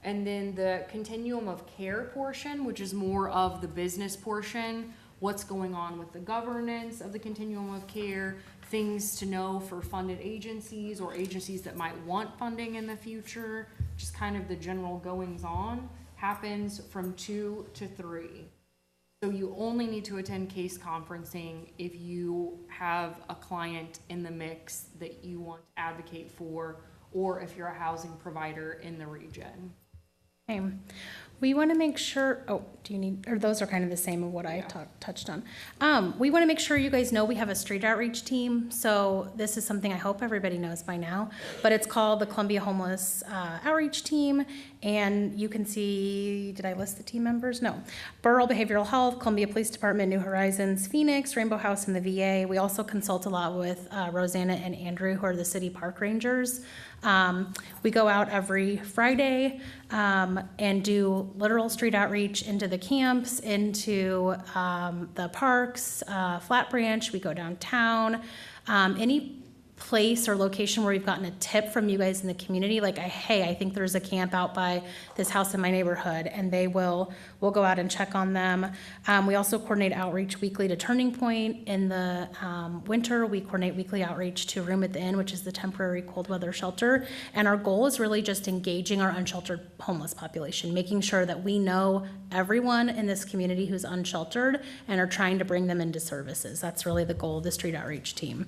And then the Continuum of Care portion, which is more of the business portion, what's going on with the governance of the Continuum of Care, things to know for funded agencies or agencies that might want funding in the future, just kind of the general goings on, happens from 2 to 3. So you only need to attend case conferencing if you have a client in the mix that you want to advocate for, or if you're a housing provider in the region. Okay. We want to make sure, do you need, or those are kind of the same of what I touched on. We want to make sure you guys know we have a street outreach team. So this is something I hope everybody knows by now, but it's called the Columbia Homeless Outreach Team. And you can see, did I list the team members? No. Rural Behavioral Health, Columbia Police Department, New Horizons, Phoenix, Rainbow House, and the VA. We also consult a lot with Rosanna and Andrew, who are the city park rangers. We go out every Friday and do literal street outreach into the camps, into the parks, Flat Branch. We go downtown. Any place or location where we've gotten a tip from you guys in the community, like, hey, I think there's a camp out by this house in my neighborhood, and we'll go out and check on them. We also coordinate outreach weekly to Turning Point. In the winter, we coordinate weekly outreach to Room at the Inn, which is the temporary cold weather shelter. And our goal is really just engaging our unsheltered homeless population, making sure that we know everyone in this community who's unsheltered and are trying to bring them into services. That's really the goal of the street outreach team.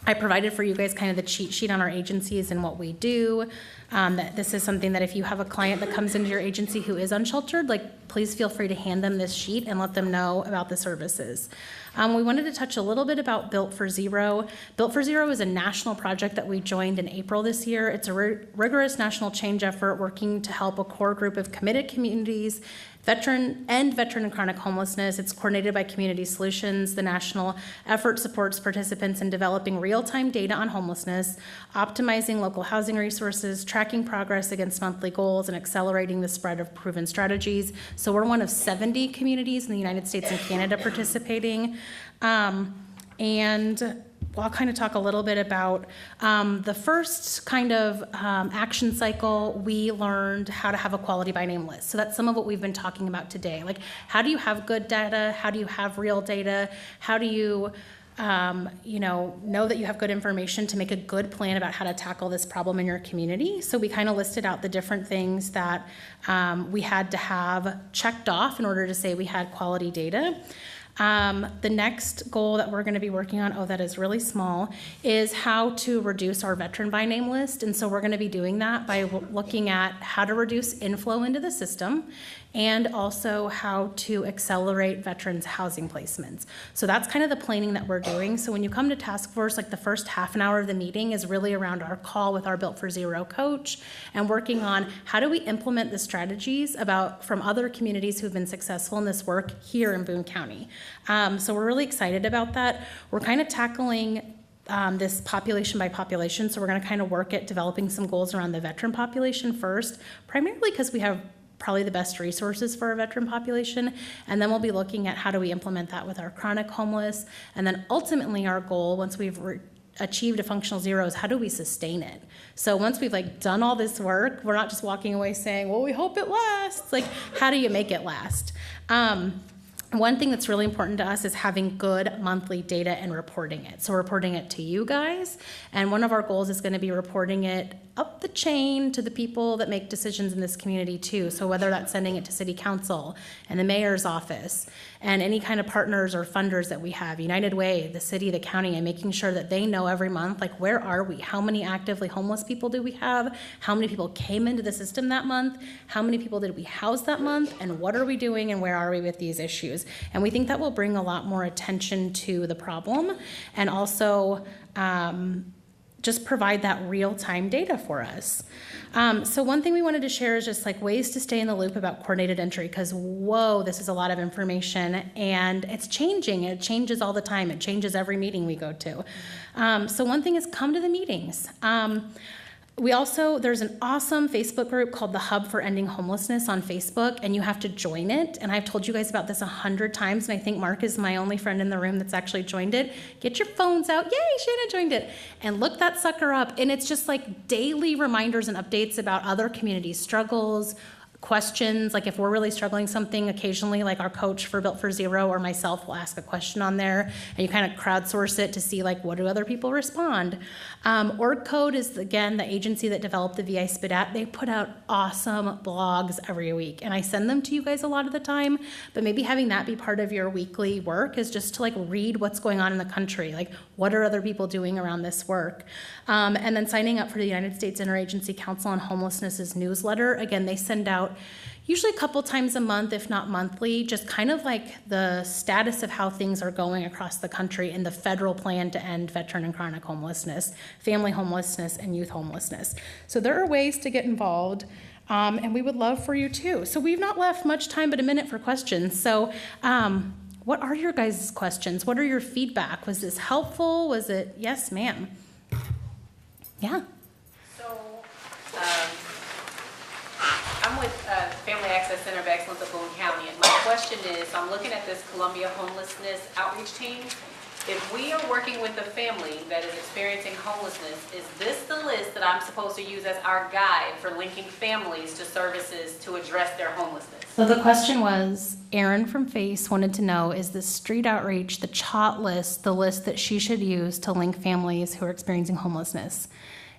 I provided for you guys kind of the cheat sheet on our agencies and what we do. That this is something that if you have a client that comes into your agency who is unsheltered, like, please feel free to hand them this sheet and let them know about the services. We wanted to touch a little bit about Built for Zero. Built for Zero is a national project that we joined in April this year. It's a rigorous national change effort working to help a core group of committed communities, veteran and chronic homelessness. It's coordinated by Community Solutions. The national effort supports participants in developing real-time data on homelessness, optimizing local housing resources, tracking progress against monthly goals, and accelerating the spread of proven strategies. So we're one of 70 communities in the United States and Canada participating. And I'll kind of talk a little bit about the first kind of action cycle. We learned how to have a quality by name list. So that's some of what we've been talking about today. Like, how do you have good data? How do you have real data? How do you know that you have good information to make a good plan about how to tackle this problem in your community? So we kind of listed out the different things that we had to have checked off in order to say we had quality data. The next goal that we're going to be working on, that is really small, is how to reduce our veteran by name list. And so we're going to be doing that by looking at how to reduce inflow into the system and also how to accelerate veterans housing placements. So that's kind of the planning that we're doing. So when you come to task force, like the first half an hour of the meeting is really around our call with our Built for Zero coach and working on how do we implement the strategies from other communities who've been successful in this work here in Boone County. So we're really excited about that. We're kind of tackling this population by population. So we're going to kind of work at developing some goals around the veteran population first, primarily because we have probably the best resources for our veteran population. And then we'll be looking at how do we implement that with our chronic homeless. And then ultimately our goal, once we've achieved a functional zero, is how do we sustain it? So once we've done all this work, we're not just walking away saying, well, we hope it lasts. How do you make it last? One thing that's really important to us is having good monthly data and reporting it. So reporting it to you guys, and one of our goals is going to be reporting it up the chain to the people that make decisions in this community too. So whether that's sending it to city council and the mayor's office and any kind of partners or funders that we have, United Way, the city, the county, and making sure that they know every month, where are we? How many actively homeless people do we have? How many people came into the system that month? How many people did we house that month? And what are we doing and where are we with these issues? And we think that will bring a lot more attention to the problem and also just provide that real-time data for us. So one thing we wanted to share is just ways to stay in the loop about coordinated entry, because whoa, this is a lot of information and it's changing. It changes all the time. It changes every meeting we go to. So one thing is come to the meetings. There's an awesome Facebook group called the Hub for Ending Homelessness on Facebook, and you have to join it. And I've told you guys about this 100 times, and I think Mark is my only friend in the room that's actually joined it. Get your phones out. Yay, Shanna joined it. And look that sucker up. And it's just daily reminders and updates about other community struggles, questions. If we're really struggling something, occasionally our coach for Built for Zero or myself will ask a question on there, and you kind of crowdsource it to see what do other people respond. Org Code is again the agency that developed the VI SPDAT. They put out awesome blogs every week, and I send them to you guys a lot of the time, but maybe having that be part of your weekly work is just to read what's going on in the country, what are other people doing around this work. And then signing up for the United States Interagency Council on Homelessness's newsletter. Again, they send out usually a couple times a month, if not monthly, just kind of the status of how things are going across the country in the federal plan to end veteran and chronic homelessness, family homelessness, and youth homelessness. So there are ways to get involved, and we would love for you too. So we've not left much time but a minute for questions. So what are your guys' questions? What are your feedback? Was this helpful? Was it, yes, ma'am? Yeah. So, I'm with Family Access Center of Excellence of Boone County, and my question is, I'm looking at this Columbia Homelessness Outreach Team. If we are working with a family that is experiencing homelessness, is this the list that I'm supposed to use as our guide for linking families to services to address their homelessness? So the question was, Erin from FACE wanted to know, is the street outreach, the CHOT list, the list that she should use to link families who are experiencing homelessness?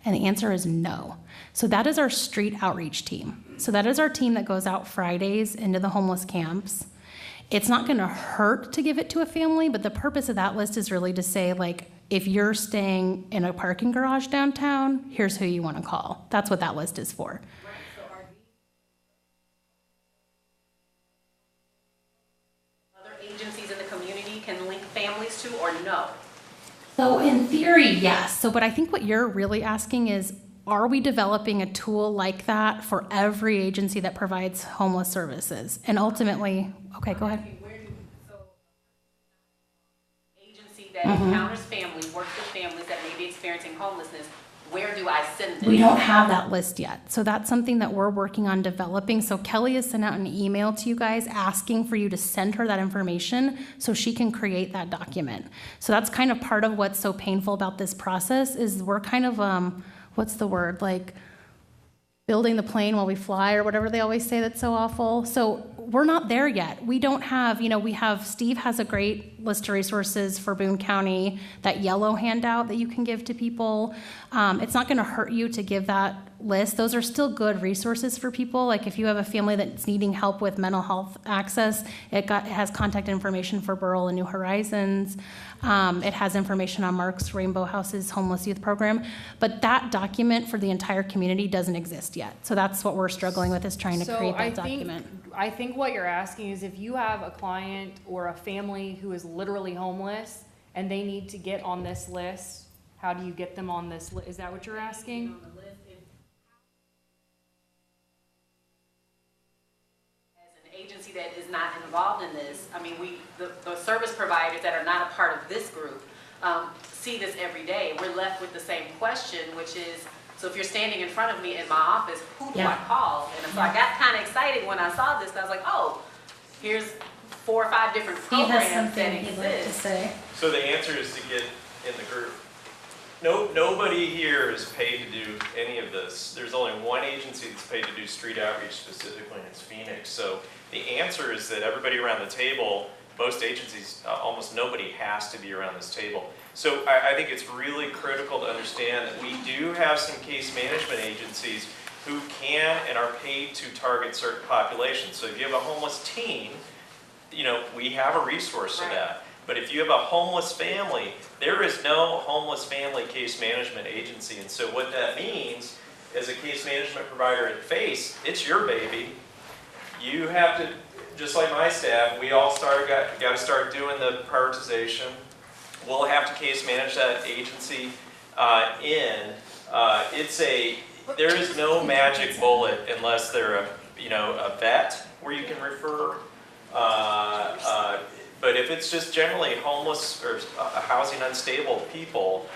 And the answer is no. So that is our street outreach team. So that is our team that goes out Fridays into the homeless camps. It's not going to hurt to give it to a family, but the purpose of that list is really to say, if you're staying in a parking garage downtown, here's who you want to call. That's what that list is for. Right, so are other agencies in the community can link families to, or no? So in theory, yes. But I think what you're really asking is, are we developing a tool like that for every agency that provides homeless services? And ultimately, okay, go ahead. Agency that encounters families, works with families that may be experiencing homelessness, where do I send them? We don't have that list yet. So that's something that we're working on developing. So Kelli has sent out an email to you guys asking for you to send her that information so she can create that document. So that's kind of part of what's so painful about this process is we're kind of, what's the word? Building the plane while we fly or whatever they always say that's so awful. So we're not there yet. We don't have, Steve has a great list of resources for Boone County, that yellow handout that you can give to people. It's not going to hurt you to give that list, those are still good resources for people. Like if you have a family that's needing help with mental health access, it has contact information for Burrell and New Horizons. It has information on Mark's Rainbow Houses homeless youth program, but that document for the entire community doesn't exist yet. So that's what we're struggling with, is trying to create that document. I think what you're asking is if you have a client or a family who is literally homeless and they need to get on this list, how do you get them on this list? Is that what you're asking? Agency that is not involved in this, I mean, the service providers that are not a part of this group see this every day. We're left with the same question, which is, so if you're standing in front of me in my office, who do I call? And so I got kind of excited when I saw this. I was like, oh, here's 4 or 5 different programs that exist. So the answer is to get in the group. Nobody here is paid to do any of this. There's only one agency that's paid to do street outreach specifically, and it's Phoenix. So the answer is that everybody around the table, most agencies, almost nobody has to be around this table. So I think it's really critical to understand that we do have some case management agencies who can and are paid to target certain populations. So if you have a homeless teen, you know, we have a resource for that. But if you have a homeless family, there is no homeless family case management agency. And so what that means, as a case management provider at FACE, it's your baby. You have to, just like my staff, we all got to start doing the prioritization. We'll have to case manage that agency there is no magic bullet unless they're a vet where you can refer. But if it's just generally homeless or housing unstable people,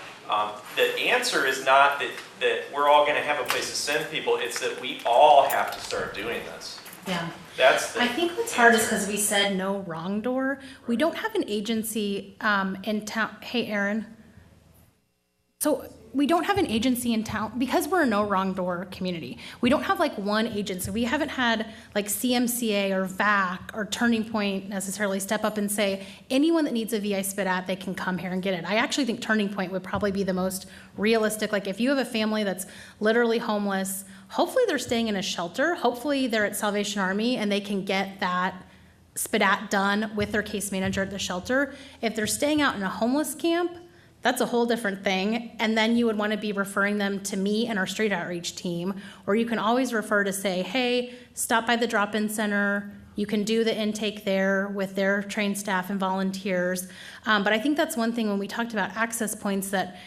the answer is not that we're all going to have a place to send people. It's that we all have to start doing this. Yeah. I think what's hard is because we said no wrong door. We don't have an agency in town. Hey, Aaron. So we don't have an agency in town because we're a no wrong door community. We don't have like one agency. We haven't had like CMCA or VAC or Turning Point necessarily step up and say anyone that needs a VI spit at, they can come here and get it. I actually think Turning Point would probably be the most realistic. Like if you have a family that's literally homeless, hopefully they're staying in a shelter. Hopefully they're at Salvation Army and they can get that spit at done with their case manager at the shelter. If they're staying out in a homeless camp, that's a whole different thing. And then you would want to be referring them to me and our street outreach team, or you can always refer to say, hey, stop by the drop-in center. You can do the intake there with their trained staff and volunteers. But I think that's one thing when we talked about access points that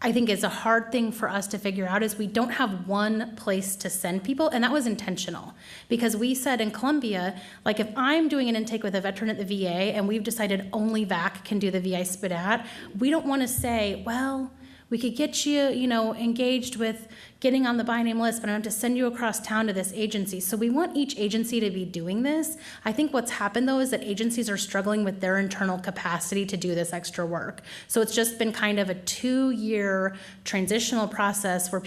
I think is a hard thing for us to figure out is we don't have one place to send people, and that was intentional. Because we said in Columbia, like if I'm doing an intake with a veteran at the VA and we've decided only VAC can do the VI spit at, we don't want to say, well, we could get you, engaged with getting on the by name list, but I have to send you across town to this agency. So we want each agency to be doing this. I think what's happened though is that agencies are struggling with their internal capacity to do this extra work. So it's just been kind of a 2-year transitional process where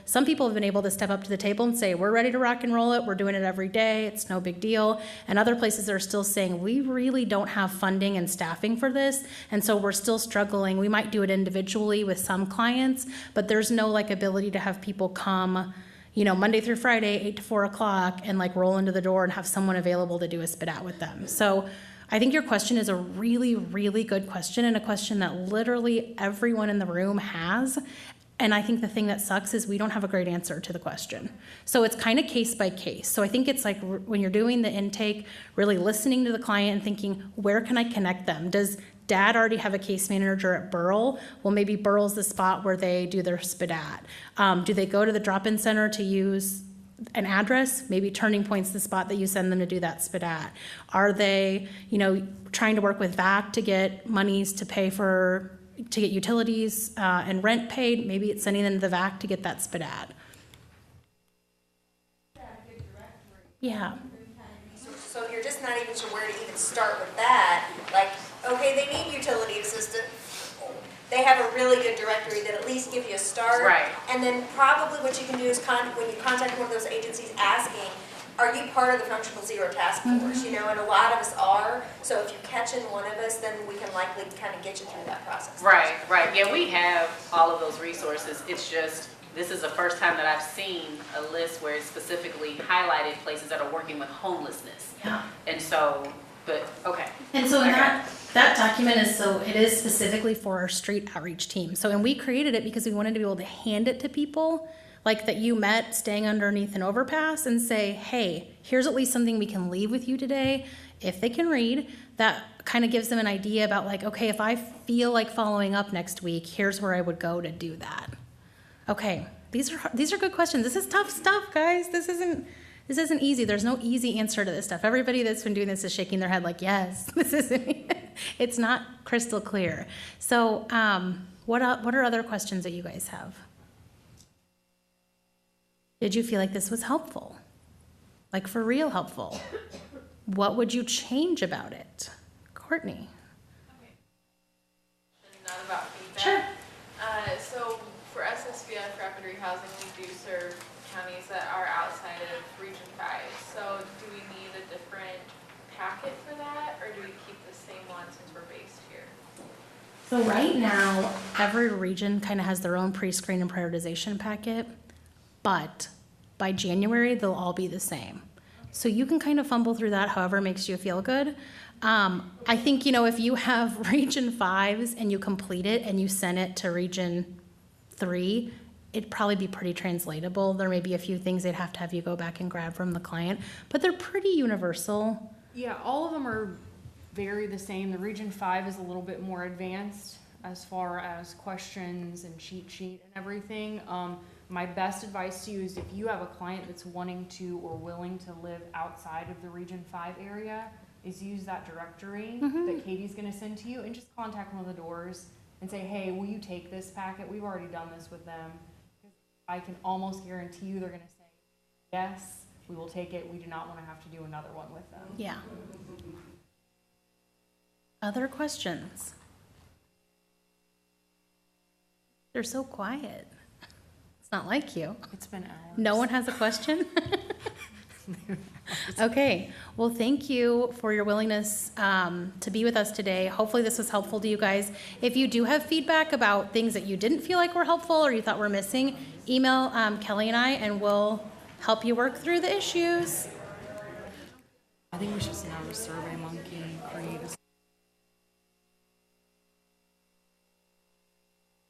some people have been able to step up to the table and say, we're ready to rock and roll it. We're doing it every day. It's no big deal. And other places are still saying, we really don't have funding and staffing for this. And so we're still struggling. We might do it individually with some clients, but there's no ability to have people come, Monday through Friday, 8 to 4 o'clock, and roll into the door and have someone available to do a spit out with them. So I think your question is a really, really good question, and a question that literally everyone in the room has. And I think the thing that sucks is we don't have a great answer to the question. So it's kind of case by case. So I think it's like when you're doing the intake, really listening to the client and thinking, where can I connect them? Does Dad already have a case manager at Burrell? Well, maybe Burrell's the spot where they do their spit at. Do they go to the drop-in center to use an address? Maybe Turning Point's the spot that you send them to do that spit at. Are they, trying to work with VAC to get monies to get utilities and rent paid? Maybe it's sending them to the VAC to get that spit at. Yeah. So you're just not even sure where to even start with that. Okay, they need utility assistance. They have a really good directory that at least give you a start. Right. And then probably what you can do is when you contact one of those agencies asking, are you part of the Functional Zero Task Force? And a lot of us are. So if you catch in one of us, then we can likely kind of get you through that process. Right. Yeah, we have all of those resources. It's just this is the first time that I've seen a list where it's specifically highlighted places that are working with homelessness. Yeah. And so, but, okay. And so Okay. that document is, so it is specifically for our street outreach team. So, and we created it because we wanted to be able to hand it to people like that you met staying underneath an overpass and say, hey, here's at least something we can leave with you today. If they can read, that kind of gives them an idea about like, okay, if I feel like following up next week, here's where I would go to do that. Okay, these are good questions. This is tough stuff, guys. This isn't easy. There's no easy answer to this stuff. Everybody that's been doing this is shaking their head like, yes, this isn't. It's not crystal clear. So, what are other questions that you guys have? Did you feel like this was helpful? Like for real helpful? What would you change about it? Courtney. Not about feedback. Sure. So for SSVF Rapid Rehousing, we do serve counties that are outside of Region 5. So do we need a different packet for that, or do we keep the same one since we're based here? So right now, every region kind of has their own pre-screen and prioritization packet, but by January, they'll all be the same. So you can kind of fumble through that however makes you feel good. I think, if you have Region 5s and you complete it and you send it to Region 3, it'd probably be pretty translatable. There may be a few things they'd have to have you go back and grab from the client, but they're pretty universal. Yeah, all of them are very the same. The Region 5 is a little bit more advanced as far as questions and cheat sheet and everything. My best advice to you is if you have a client that's wanting to or willing to live outside of the Region 5 area, is use that directory that Katie's gonna send to you and just contact one of the doors and say, hey, will you take this packet? We've already done this with them. I can almost guarantee you they're gonna say, yes, we will take it. We do not wanna have to do another one with them. Yeah. Other questions? They're so quiet. It's not like you. It's been hours. No one has a question? Okay, well, thank you for your willingness to be with us today. Hopefully this was helpful to you guys. If you do have feedback about things that you didn't feel like were helpful or you thought were missing, email Kelly and I, and we'll help you work through the issues. I think we should send out a Survey Monkey, create a